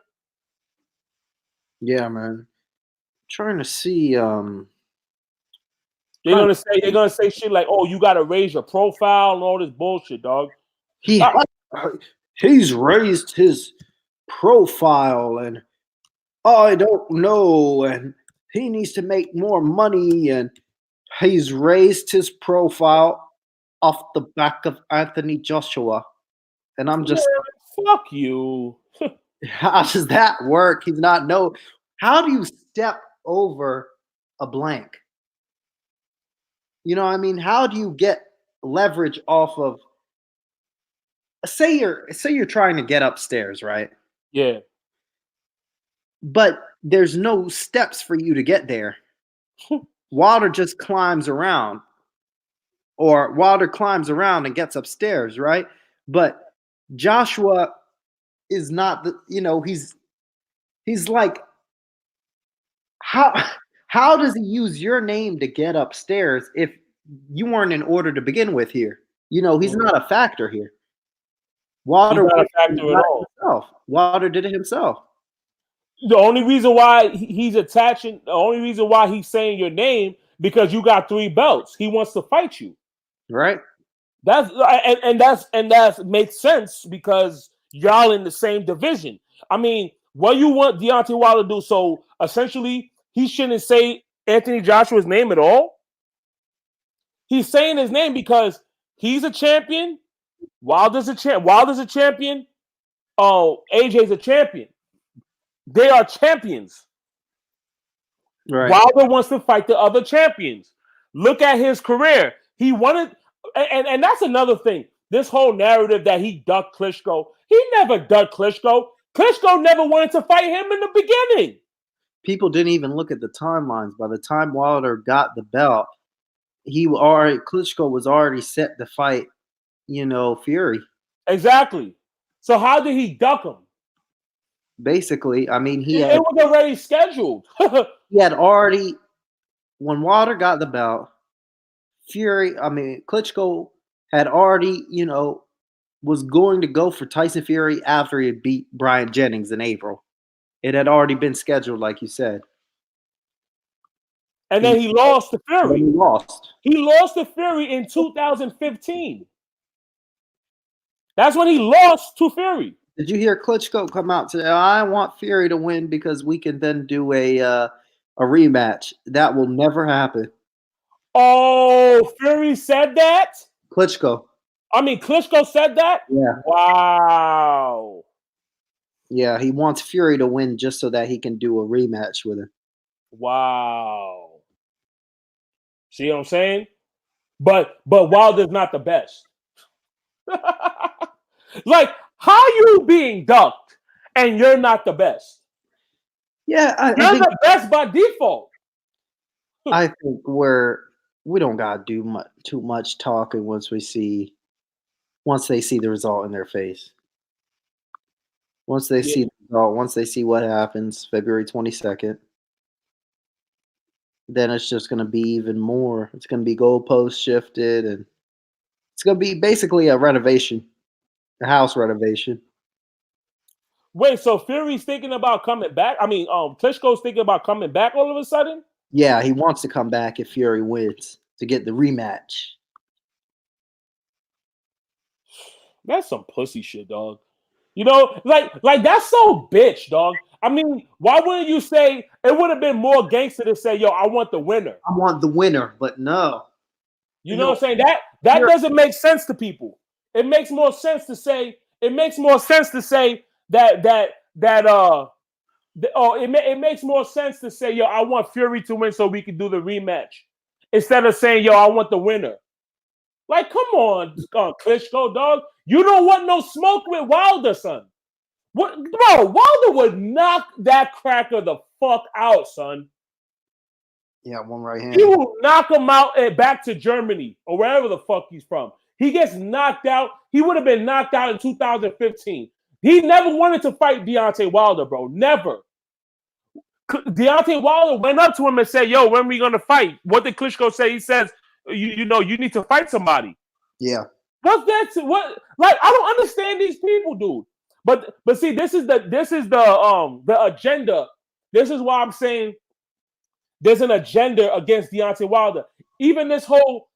Yeah, man. Trying to see. They're gonna say shit like, "Oh, you gotta raise your profile and all this bullshit, dog." He's raised his profile, and I don't know, and he needs to make more money, and he's raised his profile off the back of Anthony Joshua, and I'm just fuck you. How does that work? He's not no. How do you step over a blank? You know what I mean? How do you get leverage off of say you're trying to get upstairs, right? Yeah. But there's no steps for you to get there. Wilder just climbs around. Or Wilder climbs around and gets upstairs, right? But Joshua is not he's like how does he use your name to get upstairs if you weren't in order to begin with here? He's not a factor here. Wilder not a factor at all. Himself. Wilder did it himself. The only reason why he's attaching, the only reason why he's saying your name, because you got 3 belts. He wants to fight you. Right. That makes sense because y'all in the same division. I mean, what you want Deontay Wilder to do? So essentially, he shouldn't say Anthony Joshua's name at all. He's saying his name because he's a champion. Wilder's a champion. Oh, AJ's a champion. They are champions. Right. Wilder wants to fight the other champions. Look at his career. He wanted, and that's another thing. This whole narrative that he ducked Klitschko. He never ducked Klitschko. Klitschko never wanted to fight him in the beginning. People didn't even look at the timelines. By the time Wilder got the belt, Klitschko was already set to fight, Fury. Exactly. So how did he duck him? Basically, I mean, It was already scheduled. he had already, when Wilder got the belt, Klitschko had already, was going to go for Tyson Fury after he had beat Brian Jennings in April. It had already been scheduled, like you said. And then he lost to Fury. He lost to Fury in 2015. That's when he lost to Fury. Did you hear Klitschko come out today? I want Fury to win because we can then do a rematch. That will never happen. Oh, Fury said that? Klitschko said that? Yeah. Wow. Yeah, he wants Fury to win just so that he can do a rematch with him. Wow. See what I'm saying? But Wilder's not the best. Like, how you being ducked and you're not the best? Yeah, you're the best by default. I think we don't gotta do too much talking once they see the result in their face. Once they see the result, once they see what happens February 22nd, then it's just gonna be even more. It's gonna be goalposts shifted, and it's gonna be basically a renovation, a house renovation. Wait, so Fury's thinking about coming back? I mean, Klitschko's thinking about coming back all of a sudden? Yeah, he wants to come back if Fury wins to get the rematch. That's some pussy shit, dog. Like that's so bitch, dog. I mean, why wouldn't you say it would have been more gangster to say, yo, I want the winner. I want the winner, but no. You know what I'm saying? That doesn't make sense to people. It makes more sense to say that it makes more sense to say, yo, I want Fury to win so we can do the rematch, instead of saying, yo, I want the winner. Like, come on, Klitschko, dog. You don't want no smoke with Wilder, son. What, bro? Wilder would knock that cracker the fuck out, son. Yeah, one right hand. He will knock him out and back to Germany or wherever the fuck he's from. He gets knocked out. He would have been knocked out in 2015. He never wanted to fight Deontay Wilder, bro. Never. Deontay Wilder went up to him and said, yo, when are we going to fight? What did Klitschko say? He says, you need to fight somebody. Yeah. What's that? Like, I don't understand these people, dude. But see, this is the agenda. This is why I'm saying there's an agenda against Deontay Wilder. Even this whole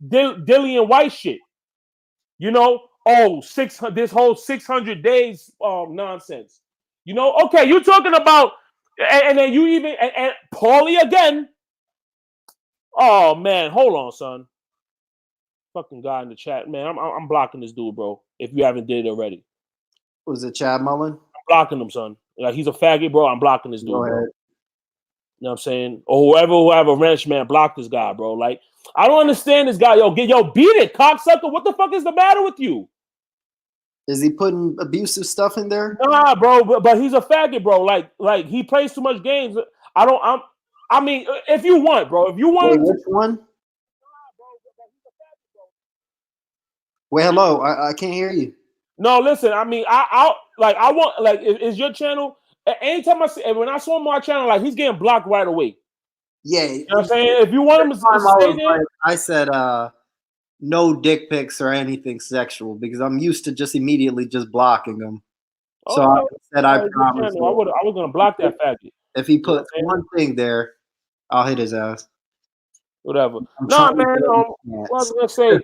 Dillian White shit. This whole 600 days nonsense. Okay, you're talking about, and then you even and Paulie again. Oh man, hold on, son. Fucking guy in the chat, man. I'm blocking this dude, bro. If you haven't did it already. Was it Chad Mullen? I'm blocking him, son. Like, he's a faggot, bro. I'm blocking this dude, bro. You know what I'm saying? Or whoever will have a wrench, man, block this guy, bro. Like, I don't understand this guy. Yo, beat it, cocksucker. What the fuck is the matter with you? Is he putting abusive stuff in there? Nah, bro, but he's a faggot, bro. Like he plays too much games. I mean, if you want, bro, if you want. Wait, which one? Wait, hello. I can't hear you. No, listen. I mean, I want, like, is your channel? Anytime when I saw him on my channel, like, he's getting blocked right away. Yeah, you know what I'm saying. If you want him to stay there, I said no dick pics or anything sexual because I'm used to just immediately just blocking them. So I said I promise. I was gonna block that faggot. If he puts one thing there, I'll hit his ass. Whatever. No, man. What was I gonna say?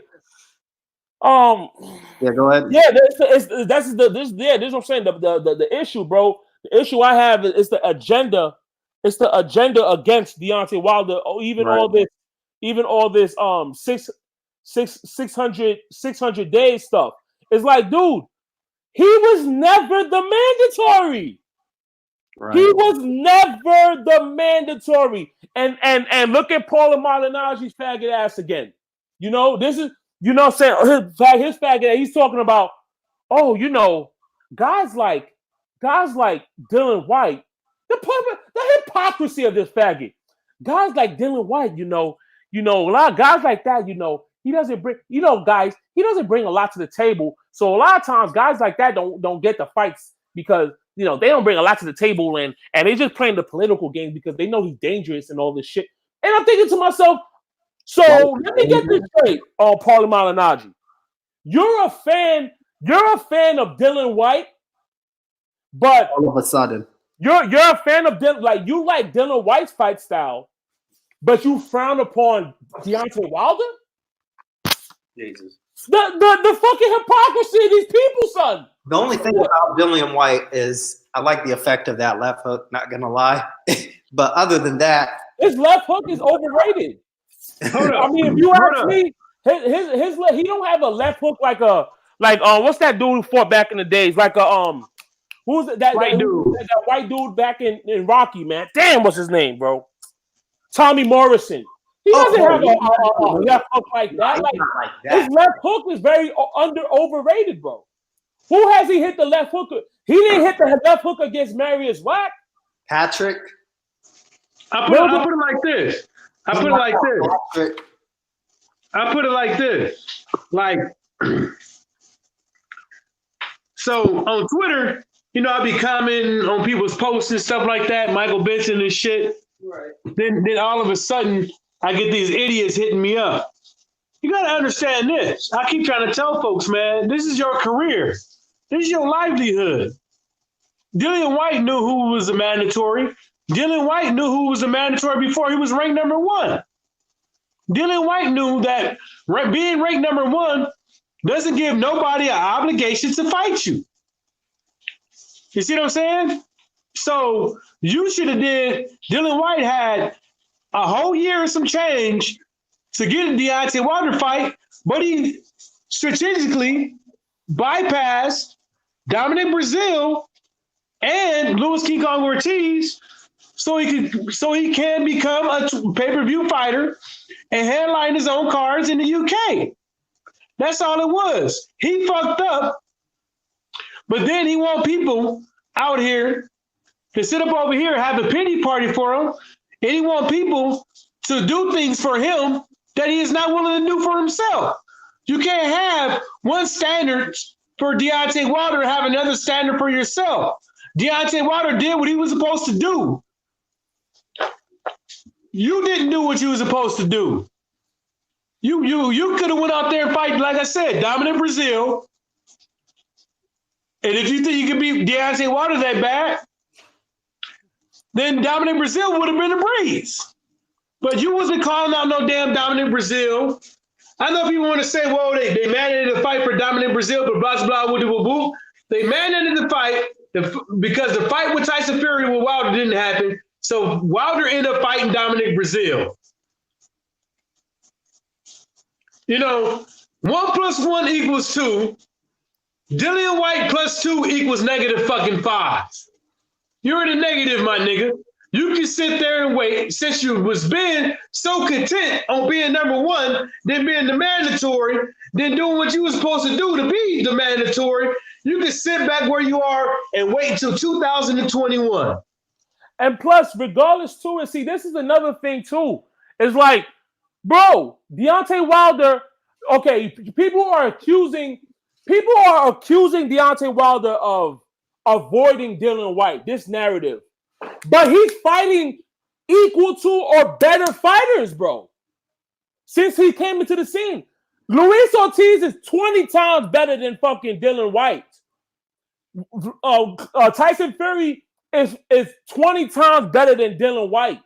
Yeah, go ahead. Yeah, this is what I'm saying. The issue, bro. The issue I have is the agenda. It's the agenda against Deontay Wilder. Even all this 600 days stuff. It's like, dude, he was never the mandatory. Right. He was never the mandatory. And look at Paul Malinagi's faggot ass again. This is, what I'm saying, his faggot, he's talking about, guys like Dillian White, the hypocrisy of this faggot. Guys like Dillian White, a lot of guys like that, he doesn't bring, guys, he doesn't bring a lot to the table. So a lot of times guys like that don't get the fights because, they don't bring a lot to the table and they just playing the political game because they know he's dangerous and all this shit. And I'm thinking to myself, so let me get this straight on Paulie Malignaggi. You're a fan of Dillian Whyte, but all of a sudden you're a fan of you like Dillian Whyte's fight style, but you frown upon Deontay Wilder? Jesus. The fucking hypocrisy of these people, son. The only thing about Dillian Whyte is I like the effect of that left hook, not gonna lie. But other than that, his left hook is overrated. I mean, if you ask me, his he don't have a left hook like what's that dude who fought back in the days? Like who's that white dude? That white dude back in Rocky, man. Damn, what's his name, bro? Tommy Morrison. He doesn't have a left hook like that. His left hook is very overrated, bro. Who has he hit the left hook? He didn't hit the left hook against Marius Wack. Patrick. I put it like this. I put it like this. Like, so on Twitter, I be commenting on people's posts and stuff like that, Michael Benson and shit. Right. Then all of a sudden, I get these idiots hitting me up. You got to understand this. I keep trying to tell folks, man, this is your career. This is your livelihood. Dillian Whyte knew who was a mandatory. Dillian Whyte knew who was a mandatory before he was ranked number 1. Dillian Whyte knew that being ranked number 1 doesn't give nobody an obligation to fight you. You see what I'm saying? So you should have did. Dillian Whyte had a whole year and some change to get a Deontay Wilder fight, but he strategically bypassed Dominic Brazil and Louis King Kong Ortiz so he can become a pay-per-view fighter and headline his own cards in the UK. That's all it was. He fucked up, but then he want people out here to sit up over here, have a pity party for him, and he want people to do things for him that he is not willing to do for himself. You can't have one standard for Deontay Wilder and have another standard for yourself. Deontay Wilder did what he was supposed to do. You didn't do what you were supposed to do. You could have went out there and fight, like I said, Dominic Brazil. And if you think you can beat Deontay Wilder that bad, then Dominic Brazil would have been a breeze. But you wasn't calling out no damn Dominic Brazil. I know people want to say, well, they mandated the fight for Dominic Brazil, but blah, blah, woo, woo. They mandated the fight because the fight with Tyson Fury with Wilder didn't happen. So Wilder ended up fighting Dominic Brazil. 1 + 1 = 2. Dillian Whyte + 2 = -5. You're in the negative, my nigga. You can sit there and wait since you was being so content on being number 1, then being the mandatory, then doing what you was supposed to do to be the mandatory. You can sit back where you are and wait until 2021. And plus, regardless too, and see, this is another thing too. It's like, bro, Deontay Wilder. Okay, people are accusing Deontay Wilder of avoiding Dillian Whyte. This narrative. But he's fighting equal to or better fighters, bro. Since he came into the scene. Luis Ortiz is 20 times better than fucking Dillian Whyte. Tyson Fury is 20 times better than Dillian Whyte.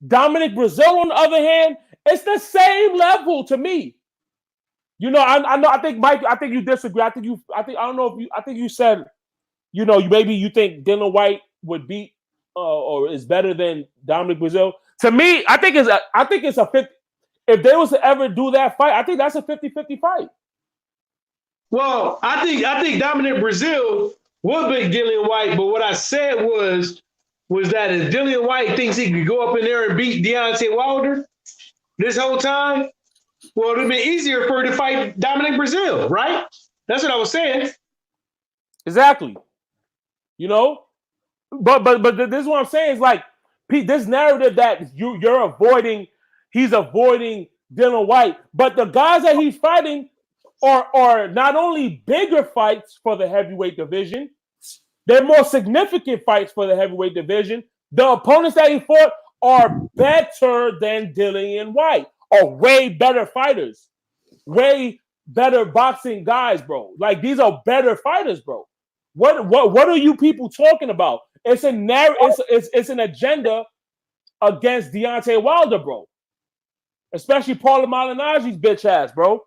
Dominic Brazil, on the other hand, it's the same level to me. I know. I think Mike. I think you disagree. I think you said, maybe you think Dillian Whyte would beat or is better than Dominic Brazil. To me, I think it's a 50. If they was to ever do that fight, I think that's a 50-50 fight. Well, I think Dominic Brazil would beat Dillian Whyte, but what I said was that if Dillian Whyte thinks he could go up in there and beat Deontay Wilder this whole time, well, it'd be easier for her to fight Dominic Brazil, right? That's what I was saying. Exactly. But this is what I'm saying is like this narrative that you're avoiding. He's avoiding Dylan White. But the guys that he's fighting are not only bigger fights for the heavyweight division, they're more significant fights for the heavyweight division. The opponents that he fought are better than Dillian White, are way better fighters, way better boxing guys, bro. Like, these are better fighters, bro. What are you people talking about? It's an agenda against Deontay Wilder, bro. Especially Paul Malignaggi's bitch ass, bro.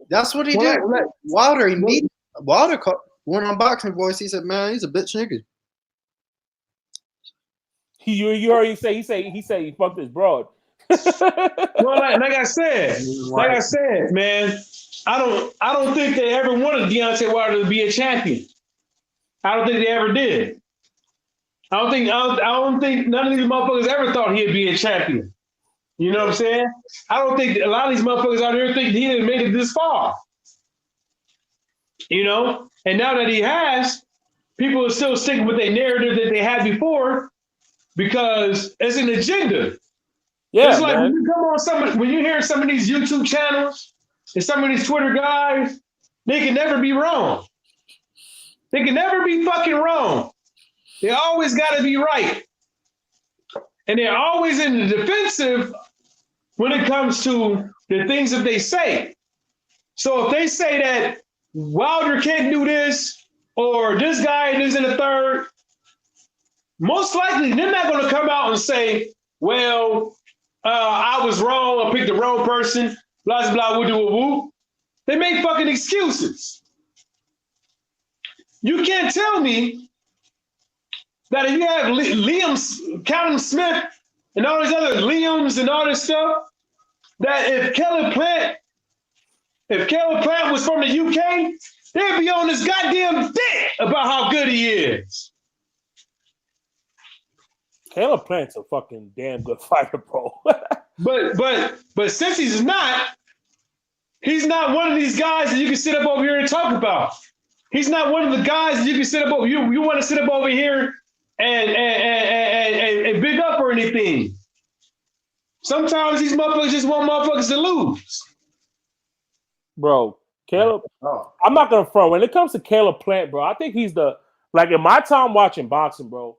That's what he did. Wilder immediately. Wilder went on Boxing Voice. He said, "Man, he's a bitch nigga." You heard he say he fucked his broad. Well, like I said, man, I don't think they ever wanted Deontay Wilder to be a champion. I don't think they ever did. I don't think none of these motherfuckers ever thought he'd be a champion. You know what I'm saying? I don't think a lot of these motherfuckers out here think he didn't make it this far. You know? And now that he has, people are still sticking with their narrative that they had before because it's an agenda. Yeah, it's like man. when you hear some of these YouTube channels and some of these Twitter guys, they can never be wrong. They can never be fucking wrong. They always got to be right. And they're always in the defensive when it comes to the things that they say. So if they say that Wilder can't do this, or this guy is in the third, most likely they're not going to come out and say, well, I was wrong, I picked the wrong person, blah, blah, woo, woo, woo. They make fucking excuses. You can't tell me that if you have Liam, Callum Smith, and all these other Liams and all this stuff, that if Caleb Plant was from the UK, they'd be on this goddamn dick about how good he is. Caleb Plant's a fucking damn good fighter, bro. but since he's not one of these guys that you can sit up over here and talk about. He's not one of the guys that you can sit up over. You want to sit up over here and big up or anything. Sometimes these motherfuckers just want motherfuckers to lose. Bro, Caleb, I'm not gonna front. When it comes to Caleb Plant, bro, I think he's in my time watching boxing, bro,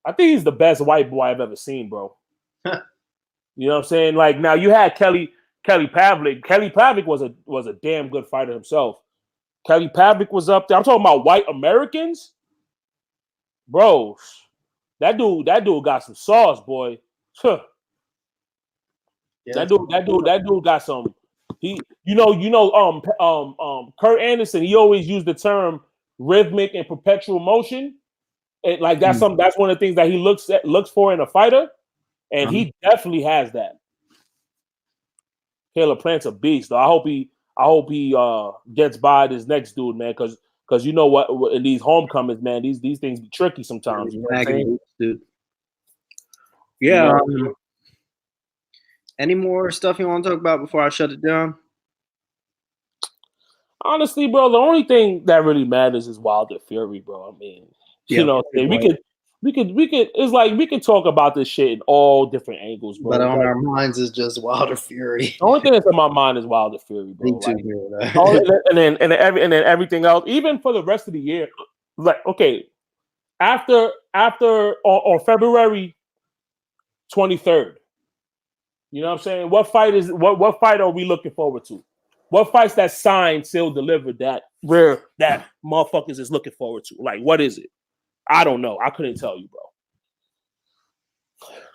I think he's the best white boy I've ever seen, bro. You know what I'm saying? Like, now you had Kelly Pavlik. Kelly Pavlik was a damn good fighter himself. Kelly Pavlik was up there. I'm talking about white Americans. Bro, that dude got some sauce, boy. Huh. Yeah, that dude got some. Kurt Anderson, he always used the term rhythmic and perpetual motion. That's one of the things that he looks for in a fighter, and he definitely has that. Caleb Plant's a beast, though. I hope he gets by this next dude, man, because you know what, in these homecomings, man, these things be tricky sometimes. You know what I'm saying? Dude. Yeah. Any more stuff you want to talk about before I shut it down? Honestly, bro, the only thing that really matters is Wilder Fury, bro. I mean, you know, we could. It's like we can talk about this shit in all different angles, bro. But on our minds is just Wilder Fury. The only thing that's on my mind is Wilder Fury, bro. Me too, and then everything else, even for the rest of the year, like, okay, after on February 23rd, you know what I'm saying? What fight are we looking forward to? What fights that signed, sealed, delivered that motherfuckers is looking forward to? Like, what is it? I don't know. I couldn't tell you, bro.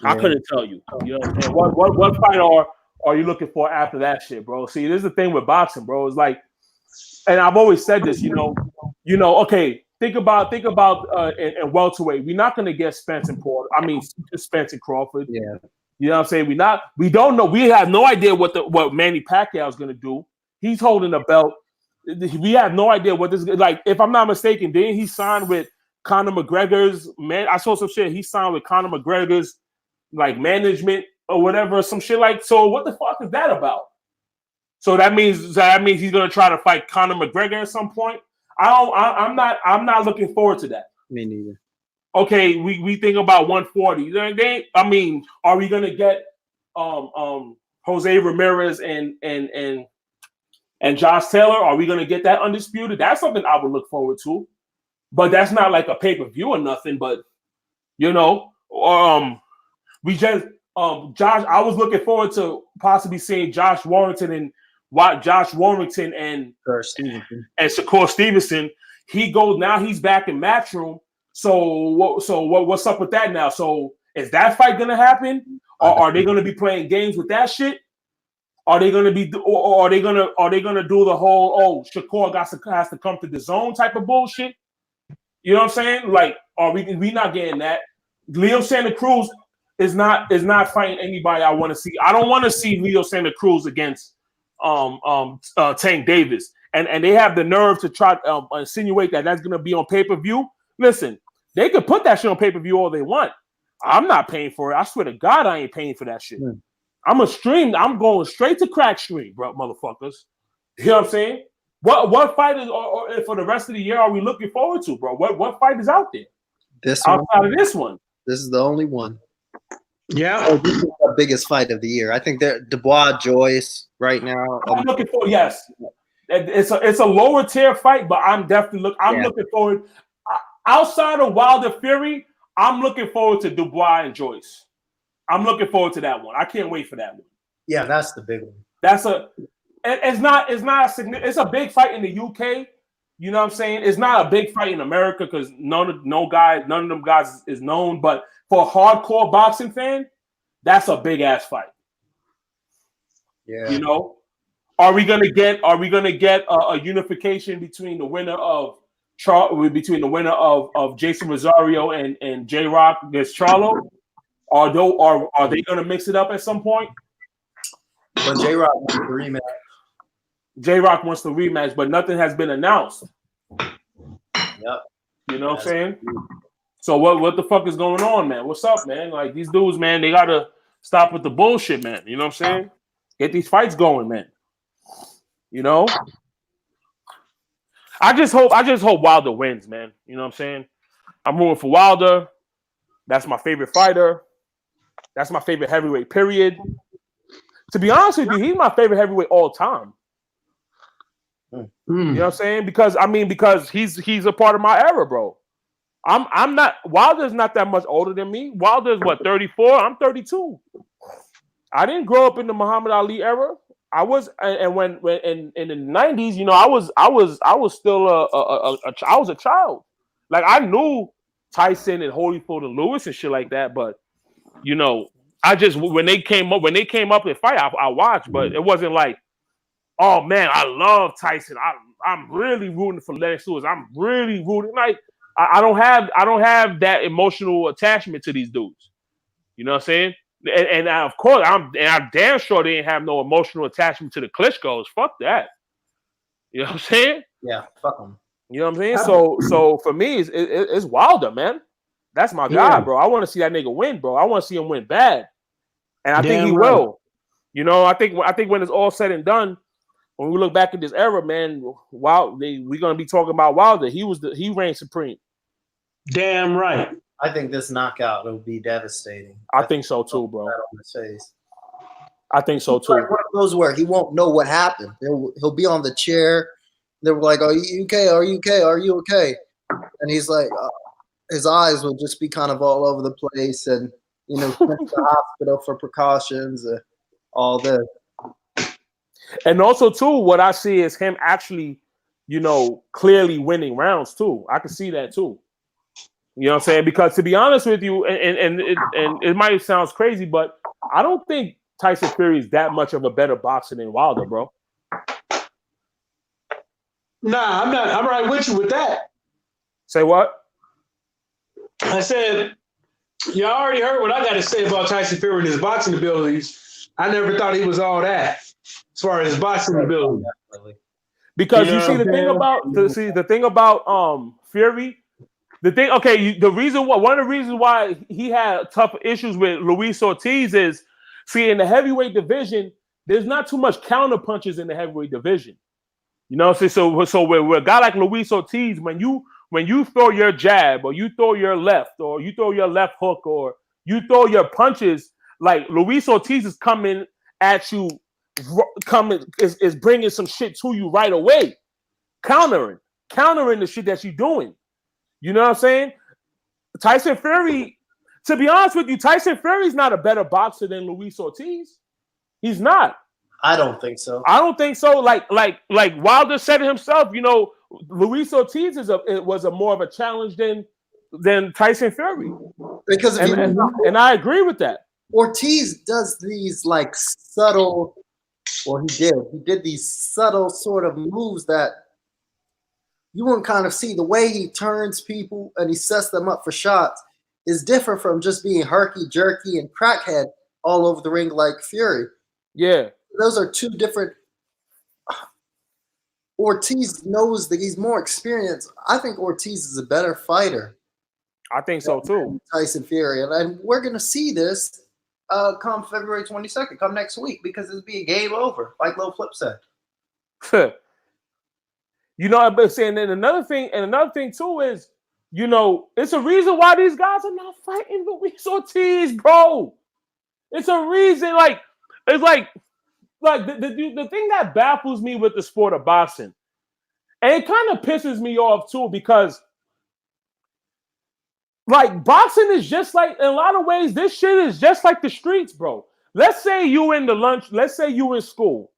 Yeah. I couldn't tell you. You know what I'm saying? What fight are you looking for after that shit, bro? See, this is the thing with boxing, bro. It's like, and I've always said this, you know, okay, think about in welterweight, we're not gonna get Spence and Crawford. Yeah. You know what I'm saying? We don't know. We have no idea what Manny Pacquiao is gonna do. He's holding a belt. We have no idea what this, like, if I'm not mistaken, didn't he sign with Conor McGregor's man? I saw some shit. He signed with Conor McGregor's like management or whatever, some shit like. So what the fuck is that about? So that means he's gonna try to fight Conor McGregor at some point. I'm not looking forward to that. Me neither. Okay, we think about 140. I mean, are we gonna get Jose Ramirez and Josh Taylor? Are we gonna get that undisputed? That's something I would look forward to. But that's not like a pay-per-view or nothing. But we just Josh. I was looking forward to possibly seeing Josh Warrington and Shakur Stevenson. He goes now. He's back in Matchroom. So what's up with that now? So is that fight gonna happen? Or are they gonna be playing games with that shit? Are they gonna do the whole Shakur has to come to the zone type of bullshit? You know what I'm saying? Like, are we not getting that? Leo Santa Cruz is not fighting anybody I want to see. I don't want to see Leo Santa Cruz against Tank Davis. And they have the nerve to try to insinuate that that's gonna be on pay-per-view. Listen, they could put that shit on pay-per-view all they want. I'm not paying for it. I swear to God, I ain't paying for that shit. I'm I'm going straight to crack stream, bro, motherfuckers. You know what I'm saying? What fight is or for the rest of the year are we looking forward to, bro? What fight is out there? Outside of this one. This is the only one. Yeah. Oh, this is the biggest fight of the year. I think they're Dubois Joyce right now. I'm looking for It's a lower tier fight, but I'm definitely looking forward. Outside of Wilder Fury, I'm looking forward to Dubois and Joyce. I'm looking forward to that one. I can't wait for that one. Yeah, that's the big one. It's a big fight in the UK. You know what I'm saying? It's not a big fight in America because none of them guys is known. But for a hardcore boxing fan, that's a big ass fight. Yeah. You know, are we gonna get a unification between the winner of Jason Rosario and J Rock against Charlo? Are they gonna mix it up at some point? When J Rock wants the rematch. J Rock wants the rematch, but nothing has been announced. Yep. You know what I'm saying? So what the fuck is going on, man? What's up, man? Like these dudes, man, they gotta stop with the bullshit, man. You know what I'm saying? Get these fights going, man. You know? I just hope Wilder wins, man. You know what I'm saying? I'm rooting for Wilder. That's my favorite fighter. That's my favorite heavyweight, period. To be honest with you, he's my favorite heavyweight all time. You know what I'm saying? Because he's a part of my era, bro. Wilder's not that much older than me. Wilder's 34? I'm 32. I didn't grow up in the Muhammad Ali era. I was, and when in the 90s, you know, I was still I was a child. Like I knew Tyson and Holyfield and Lewis and shit like that, but you know, I just when they came up and fight, I watched, but it wasn't like, oh man, I love Tyson. I'm really rooting for Lennox Lewis. I'm really rooting. Like I don't have that emotional attachment to these dudes. You know what I'm saying? And of course, I'm damn sure they didn't have no emotional attachment to the Klitschko's. Fuck that. You know what I'm saying? Yeah, fuck them. You know what I'm saying? So for me, it's Wilder, man. That's my guy, bro. I want to see that nigga win, bro. I want to see him win bad, and I think he will. You know, I think when it's all said and done, when we look back at this era, man, we're gonna be talking about Wilder. He reigned supreme. Damn right. I think this knockout will be devastating. I think so too, bro. On his face. I think so too. Like one of those where he won't know what happened. He'll be on the chair. They're like, "Are you okay? Are you okay? Are you okay?" And he's like, his eyes will just be kind of all over the place, and you know, sent to the hospital for precautions, all this. And also too, what I see is him actually, you know, clearly winning rounds too. I can see that too. You know what I'm saying? Because to be honest with you, and it might sound crazy, but I don't think Tyson Fury is that much of a better boxer than Wilder, bro. Nah, I'm not. I'm right with you with that. Say what? I said, y'all already heard what I got to say about Tyson Fury and his boxing abilities. I never thought he was all that as far as his boxing ability. Because you see the thing about Fury. One of the reasons why he had tough issues with Luis Ortiz is, see, in the heavyweight division, there's not too much counter punches in the heavyweight division. You know, so with a guy like Luis Ortiz, when you throw your jab or you throw your left or you throw your left hook or you throw your punches, like Luis Ortiz is coming at you, coming is bringing some shit to you right away, countering the shit that you're doing. You know what I'm saying? Tyson Fury, to be honest with you, Tyson Fury's not a better boxer than Luis Ortiz. He's not. I don't think so. I don't think so. Like Wilder said it himself, you know, Luis Ortiz was a more of a challenge than Tyson Fury. Because and I agree with that. Ortiz does these like subtle, or he did these subtle sort of moves that you wouldn't kind of see. The way he turns people and he sets them up for shots is different from just being herky-jerky and crackhead all over the ring like Fury. Yeah. Those are two different. Ortiz knows that he's more experienced. I think Ortiz is a better fighter. I think so too. Tyson Fury. And we're going to see this come February 22nd, come next week, because it'll be a game over, like Lil Flip said. You know, I've been saying, and another thing too is, you know, it's a reason why these guys are not fighting Luis Ortiz, bro. It's a reason, it's like the thing that baffles me with the sport of boxing, and it kind of pisses me off too, because like boxing is just like, in a lot of ways, this shit is just like the streets, bro. Let's say you in school.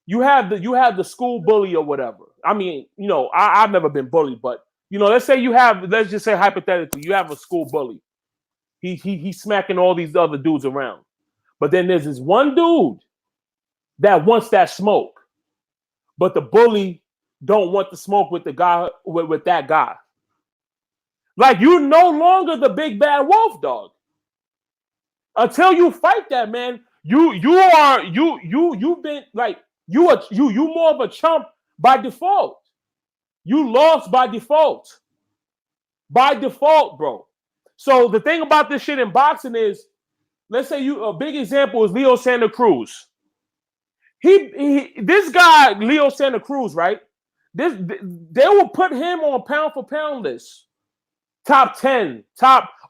You have the school bully or whatever. I mean, you know, I've never been bullied, but you know, let's just say hypothetically, you have a school bully. He's smacking all these other dudes around. But then there's this one dude that wants that smoke. But the bully don't want the smoke with the guy with that guy. Like, you no longer the big bad wolf, dog. Until you fight that, man, you've been like you more of a chump by default. You lost by default. By default, bro. So the thing about this shit in boxing is, let's say a big example is Leo Santa Cruz. This guy, Leo Santa Cruz, right? They will put him on pound for pound list. Top 10,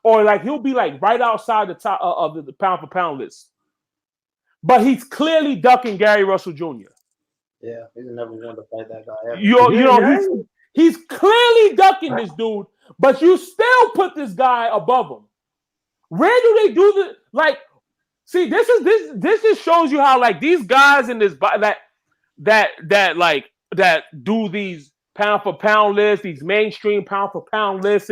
or like he'll be like right outside the top of the pound for pound list. But he's clearly ducking Gary Russell Jr. Yeah, he's never wanted to fight that guy ever. You know, he's clearly ducking this dude, but you still put this guy above him. Where do they do the like? See, this just shows you how like these guys in this that do these pound for pound lists, these mainstream pound for pound lists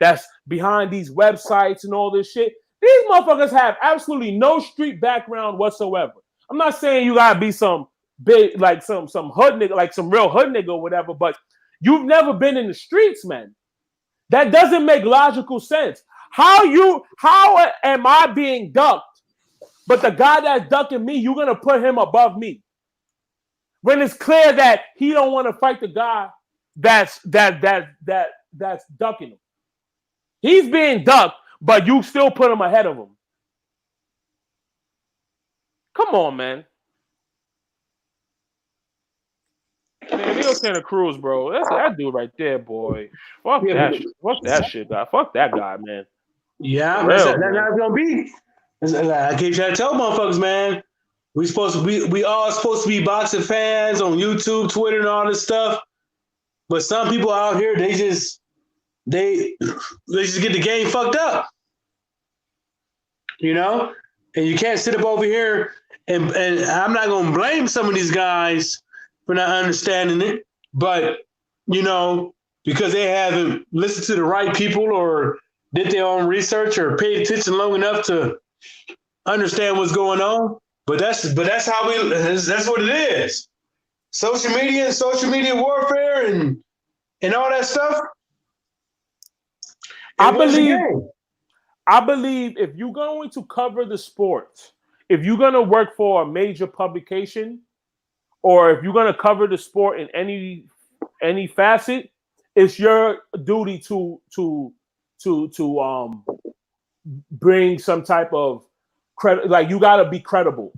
that's behind these websites and all this shit. These motherfuckers have absolutely no street background whatsoever. I'm not saying you gotta be some big, like some hood nigga, like some real hood nigga or whatever, but you've never been in the streets, man. That doesn't make logical sense. How am I being ducked, but the guy that's ducking me, you're gonna put him above me? When it's clear that he don't want to fight the guy that's ducking him. He's being ducked, but you still put him ahead of him. Come on, man. Man, Leo Santa Cruz, bro. That's that dude right there, boy. Fuck that shit. Fuck that shit, guy. Fuck that guy, man. Yeah, that's how it's gonna be. I keep trying to tell motherfuckers, man. We all supposed to be boxing fans on YouTube, Twitter, and all this stuff. But some people out here, they just get the game fucked up. You know? And you can't sit up over here and I'm not gonna blame some of these guys for not understanding it, but you know, because they haven't listened to the right people or did their own research or paid attention long enough to understand what's going on. But that's what it is. Social media warfare and all that stuff. I believe if you're going to cover the sport, if you're going to work for a major publication, or if you're going to cover the sport in any facet, it's your duty to bring some type of credit. Like, you got to be credible.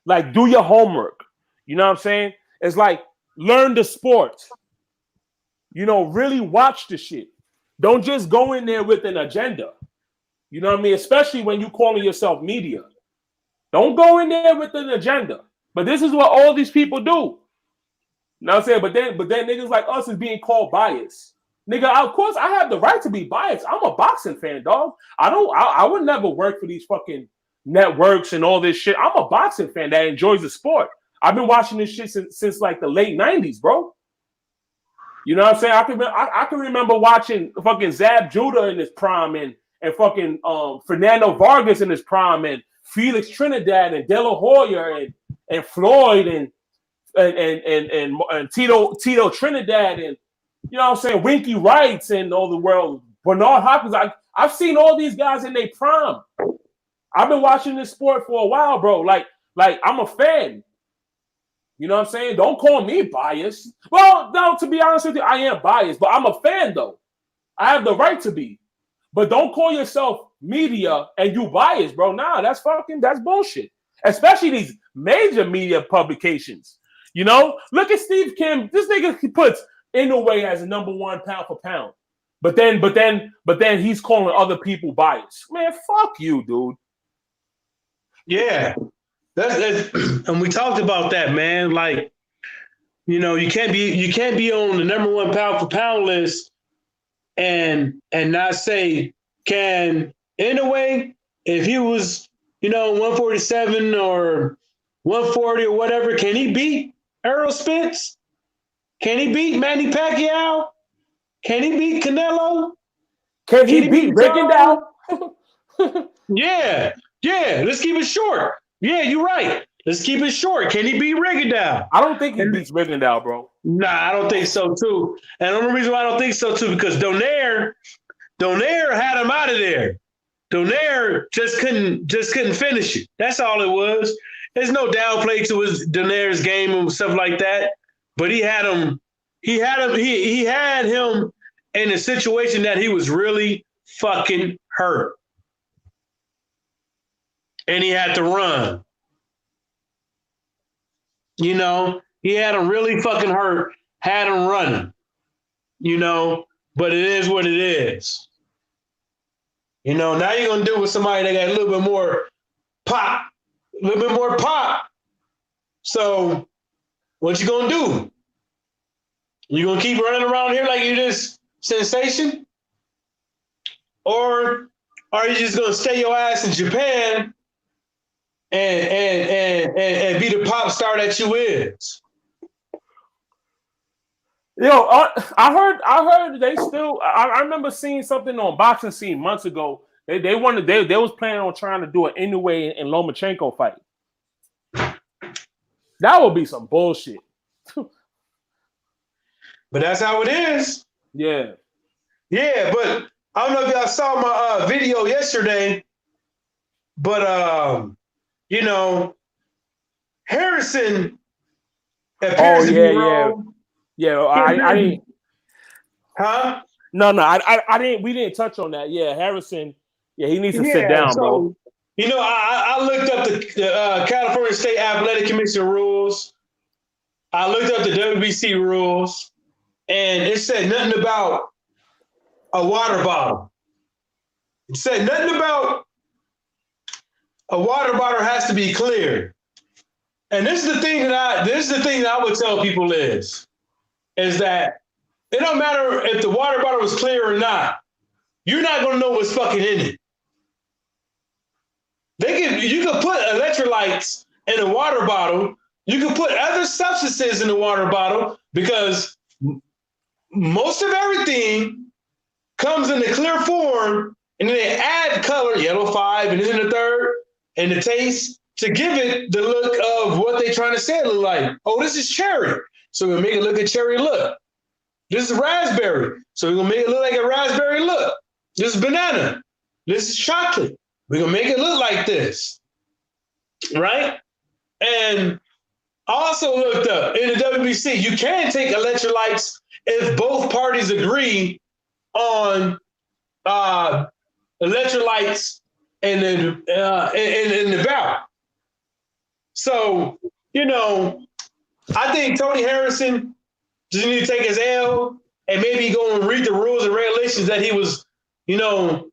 Like, do your homework. You know what I'm saying? It's like, learn the sport. You know, really watch the shit. Don't just go in there with an agenda. You know what I mean? Especially when you calling yourself media. Don't go in there with an agenda. But this is what all these people do. You know what I'm saying? But then niggas like us is being called biased. Nigga, of course I have the right to be biased. I'm a boxing fan, dog. I would never work for these fucking networks and all this shit. I'm a boxing fan that enjoys the sport. I've been watching this shit since like the late 90s, bro. You know what I'm saying? I can remember watching fucking Zab Judah in his prime and fucking Fernando Vargas in his prime and Felix Trinidad and De La Hoya and Floyd and Tito Trinidad and you know what I'm saying, Winky Wrights and all the world, Bernard Hopkins. I've seen all these guys in their prime. I've been watching this sport for a while, bro. Like I'm a fan. You know what I'm saying? Don't call me biased. Well, no, to be honest with you, I am biased, but I'm a fan though. I have the right to be. But don't call yourself media and you biased, bro. Nah, that's bullshit. Especially these major media publications. You know, look at Steve Kim. This nigga he puts Inoue as a #1 pound for pound. But then he's calling other people biased. Man, fuck you, dude. Yeah. That's and we talked about that, man. Like, you know, you can't be on the #1 pound for pound list and not say, can Inoue, if he was, you know, 147 or 140 or whatever, can he beat Errol Spence? Can he beat Manny Pacquiao? Can he beat Canelo? Can he beat Rigondeaux? Yeah. Let's keep it short. Yeah, you're right. Let's keep it short. Can he beat Rigondeaux? I don't think he beats Rigondeaux, bro. Nah, I don't think so too. And the only reason why I don't think so too because Donaire had him out of there. Donaire just couldn't finish it. That's all it was. There's no downplay to Donaire's game and stuff like that. But he had him in a situation that he was really fucking hurt. And he had to run. You know, he had him really fucking hurt, had him running. You know, but it is what it is. You know, now you're going to deal with somebody that got a little bit more pop. So what you going to do? You going to keep running around here like you're this sensation? Or are you just going to stay your ass in Japan and be the pop star that you is? Yo, I heard they still. I remember seeing something on Boxing Scene months ago. They was planning on trying to do an Inoue and Lomachenko fight. That would be some bullshit. But that's how it is. Yeah. Yeah, but I don't know if y'all saw my video yesterday, but you know, Harrison appears to be wrong. Yeah, I didn't. Huh? No, I didn't. We didn't touch on that. Yeah, Harrison. Yeah, he needs to sit down, bro. You know, I looked up the California State Athletic Commission rules. I looked up the WBC rules, and it said nothing about a water bottle. It said nothing about a water bottle has to be clear. And this is the thing that I would tell people is that it don't matter if the water bottle is clear or not. You're not gonna know what's fucking in it. You can put electrolytes in a water bottle. You can put other substances in the water bottle because most of everything comes in the clear form, and then they add color, yellow 5, and then the third, and the taste to give it the look of what they're trying to say it look like. Oh, this is cherry, so we'll make it look a cherry look. This is raspberry, so we're gonna make it look like a raspberry look. This is banana. This is chocolate. We're gonna make it look like this, right? And I also looked up in the WBC, you can take electrolytes if both parties agree on electrolytes in the bout. So, you know, I think Tony Harrison just need to take his L and maybe go and read the rules and regulations that he was, you know,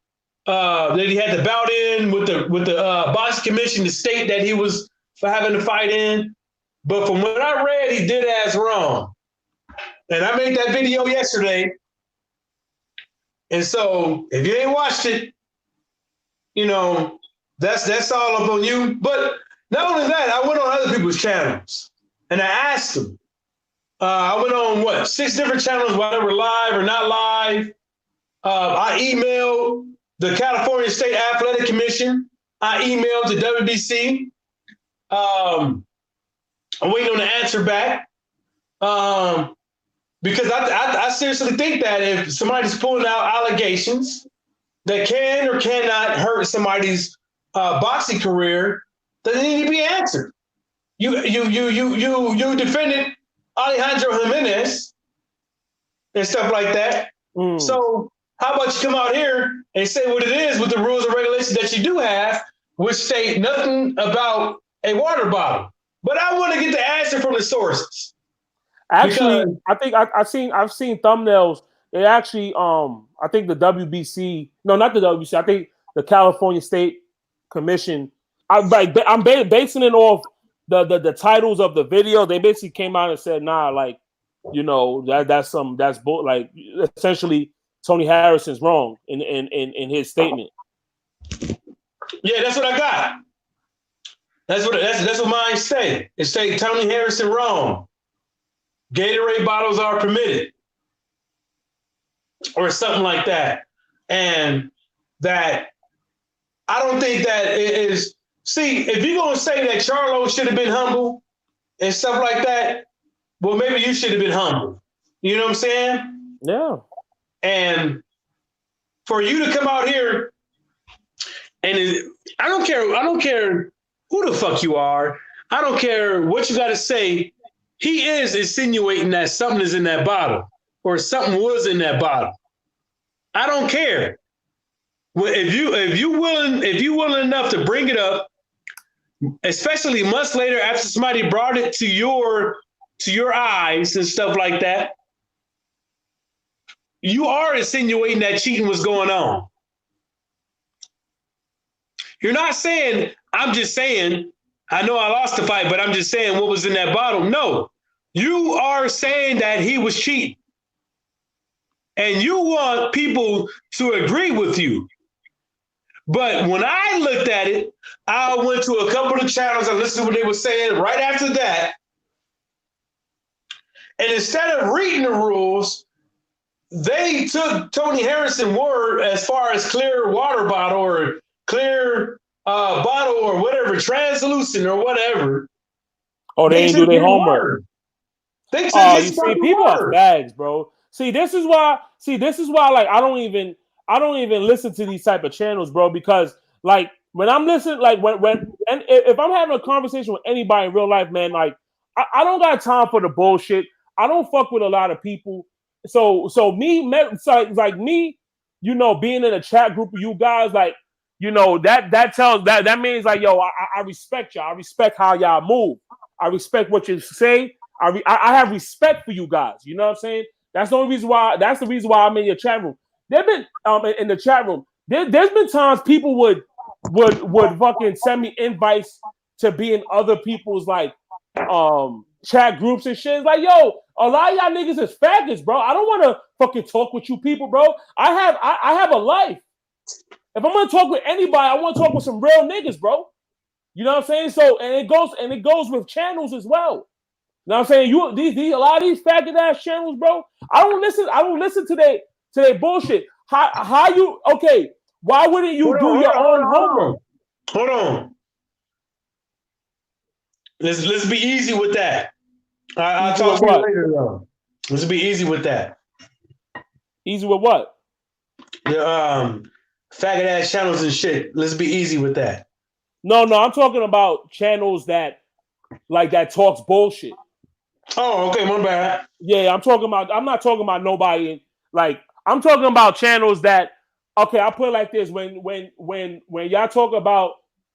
that he had to bout in with the boxing commission to state that he was for having to fight in. But from what I read, he did ass wrong. And I made that video yesterday. And so if you ain't watched it, you know, that's all up on you. But not only that, I went on other people's channels and I asked them. I went on 6 different channels, whether live or not live. I emailed the California State Athletic Commission. I emailed the WBC. I'm waiting on the answer back. Because I seriously think that if somebody's pulling out allegations that can or cannot hurt somebody's boxing career, then they need to be answered. You defended Alejandro Jimenez and stuff like that. So how about you come out here and say what it is with the rules and regulations that you do have, which state nothing about a water bottle. But I want to get the answer from the sources. Actually, I think I've seen thumbnails. They actually, I think the WBC, no, not the WBC. I think the California State Commission. I'm basing it off the titles of the video. They basically came out and said, nah, like, you know, that's like essentially Tony Harrison's wrong in his statement. Yeah, that's what I got. That's what mine say. It say Tony Harrison wrong. Gatorade bottles are permitted, or something like that. And that I don't think that it is. See, if you're gonna say that Charlo should have been humble and stuff like that, well, maybe you should have been humble. You know what I'm saying? Yeah. And for you to come out here and I don't care who the fuck you are. I don't care what you got to say. He is insinuating that something is in that bottle or something was in that bottle. I don't care. Well, if you willing enough to bring it up, especially months later after somebody brought it to your eyes and stuff like that, you are insinuating that cheating was going on. You're not saying, I'm just saying, I know I lost the fight, but I'm just saying what was in that bottle. No, you are saying that he was cheating. And you want people to agree with you. But when I looked at it, I went to a couple of channels and listened to what they were saying right after that. And instead of reading the rules, they took Tony Harrison's word as far as clear water bottle or clear bottle or whatever, translucent or whatever. Oh, they didn't do their homework. They said you see, people are bags, bro. See, this is why. Like, I don't even listen to these type of channels, bro. Because like when I'm listening, like and if I'm having a conversation with anybody in real life, man, like I don't got time for the bullshit. I don't fuck with a lot of people. So like me, you know, being in a chat group of you guys, like, you know, that means like, yo, I respect y'all. I respect how y'all move. I respect what you say. I have respect for you guys. You know what I'm saying? That's the only reason why. That's the reason why I'm in your chat room. There've been in the chat room. There's been times people would fucking send me invites to be in other people's like chat groups and shit. It's like, yo, a lot of y'all niggas is faggots, bro. I don't want to fucking talk with you people, bro. I have a life. If I'm gonna talk with anybody, I want to talk with some real niggas, bro. You know what I'm saying? So and it goes with channels as well. You know what I'm saying? A lot of these faggot ass channels, bro. I don't listen to their bullshit. How you okay? Why wouldn't you do your own homework? Hold on. Let's be easy with that. I'll talk to you later though. Let's be easy with that. Easy with what? The faggot ass channels and shit. Let's be easy with that. No, I'm talking about channels that talks bullshit. Oh, okay, my bad. Yeah, I'm not talking about nobody. Like, I'm talking about channels that, okay, I'll put it like this. When y'all talk about,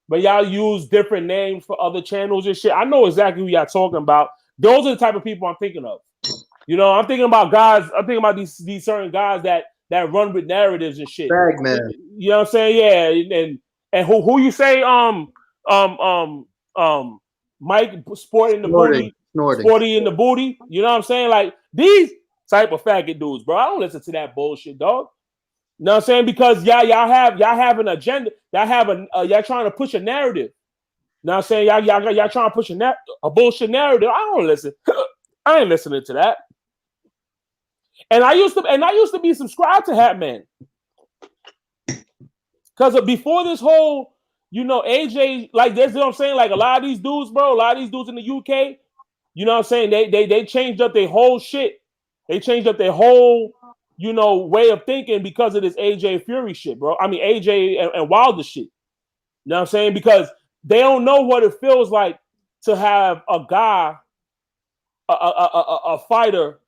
but y'all use different names for other channels and shit, I know exactly who y'all talking about. Those are the type of people I'm thinking of. You know, I'm thinking about these certain guys that that run with narratives and shit. Bag man. You know what I'm saying? Yeah, and who you say Mike sporting the booty, sporty in the booty. You know what I'm saying? Like these type of faggot dudes, bro. I don't listen to that bullshit, dog. You know what I'm saying? Because y'all have an agenda. Y'all trying to push a narrative. You know what I'm saying? Y'all trying to push a bullshit narrative. I don't listen. I ain't listening to that. And I used to be subscribed to Hat Man. Because before this whole, AJ, like this, you know what I'm saying? Like a lot of these dudes, bro, a lot of these dudes in the UK, you know what I'm saying? They changed up their whole shit. They changed up their whole, way of thinking because of this AJ Fury shit, bro. I mean, AJ and Wilder shit. You know what I'm saying? Because they don't know what it feels like to have a guy, a fighter,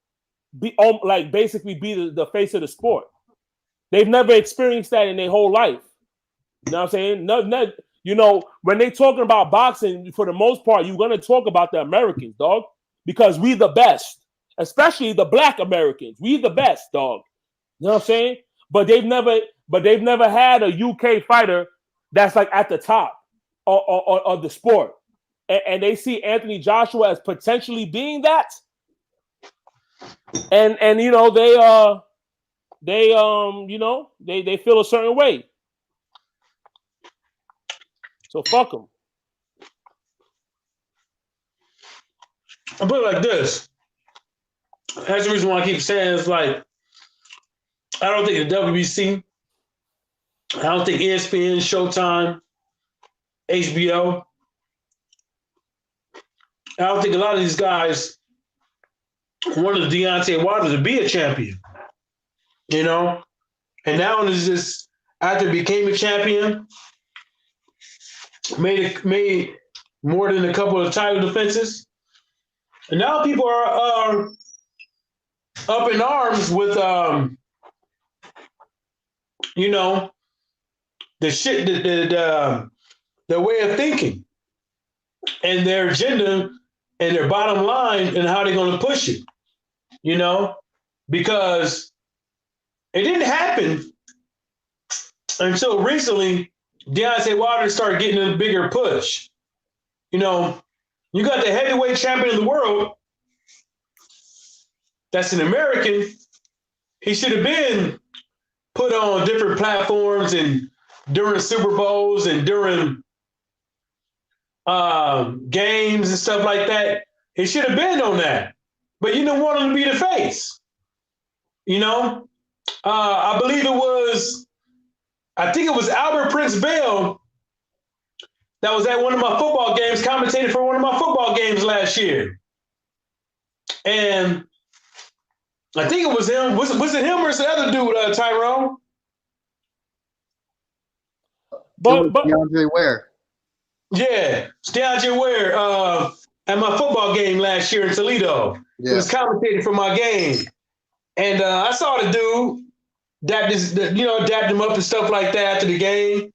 basically be the face of the sport. They've never experienced that in their whole life. You know what I'm saying? When they talking about boxing, for the most part, you're gonna talk about the Americans, dog, because we the best, especially the Black Americans. We the best, dog. You know what I'm saying? But they've never had a UK fighter that's like at the top of the sport, and they see Anthony Joshua as potentially being that. And they feel a certain way. So fuck them. I put it like this. That's the reason why I keep saying it's like, I don't think the WBC, I don't think ESPN, Showtime, HBO, I don't think a lot of these guys wanted Deontay Wilder to be a champion, And now it's just, after he became a champion, made more than a couple of title defenses. And now people are up in arms with, the shit, the way of thinking and their agenda and their bottom line and how they're going to push it, because it didn't happen until recently. Deontay Wilder started getting a bigger push. You got the heavyweight champion of the world that's an American. He should have been put on different platforms and during Super Bowls and during games and stuff like that. He should have been on that. But you didn't want him to be the face. I believe I think it was Albert Prince Bell that was at one of my football games, commentated for one of my football games last year. And I think it was him. Was it him or was the other dude, Tyrone? But DeAndre Ware. Yeah, it's DeAndre Ware at my football game last year in Toledo. Yeah. He was commentating for my game. And I saw the dude dapped him up and stuff like that after the game.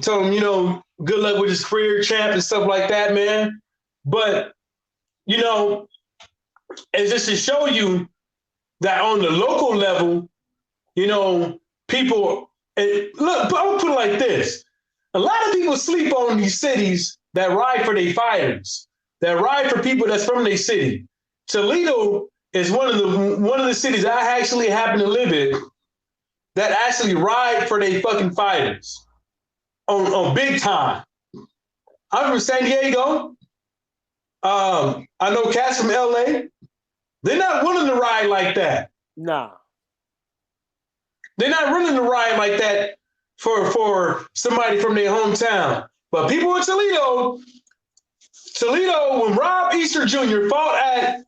Told him, good luck with his career, champ, and stuff like that, man. But, it's just to show you that on the local level, people, look, I'm going to put it like this. A lot of people sleep on these cities that ride for their fighters, that ride for people that's from their city. Toledo is one of the cities I actually happen to live in that actually ride for their fucking fighters on big time. I'm from San Diego. I know cats from LA. They're not willing to ride like that. Nah. They're not willing to ride like that for somebody from their hometown. But people in Toledo, when Rob Easter Jr. fought at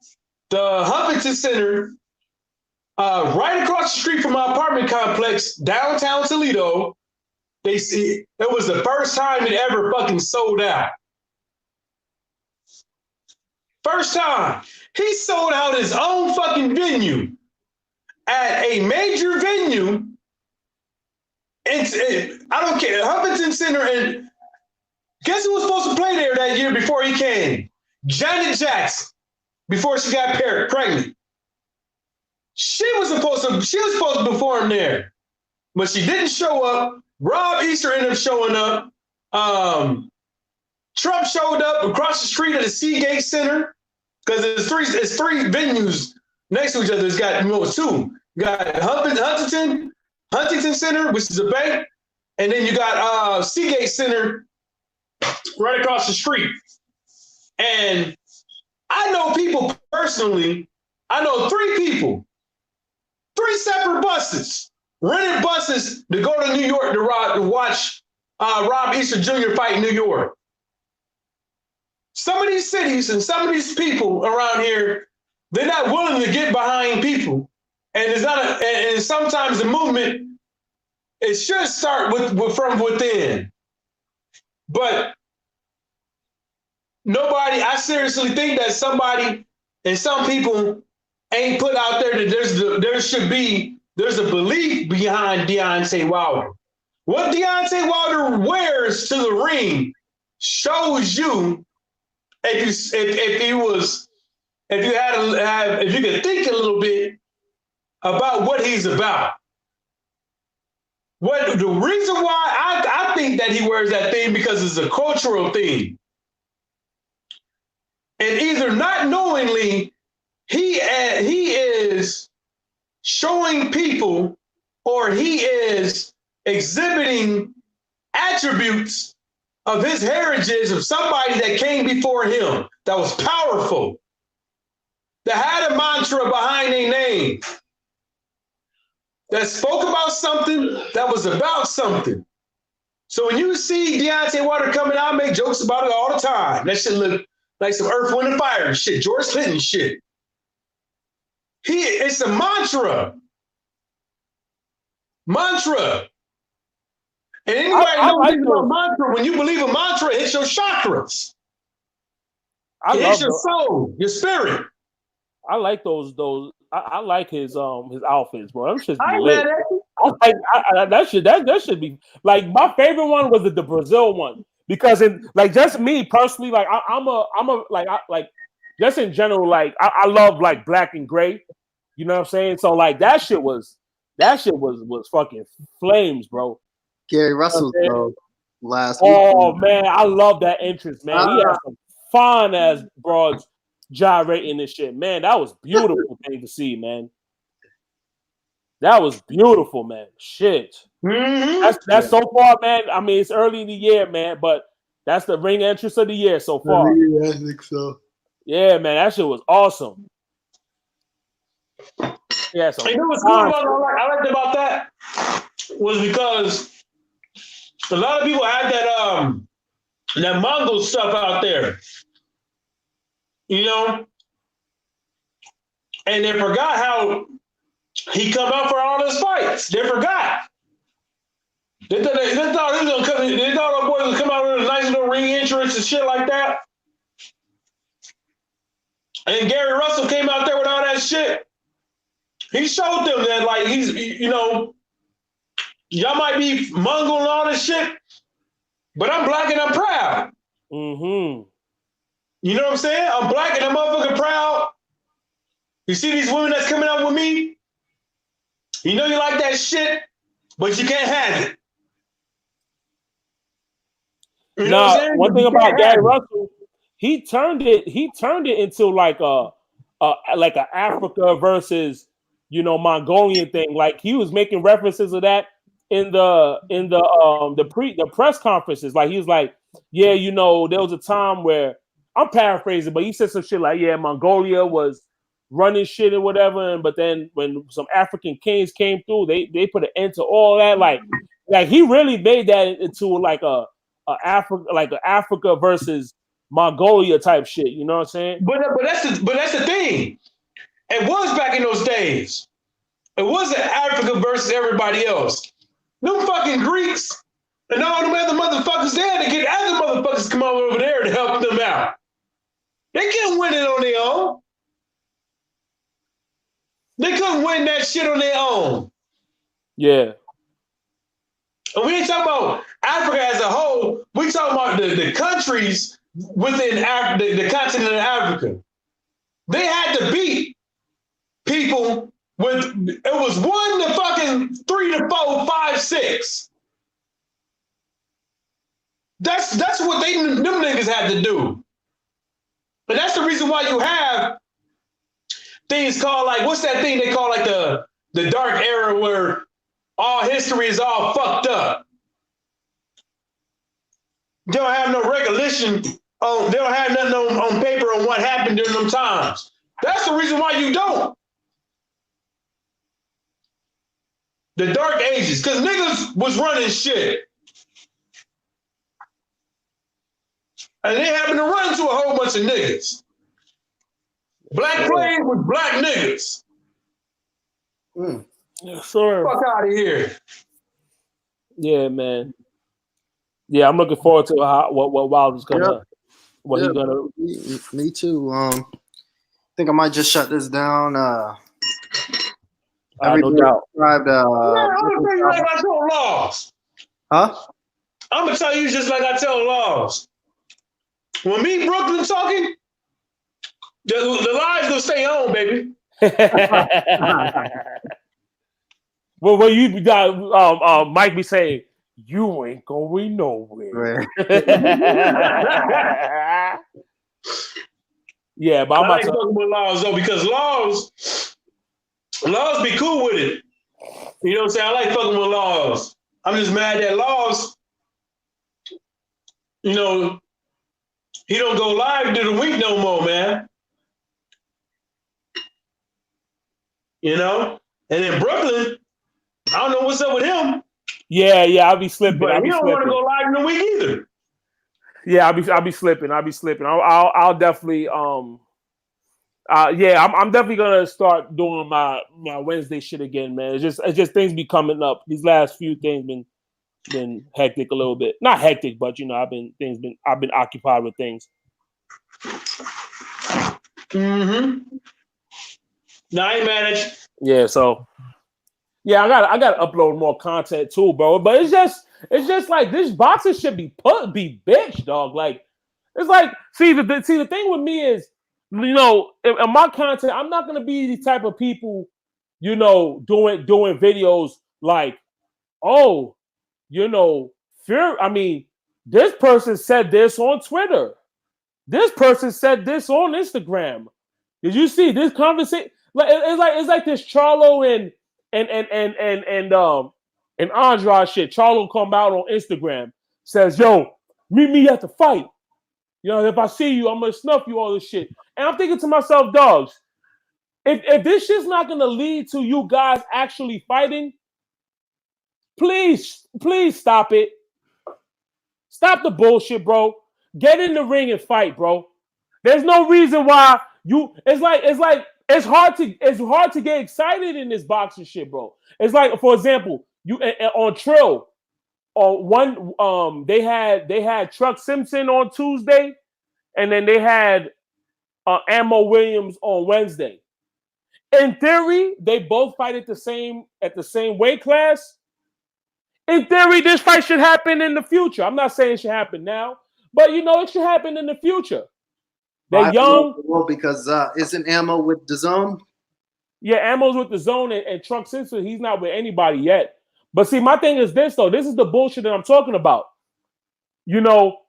the Huffington Center, right across the street from my apartment complex, downtown Toledo, it was the first time it ever fucking sold out. First time. He sold out his own fucking venue at a major venue. I don't care. Huffington Center, and guess who was supposed to play there that year before he came? Janet Jackson, before she got pregnant. She was supposed to perform there, but she didn't show up. Rob Easter ended up showing up. Trump showed up across the street at the Seagate Center because it's three venues next to each other. It's got two. You got Huntington Center, which is a bank, and then you got Seagate Center right across the street. And I know people personally. I know three separate buses, rented buses to go to New York to watch Rob Easter Jr. fight in New York. Some of these cities and some of these people around here, they're not willing to get behind people. And it's not and sometimes the movement, it should start from within. But I seriously think that somebody and some people ain't put out there that there's a belief behind Deontay Wilder. What Deontay Wilder wears to the ring shows you if you could think a little bit about what he's about. The reason why I think that he wears that thing because it's a cultural thing. And either not knowingly, he is showing people, or he is exhibiting attributes of his heritage of somebody that came before him, that was powerful, that had a mantra behind their name, that spoke about something, that was about something. So when you see Deontay Wilder coming out, I make jokes about it all the time. That shit look like some Earth, Wind, and Fire shit, George Clinton shit. It's a mantra. And anybody knows about mantra, when you believe a mantra, it hits your chakras. It hits your soul, your spirit. I like those. I like his outfits, bro. Them shit's I lit. That should be like my favorite one was the Brazil one, because just me personally, like I'm a just in general, like I love like black and gray. You know what I'm saying? So like that shit was fucking flames, bro. Gary Russell, bro, last week. Oh man, I love that entrance, man. He had some fine ass broads gyrating this shit, man. That was beautiful thing to see, man. That was beautiful, man. Shit. Mm-hmm. That's so far, man. I mean, it's early in the year, man, but that's the ring entrance of the year so far. Yeah, I think so. Yeah, man, that shit was awesome. Yeah, so you know what's cool I liked about that was because a lot of people had that Mongol stuff out there, you know, and they forgot how he come out for all his fights. They forgot. They thought he was gonna come. They thought our boy would come out with a nice little ring entrance and shit like that. And Gary Russell came out there with all that shit. He showed them that, like, he's, you know, y'all might be Mongol and all this shit, but I'm black and I'm proud. Mm-hmm. You know what I'm saying? I'm black and I'm motherfucking proud. You see these women that's coming out with me? You know you like that shit, but you can't have it. You know now, one thing about Gary Russell, he turned it into like a Africa versus, you know, Mongolian thing. Like he was making references of that in the press conferences. Like he was like, yeah, you know, there was a time where, I'm paraphrasing, but he said some shit like, yeah, Mongolia was running shit and whatever, but then when some African kings came through, they put an end to all that. Like he really made that into like a Africa versus Mongolia type shit. You know what I'm saying? But that's the thing. It was back in those days. It wasn't Africa versus everybody else. Them fucking Greeks and all them other motherfuckers there to get other motherfuckers to come over there to help them out. They couldn't win it on their own. They couldn't win that shit on their own. Yeah. And we ain't talking about Africa as a whole. We talking about the countries within the continent of Africa. They had to beat people it was 1 to fucking 3 to 4, 5, 6. That's what them niggas had to do. And that's the reason why you have things called like, what's that thing they call like the dark era where all history is all fucked up. They don't have no regulation. They don't have nothing on paper on what happened during them times. That's the reason why you don't. The dark ages, because niggas was running shit. And they happened to run into a whole bunch of niggas. Black Plague with black niggas. Yes, sir. Fuck out of here. Yeah, man. Yeah, I'm looking forward to what Wilder's gonna, what he's gonna. Me too. I think I might just shut this down. No doubt. I'm gonna tell you like I told Laws. Huh? I'm gonna tell you just like I tell Laws. When me and Brooklyn talking, the lives gonna stay on, baby. Well, when you got Mike be saying, you ain't going nowhere. Yeah, but I'm I like about to talking with Laws though, because Laws be cool with it. You know what I'm saying? I like fucking with Laws. I'm just mad that Laws, you know, he don't go live through the week no more, man. You know? And in Brooklyn, I don't know what's up with him. Yeah, I'll be slipping. But he don't want to go live in the week either. Yeah, I'll be slipping. I'll definitely I'm definitely gonna start doing my Wednesday shit again, man. It's just things be coming up. These last few things been hectic a little bit. Not hectic, but you know, I've been occupied with things. Mm-hmm. No, I ain't mad at you. Yeah, so yeah, I gotta upload more content too, bro. But it's just like this boxing should be bitch, dog. Like it's like see the thing with me is, you know, in my content, I'm not gonna be the type of people, you know, doing videos like, oh, you know, this person said this on Twitter. This person said this on Instagram. Did you see this conversation? It's like this Charlo and Andrade shit. Charlo come out on Instagram, says, yo, meet me at the fight. You know, if I see you, I'm gonna snuff you, all this shit. And I'm thinking to myself, dogs, if this shit's not gonna lead to you guys actually fighting, please stop it. Stop the bullshit, bro. Get in the ring and fight, bro. There's no reason why it's hard to get excited in this boxing shit, bro. It's like, for example, you on Trill, they had Truck Simpson on Tuesday, and then they had Ammo Williams on Wednesday. In theory, they both fight at the same weight class. In theory, this fight should happen in the future. I'm not saying it should happen now, but you know it should happen in the future. They're young. Well, because isn't Ammo with DAZN? Yeah, Ammo's with DAZN, and Truck Simpson, he's not with anybody yet. But see, my thing is this, though. This is the bullshit that I'm talking about. You know,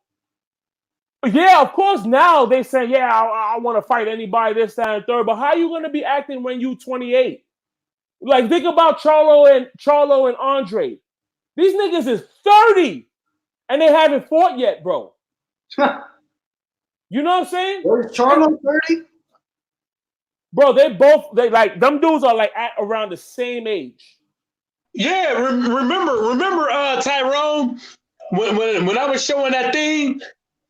yeah, of course, now they say, yeah, I want to fight anybody, this, that, and third. But how are you going to be acting when you 28? Like, think about Charlo and Andre. These niggas is 30, and they haven't fought yet, bro. You know what I'm saying? Where's Charlo 30? Bro, they like them dudes are like at around the same age. Yeah, remember Tyrone when I was showing that thing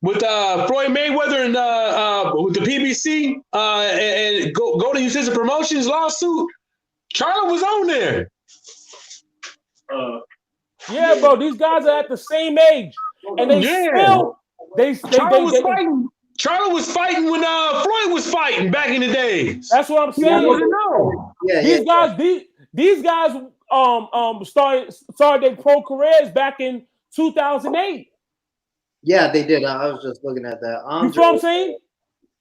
with Floyd Mayweather and with the PBC and Golden Utensil Promotions lawsuit. Charlo was on there. Yeah, bro, these guys are at the same age, and they still Charlo was fighting when Floyd was fighting back in the days. That's what I'm saying. These guys started their pro careers back in 2008. Yeah, they did. I was just looking at that. You feel what I'm saying?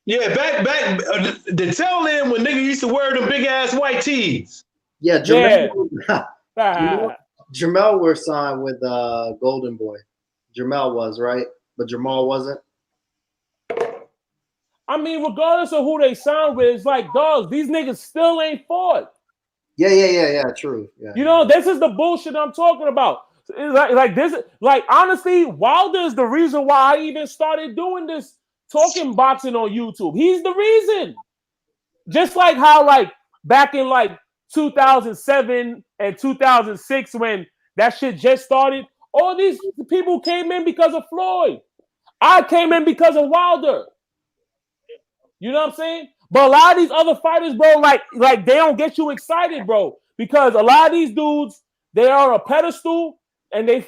Yeah, back the tail end when niggas used to wear them big ass white tees. Yeah, Yeah. Jermel were signed with Golden Boy. Jermel was, right? But Jamal wasn't. I mean, regardless of who they signed with, it's like, dogs, these niggas still ain't fought. Yeah. True. Yeah. You know, this is the bullshit I'm talking about. It's like this, like honestly, Wilder is the reason why I even started doing this talking boxing on YouTube. He's the reason. Just like how, like, back in like 2007 and 2006, when that shit just started, all these people came in because of Floyd. I came in because of Wilder. You know what I'm saying? But a lot of these other fighters, bro, like they don't get you excited, bro, because a lot of these dudes, they are a pedestal, and they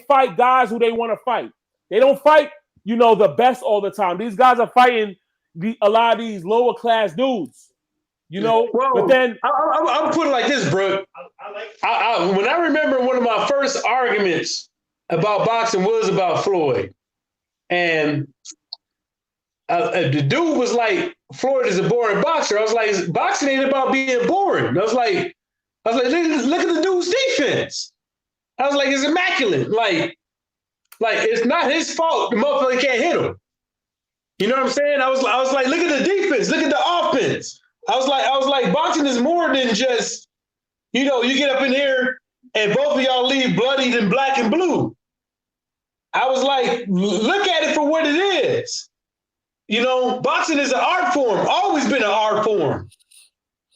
fight guys who they want to fight. They don't fight, you know, the best all the time. These guys are fighting a lot of these lower class dudes, you know. Well, but then I'm putting it like this, bro. When I remember one of my first arguments about boxing was about Floyd, and the dude was like, Floyd is a boring boxer. I was like, boxing ain't about being boring. I was like, look at the dude's defense. I was like, it's immaculate. Like it's not his fault the motherfucker can't hit him. You know what I'm saying? I was like, look at the defense, look at the offense. I was like, boxing is more than just, you know, you get up in here and both of y'all leave bloodied and black and blue. I was like, look at it for what it is. You know, boxing is an art form, always been an art form.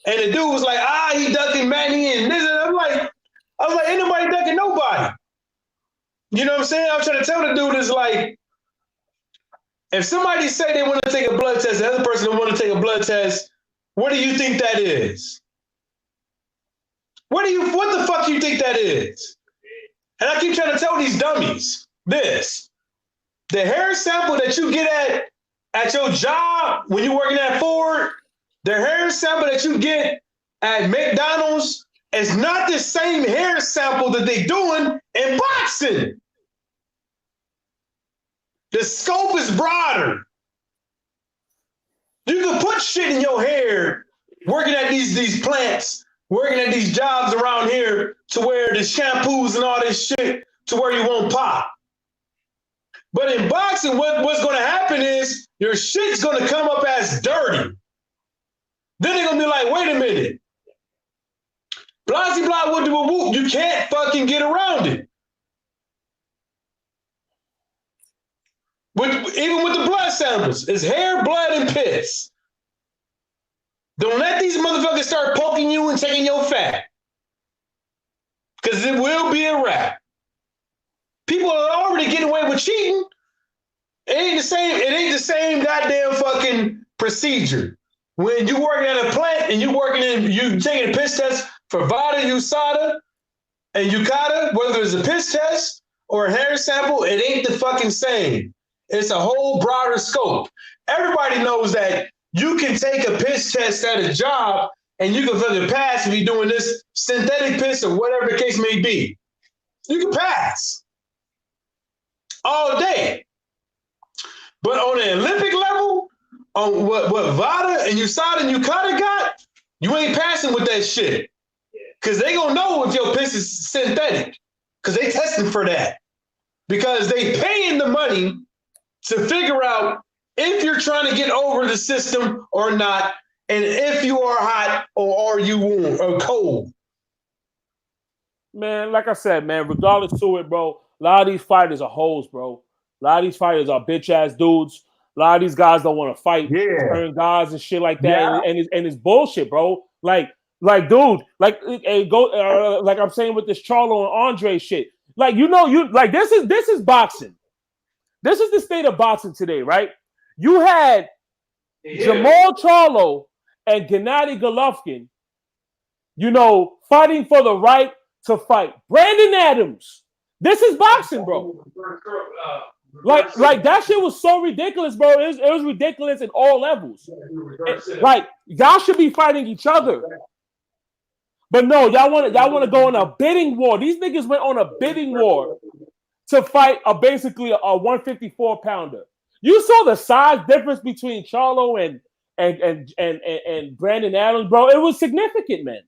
And the dude was like, he ducking Manny and this. And I was like, ain't nobody ducking nobody. You know what I'm saying? I'm trying to tell the dude is like, if somebody say they want to take a blood test, the other person don't want to take a blood test, what do you think that is? What the fuck do you think that is? And I keep trying to tell these dummies this. The hair sample that you get at your job when you're working at Ford, the hair sample that you get at McDonald's is not the same hair sample that they doing in boxing. The scope is broader. You can put shit in your hair working at these plants, working at these jobs around here to where the shampoos and all this shit to where you won't pop. But in boxing, what's going to happen is your shit's going to come up as dirty. Then they're going to be like, wait a minute. Blasey blah, whoop, whoop, whoop. You can't fucking get around it. Even with the blood samples, it's hair, blood, and piss. Don't let these motherfuckers start poking you and taking your fat. Because it will be a wrap. People are already getting away with cheating. It ain't the same goddamn fucking procedure. When you working at a plant and you taking a piss test for VADA, USADA, and UCADA, whether it's a piss test or a hair sample, it ain't the fucking same. It's a whole broader scope. Everybody knows that you can take a piss test at a job and you can fucking pass if you're doing this synthetic piss or whatever the case may be. You can pass all day. But on the Olympic level, on what VADA and USADA and UCADA got, you ain't passing with that shit. Because they gonna know if your piss is synthetic. Because they testing for that. Because they paying the money to figure out if you're trying to get over the system or not, and if you are hot or are you warm or cold. Man, like I said, man, regardless to it, bro, a lot of these fighters are hoes, bro. A lot of these fighters are bitch-ass dudes. A lot of these guys don't want to fight certain guys and shit like that. Yeah. And it's bullshit, bro. Like, dude, like I'm saying with this Charlo and Andre shit. Like, this is boxing. This is the state of boxing today, right? You had Jamal Charlo and Gennady Golovkin, fighting for the right to fight Brandon Adams. This is boxing, bro. Like that shit was so ridiculous, bro. It was ridiculous at all levels. Like, y'all should be fighting each other. But no, y'all want to go on a bidding war. These niggas went on a bidding war to fight basically a 154-pounder. You saw the size difference between Charlo and Brandon Adams, bro. It was significant, man.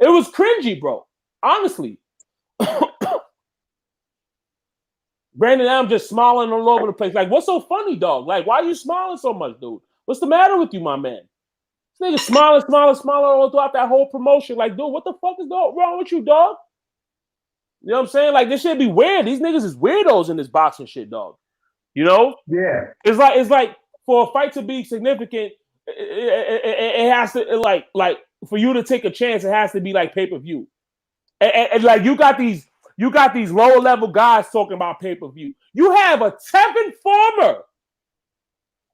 It was cringy, bro. Honestly. Brandon, I'm just smiling all over the place. Like, what's so funny, dog? Like, why are you smiling so much, dude? What's the matter with you, my man? This nigga smiling all throughout that whole promotion. Like, dude, what the fuck is wrong with you, dog? You know what I'm saying? Like, this shit be weird. These niggas is weirdos in this boxing shit, dog. You know? Yeah. It's like for a fight to be significant, it has to like for you to take a chance, it has to be like pay-per-view. And like you got these lower level guys talking about pay-per-view. You have a Tevin Farmer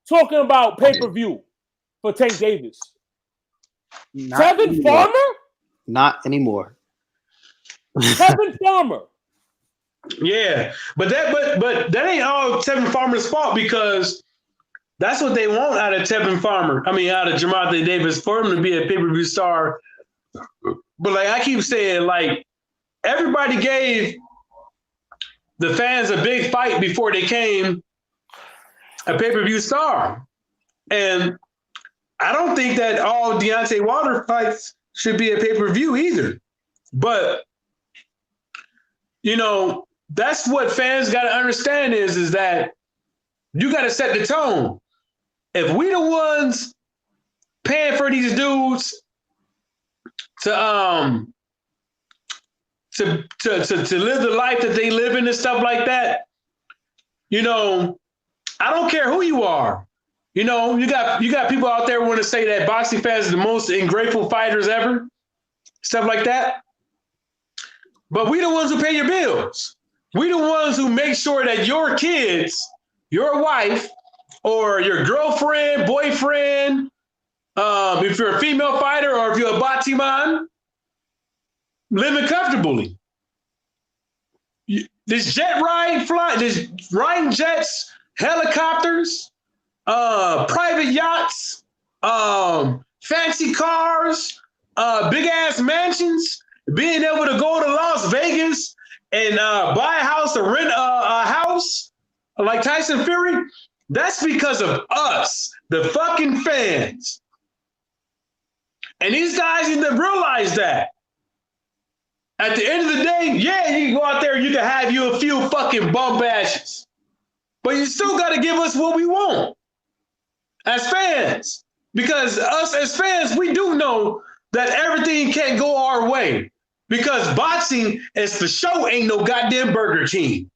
talking about pay-per-view for Tank Davis. Tevin Farmer? Not anymore. Tevin Farmer. Yeah, but that ain't all Tevin Farmer's fault, because that's what they want out of Tevin Farmer. I mean, out of Gervonta Davis, for him to be a pay-per-view star. But like I keep saying, like everybody gave the fans a big fight before they came a pay-per-view star, and I don't think that all Deontay Wilder fights should be a pay-per-view either. But you know, that's what fans got to understand is that you got to set the tone. If we the ones paying for these dudes to live the life that they live in and stuff like that, you know, I don't care who you are. You know, you got people out there who want to say that boxing fans are the most ungrateful fighters ever, stuff like that. But we the ones who pay your bills. We the ones who make sure that your kids, your wife, or your girlfriend, boyfriend, if you're a female fighter or if you're a Batiman, living comfortably. This jet ride, this riding jets, helicopters, private yachts, fancy cars, big ass mansions, being able to go to Las Vegas and buy a house or rent a house like Tyson Fury, that's because of us, the fucking fans. And these guys need to realize that. At the end of the day, yeah, you can go out there and you can have you a few fucking bum bashes. But you still got to give us what we want as fans. Because us as fans, we do know that everything can't go our way. Because boxing, as for show, ain't no goddamn Burger King.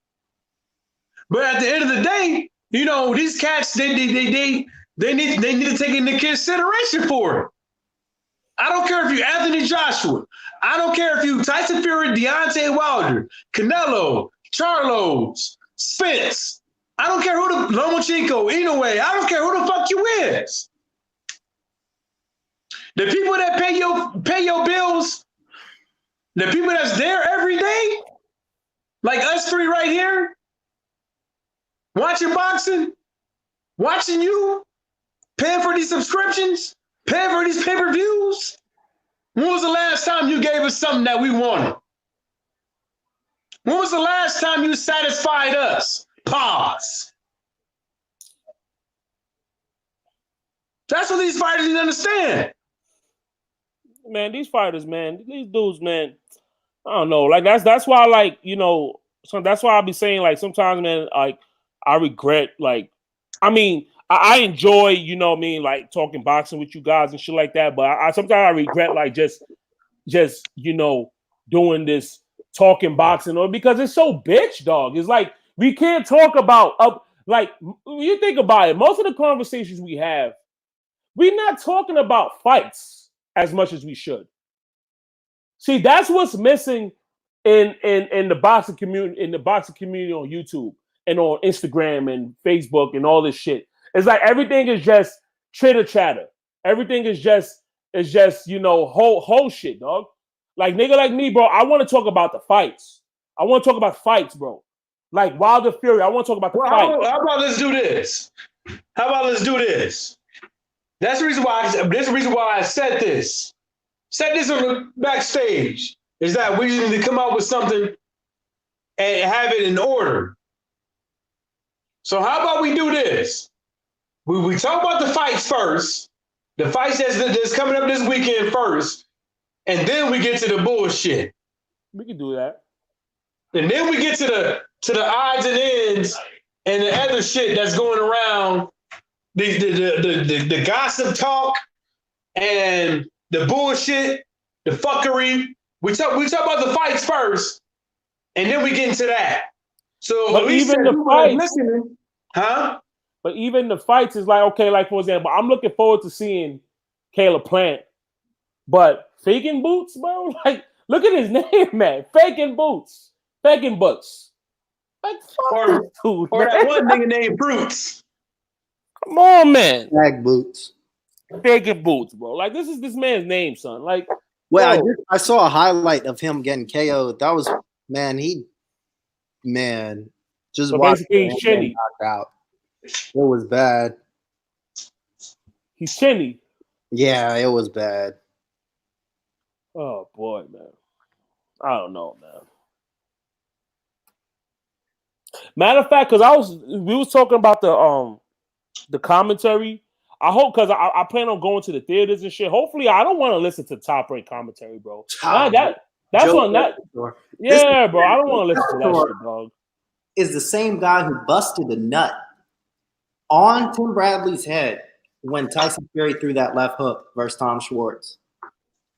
But at the end of the day, you know, these cats, they need to take into consideration for it. I don't care if you're Anthony Joshua. I don't care if you Tyson Fury, Deontay Wilder, Canelo, Charlos, Spence. I don't care who the Lomachenko, Inoue. I don't care who the fuck you is. The people that pay your bills, the people that's there every day, like us three right here, watching boxing, watching you, paying for these subscriptions, paying for these pay-per-views. When was the last time you gave us something that we wanted? When was the last time you satisfied us? Pause. That's what these fighters need to understand. Man, these fighters, man, these dudes, man, I don't know. Like that's why, like, you know, so that's why I be saying, like, sometimes, man, like I regret, like, I mean, I enjoy, you know what I mean, like talking boxing with you guys and shit like that. But I sometimes I regret like just you know, doing this talking boxing, or because it's so bitch, dog. It's like we can't talk about like when you think about it, most of the conversations we have, we're not talking about fights as much as we should. See, that's what's missing in the boxing community, on YouTube and on Instagram and Facebook and all this shit. It's like everything is just chitter chatter. Everything is just you know, whole shit, dog. Like nigga like me, bro, I want to talk about the fights. I want to talk about fights, bro. Like Wilder Fury, I want to talk about the fight. How about let's do this? That's the reason why I said this. Said this on the backstage. Is that we need to come up with something and have it in order. So how about we do this? We talk about the fights first, the fights that's coming up this weekend first, and then we get to the bullshit. We can do that. And then we get to the odds and ends and the other shit that's going around, the gossip talk and the bullshit, the fuckery. We talk about the fights first, and then we get into that. So but even the fights, huh? But even the fights is like, okay, like for example, I'm looking forward to seeing Caleb Plant, but faking boots, bro. Like, look at his name, man. Faking boots. Like, fuck this dude, or man. that one nigga named Fruits. Come on, man. Bag boots. Faking boots, bro. Like, this is this man's name, son. Like, well, I saw a highlight of him getting KO'd. That was just so watching basically him he's get chinny. knocked out. It was bad. He's chinny. Yeah, it was bad. Oh boy, man. I don't know, man. Matter of fact, because we was talking about the commentary. I hope, because I plan on going to the theaters and shit. Hopefully, I don't want to listen to Top Rank commentary, bro. That's on that. Yeah, bro. I don't want to listen to that shit, dog. Is the same guy who busted a nut on Tim Bradley's head when Tyson Fury threw that left hook versus Tom Schwartz.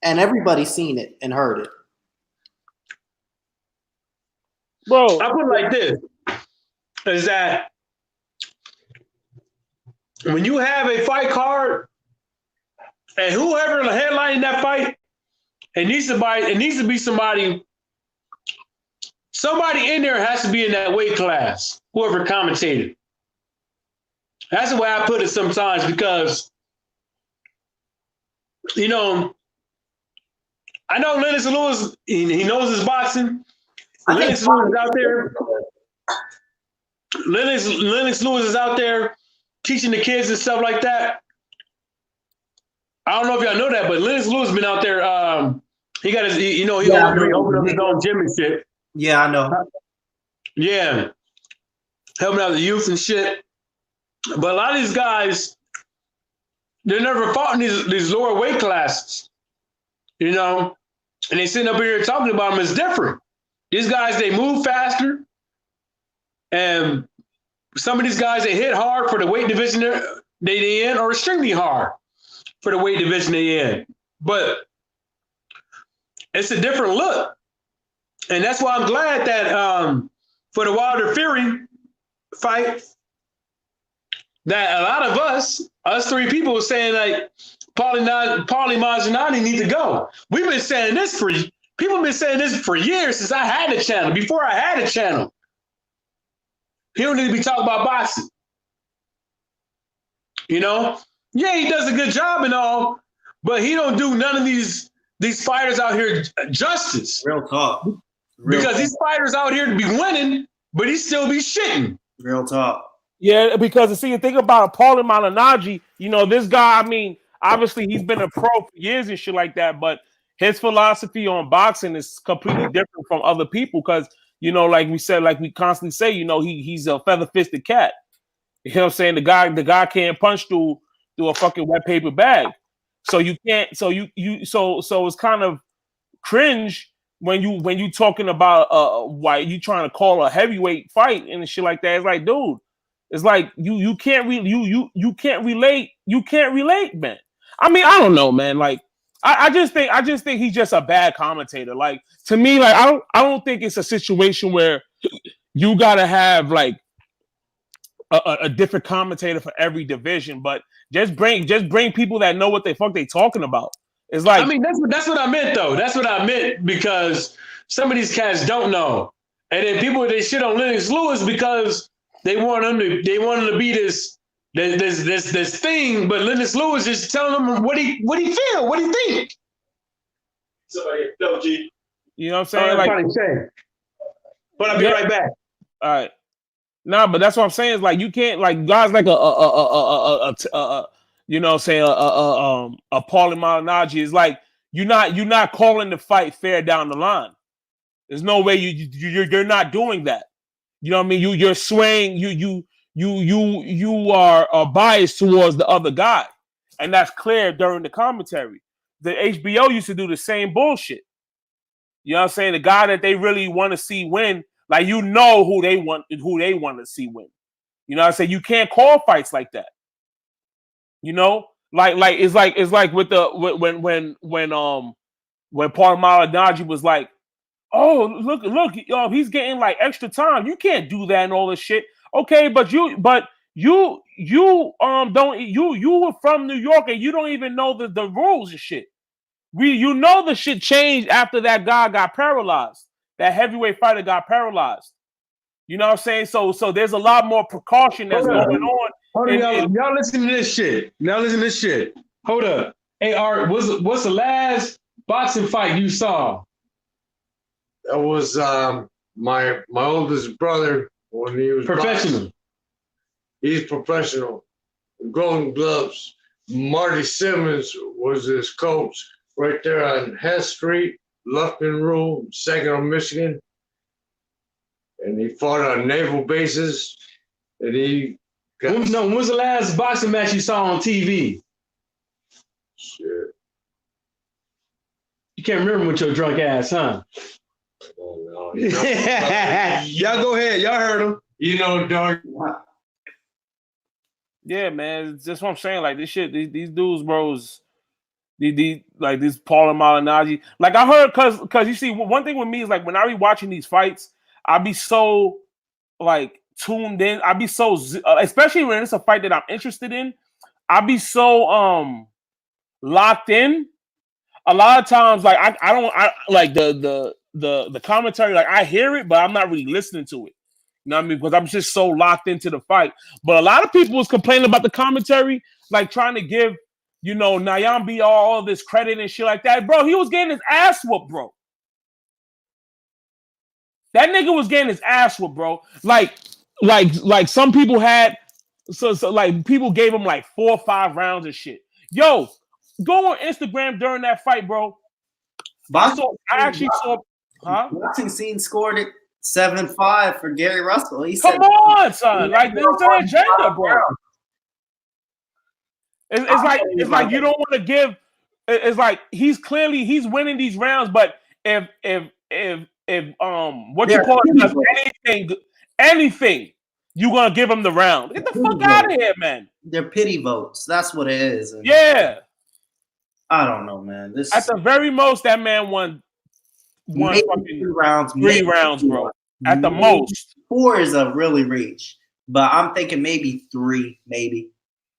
And everybody's seen it and heard it. Bro, I put it like this, is that when you have a fight card and whoever headlining that fight, it needs to be somebody in there has to be in that weight class, whoever commentated. That's the way I put it sometimes, because, you know, I know Lennox Lewis, he knows his boxing. Lennox Lewis is out there. Lennox Lewis is out there teaching the kids and stuff like that. I don't know if y'all know that, but Lennox Lewis been out there. He got his, he opened up his own gym and shit. Yeah, I know. Yeah, helping out the youth and shit. But a lot of these guys, they never fought in these lower weight classes, and they sitting up here talking about them. It's different. These guys, they move faster, and some of these guys, they hit hard for the weight division they in, or extremely hard for the weight division they in. But it's a different look, and that's why I'm glad that for the Wilder Fury fight, that a lot of us three people were saying like Paulie Malignaggi need to go. We've been saying this people have been saying this for years, since I had a channel. Before I had a channel, he don't need to be talking about boxing. Yeah, he does a good job and all, but he don't do none of these fighters out here justice. Real talk. Because these fighters out here to be winning, but he still be shitting. Real talk. Yeah, because see, think about Paulie Malignaggi. This guy. I mean, obviously he's been a pro for years and shit like that, but his philosophy on boxing is completely different from other people. Because like we said, like we constantly say, he's a feather-fisted cat. You know what I'm saying? The guy can't punch through a fucking wet paper bag. So you can't. So it's kind of cringe when you talking about why you trying to call a heavyweight fight and shit like that. It's like, dude, it's like you can't relate, man. I mean, I don't know, man. Like, I just think he's just a bad commentator. Like, to me, like I don't think it's a situation where you gotta have like a different commentator for every division, but just bring people that know what the fuck they talking about. It's like, I mean, that's what I meant though. That's what I meant, because some of these cats don't know, and then people, they shit on Lennox Lewis because they want him to be this thing, but Lennox Lewis is telling them what he feel, what he think. Somebody, G. You know what I'm saying? But I'll be right back. All right. No, but that's what I'm saying. Is like, you can't, like, guys like a Paulie Malignaggi is like, you're not calling the fight fair down the line. There's no way you're not doing that. You know what I mean? You're swaying. You are biased towards the other guy, and that's clear during the commentary. the HBO used to do the same bullshit. You know what I'm saying? The guy that they really want to see win, like who they want to see win. You know what I'm saying? You can't call fights like that. You know, like it's like with the when Paul Malignaggi was like, oh look, he's getting like extra time. You can't do that and all this shit. Okay, but you were from New York and you don't even know the rules and shit. The shit changed after that guy got paralyzed. That heavyweight fighter got paralyzed. You know what I'm saying? So there's a lot more precaution that's going on. Y'all listen to this shit. Hold up. Hey, Art, what's the last boxing fight you saw? That was my oldest brother when he was professional. Boxing. He's professional. Golden Gloves. Marty Simmons was his coach right there on Hess Street, Lufkin Rule, 2nd on Michigan. And he fought on naval bases. And he when was the last boxing match you saw on TV? Shit. You can't remember with your drunk ass, huh? Oh, no. Y'all go ahead. Y'all heard him. You know, dog. Yeah, man. That's what I'm saying. Like this shit, these dudes, bros, these like this Paul and Malignaggi. Like I heard, cause you see, one thing with me is like when I be watching these fights, I be so like tuned in. I be so, especially when it's a fight that I'm interested in, I be so locked in. A lot of times, like I like the commentary. Like I hear it, but I'm not really listening to it. You know what I mean? Because I'm just so locked into the fight. But a lot of people was complaining about the commentary, like trying to give, Nyambi all this credit and shit like that. Bro, he was getting his ass whooped, bro. That nigga was getting his ass whooped, bro. Like some people had, so like people gave him like 4 or 5 rounds of shit. Yo, go on Instagram during that fight, bro. I actually saw, Boxing Scene scored it 7-5 for Gary Russell. He Come on, son. Like, this is an agenda, bro. It's like you don't want to give. It's like he's winning these rounds, but if what you call it does anything, you're gonna give him the round. Get the fuck out of here, man. They're pity votes. That's what it is. And yeah. I don't know, man. This at the very most, that man won fucking 3 rounds. 3 rounds, bro. At the most. 4 is a really reach. But I'm thinking maybe 3, maybe.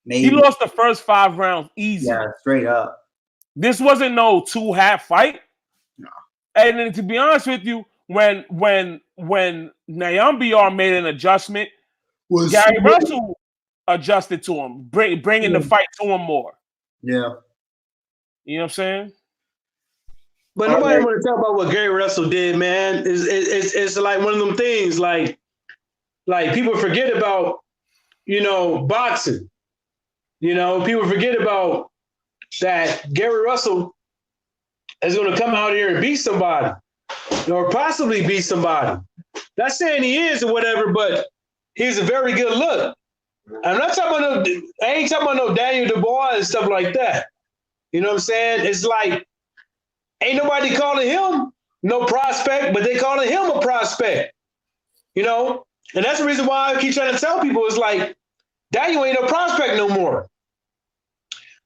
He lost the first 5 rounds easy. Yeah, straight up. This wasn't no 2-half fight. No. And then to be honest with you, when Nyambiar made an adjustment, Gary Russell adjusted to him, bringing the fight to him more. Yeah. You know what I'm saying? But nobody want to talk about what Gary Russell did, man. It's like one of them things, like people forget about, boxing. People forget about that Gary Russell is going to come out here and beat somebody, or possibly beat somebody. Not saying he is or whatever, but he's a very good look. I'm not talking about I ain't talking about no Daniel Dubois and stuff like that. You know what I'm saying? It's like, ain't nobody calling him no prospect, but they calling him a prospect. And that's the reason why I keep trying to tell people, it's like, Daniel ain't no prospect no more.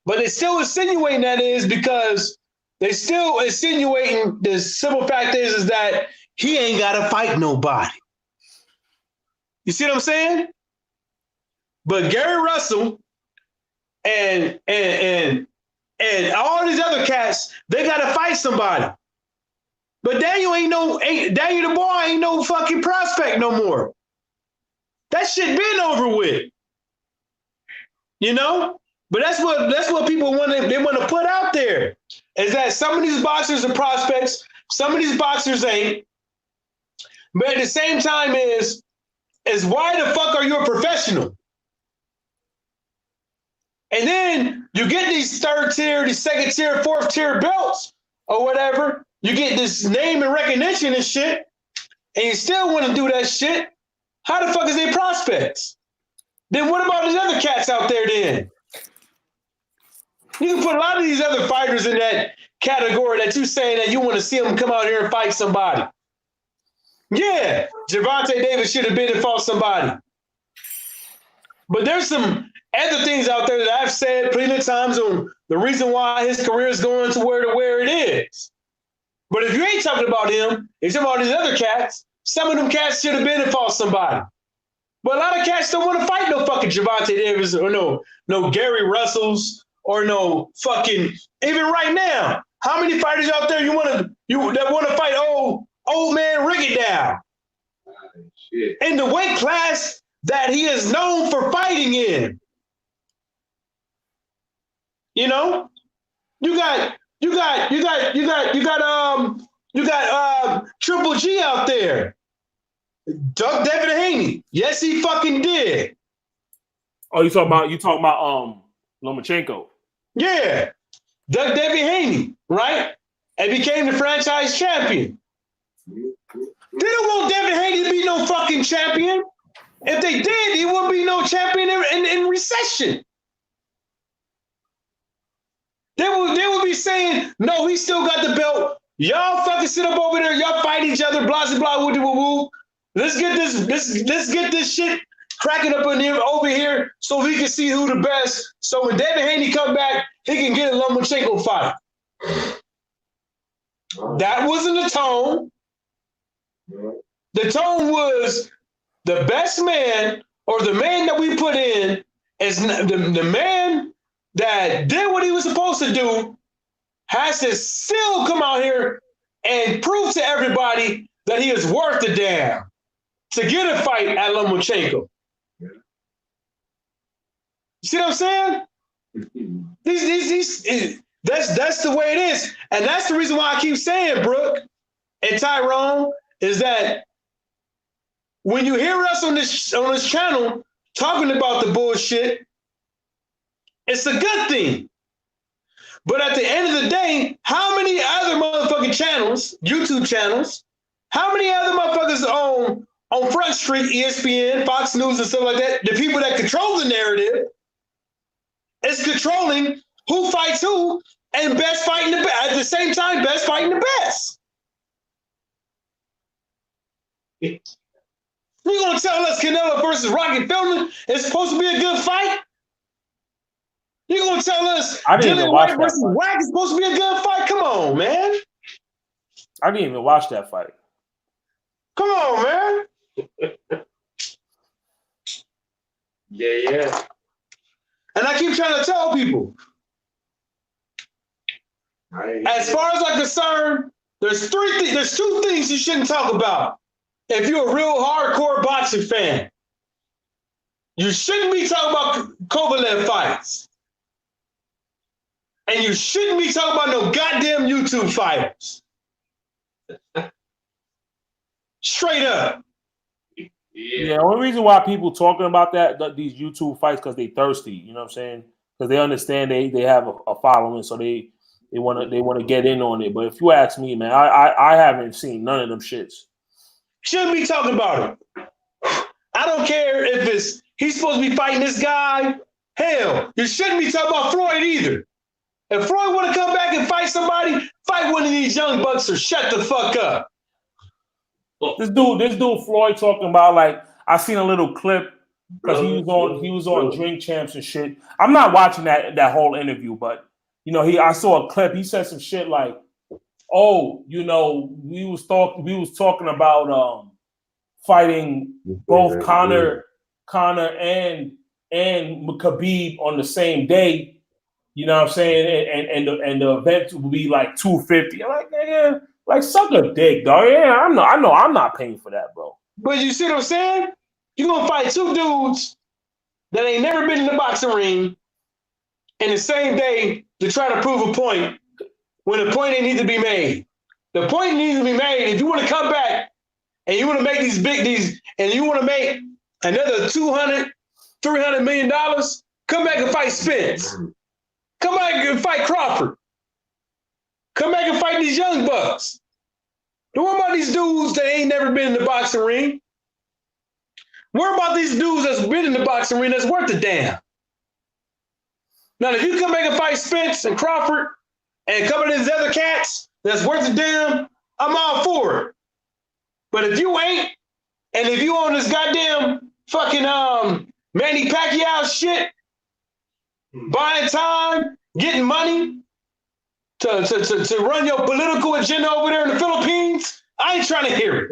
But they still insinuating that is because they still insinuating the simple fact is that he ain't got to fight nobody. You see what I'm saying? But Gary Russell and all these other cats, they got to fight somebody. But Daniel Dubois ain't no fucking prospect no more. That shit been over with. But that's what people want to put out there, is that some of these boxers are prospects, some of these boxers ain't. But at the same time is why the fuck are you a professional? And then you get these 3rd tier, these 2nd tier, 4th tier belts or whatever. You get this name and recognition and shit, and you still want to do that shit. How the fuck is they prospects? Then what about these other cats out there then? You can put a lot of these other fighters in that category that you saying that you want to see them come out here and fight somebody. Yeah, Gervonta Davis should have been and fought somebody. But there's some other things out there that I've said plenty of times on the reason why his career is going to where it is. But if you ain't talking about him, if you're talking about these other cats, some of them cats should have been and fought somebody. But a lot of cats don't want to fight no fucking Gervonta Davis or no Gary Russells or no fucking, even right now, how many fighters out there that want to fight old man Rigondeaux in the weight class that he is known for fighting in? You know, you got Triple G out there. Doug Devin Haney. Yes, he fucking did. Oh, you talking about Lomachenko? Yeah. Doug Devin Haney, right? And became the franchise champion. They don't want Devin Haney to be no fucking champion. If they did, he wouldn't be no champion in recession. They would be saying, no, he still got the belt. Y'all fucking sit up over there. Y'all fight each other. Blah, blah, blah, woo, woo, woo. Let's get this shit cracking up in here over here so we can see who the best. So when Devin Haney come back, he can get a Lomachenko fight. That wasn't the tone. The tone was the best man or the man that we put in is the man that did what he was supposed to do has to still come out here and prove to everybody that he is worth the damn to get a fight at Lomachenko. See what I'm saying? That's the way it is. And that's the reason why I keep saying, Brooke and Tyrone, is that when you hear us on this channel talking about the bullshit, it's a good thing. But at the end of the day, how many other motherfucking channels, YouTube channels, how many other motherfuckers on Front Street, ESPN, Fox News, and stuff like that, the people that control the narrative, is controlling who fights who and best fighting the best. At the same time, best fighting the best. You gonna tell us Canelo versus Rocky Feldman is supposed to be a good fight? You gonna tell us Dillian Whyte versus Wack is supposed to be a good fight? Come on, man. I didn't even watch that fight. Come on, man. Yeah. And I keep trying to tell people, as far as I'm concerned, there's two things you shouldn't talk about. If you're a real hardcore boxing fan, you shouldn't be talking about Kovalev fights. And you shouldn't be talking about no goddamn YouTube fighters. Straight up. Yeah, the only reason why people talking about these YouTube fights because they thirsty, you know what I'm saying? Because they understand they have a following, so they want to get in on it. But if you ask me, man, I haven't seen none of them shits. Shouldn't be talking about it. I don't care if he's supposed to be fighting this guy. Hell, you shouldn't be talking about Floyd either. If Floyd want to come back and fight somebody, fight one of these young bucks or shut the fuck up. This dude Floyd talking about, like, I seen a little clip because he was on Drink Champs and shit. I'm not watching that whole interview, but I saw a clip. He said some shit like, "Oh, we was talking about fighting both Conor and Khabib on the same day." You know what I'm saying? And the event will be like 250. I'm like, nigga, like suck a dick, dog. Yeah, I know I'm not paying for that, bro. But you see what I'm saying? You're gonna fight two dudes that ain't never been in the boxing ring in the same day to try to prove a point when the point ain't need to be made. The point needs to be made if you want to come back and you want to make and you want to make another $200, $300 million, come back and fight Spence. Come back and fight Crawford. Come back and fight these young bucks. Don't worry about these dudes that ain't never been in the boxing ring. Worry about these dudes that's been in the boxing ring that's worth a damn. Now, if you come back and fight Spence and Crawford and a couple of these other cats that's worth a damn, I'm all for it. But if you ain't, and if you on this goddamn fucking Manny Pacquiao shit, buying time, getting money to run your political agenda over there in the Philippines, I ain't trying to hear it.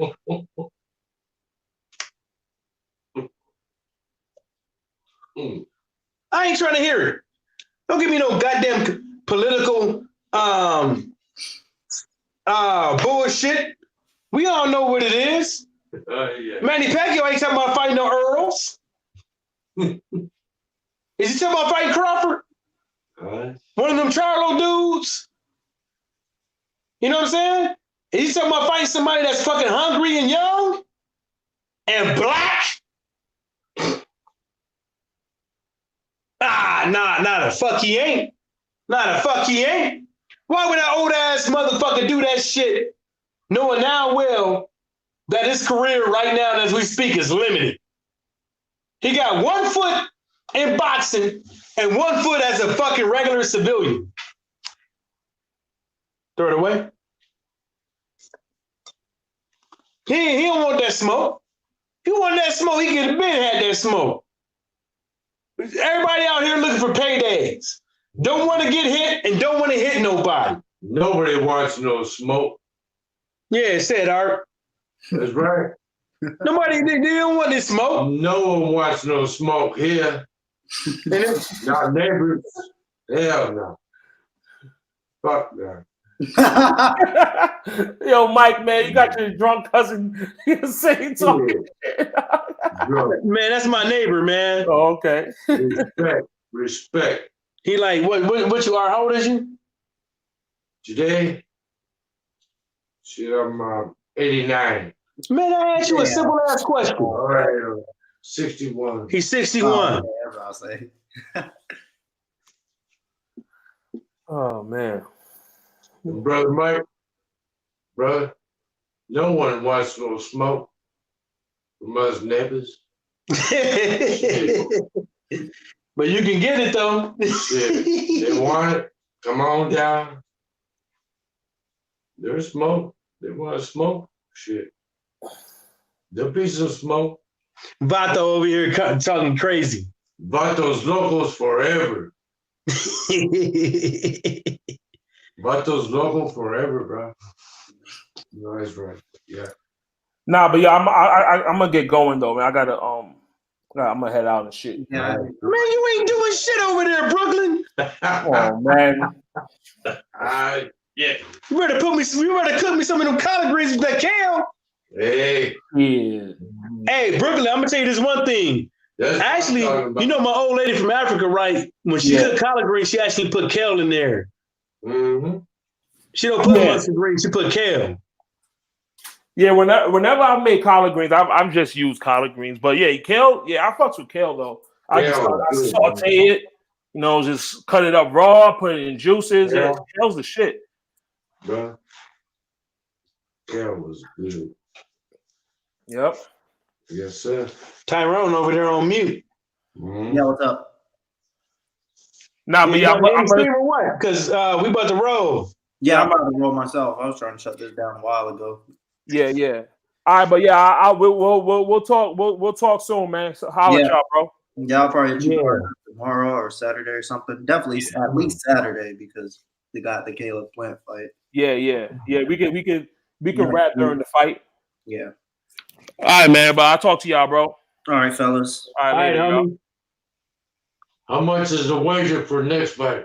I ain't trying to hear it. Don't give me no goddamn political bullshit. We all know what it is. Yeah. Manny Pacquiao ain't talking about fighting no Earls. Is he talking about fighting Crawford? One of them Charlo dudes? You know what I'm saying? Is he talking about fighting somebody that's fucking hungry and young and black? Nah, the fuck he ain't. Nah, the fuck he ain't. Why would that old ass motherfucker do that shit knowing now well that his career right now as we speak is limited? He got 1 foot in boxing and 1 foot as a fucking regular civilian. Throw it away. He don't want that smoke. If he want that smoke, he could have been had that smoke. Everybody out here looking for paydays. Don't want to get hit and don't want to hit nobody. Nobody wants no smoke. Yeah, said Art. That's right. Nobody, they don't want this smoke. No one wants no smoke here. Not neighbors. Hell no. Fuck that. Yo, Mike, man, you got your drunk cousin saying talking shit. Man, that's my neighbor, man. Oh, okay. Respect. He like, what you are? How old is you? Today, shit, I'm 89. Man, I asked you a simple ass question. All right, 61. He's 61. Oh, that's what I'll say. Oh, man. Brother Mike, brother, no one wants no smoke from us neighbors. But you can get it though. Shit, they want it. Come on down. There's smoke. They want to smoke. Shit. There'll be some smoke. Vato over here talking crazy. Vatos locals forever. Vatos local forever, bro. No, that's right. Yeah. Nah, but yeah, I'm gonna get going though, man. I'm gonna head out and shit. Yeah. Man, you ain't doing shit over there, Brooklyn. Oh man. Yeah. You better cook me some of them collard greens with that kale. Hey. Yeah. Hey, Brooklyn, I'm gonna tell you this one thing. That's Actually, you know my old lady from Africa, right? When she cooked collard greens, she actually put kale in there. Mm-hmm. She don't put mustard greens, she put kale. Yeah, whenever I make collard greens, I've just used collard greens. But yeah, kale, yeah, I fucks with kale though. I saute it, you know, just cut it up raw, put it in juices. Yeah, kale's the shit. Bro, kale was good. Yep. Yes, sir. Tyrone over there on mute. Mm-hmm. Yeah, what's up? Nah, but yeah, I'm what? Because we about to roll. Yeah, I'm about to roll myself. I was trying to shut this down a while ago. Yeah. All right, but yeah, we'll talk. We'll talk soon, man. So holla at y'all, bro. Yeah, I'll probably hit you tomorrow or Saturday or something. Definitely at least Saturday because they got the Caleb Plant fight. Yeah. We can rap during the fight. Yeah. All right, man. But I'll talk to y'all, bro. All right, fellas. All right, later, homie. How much is the wager for next fight?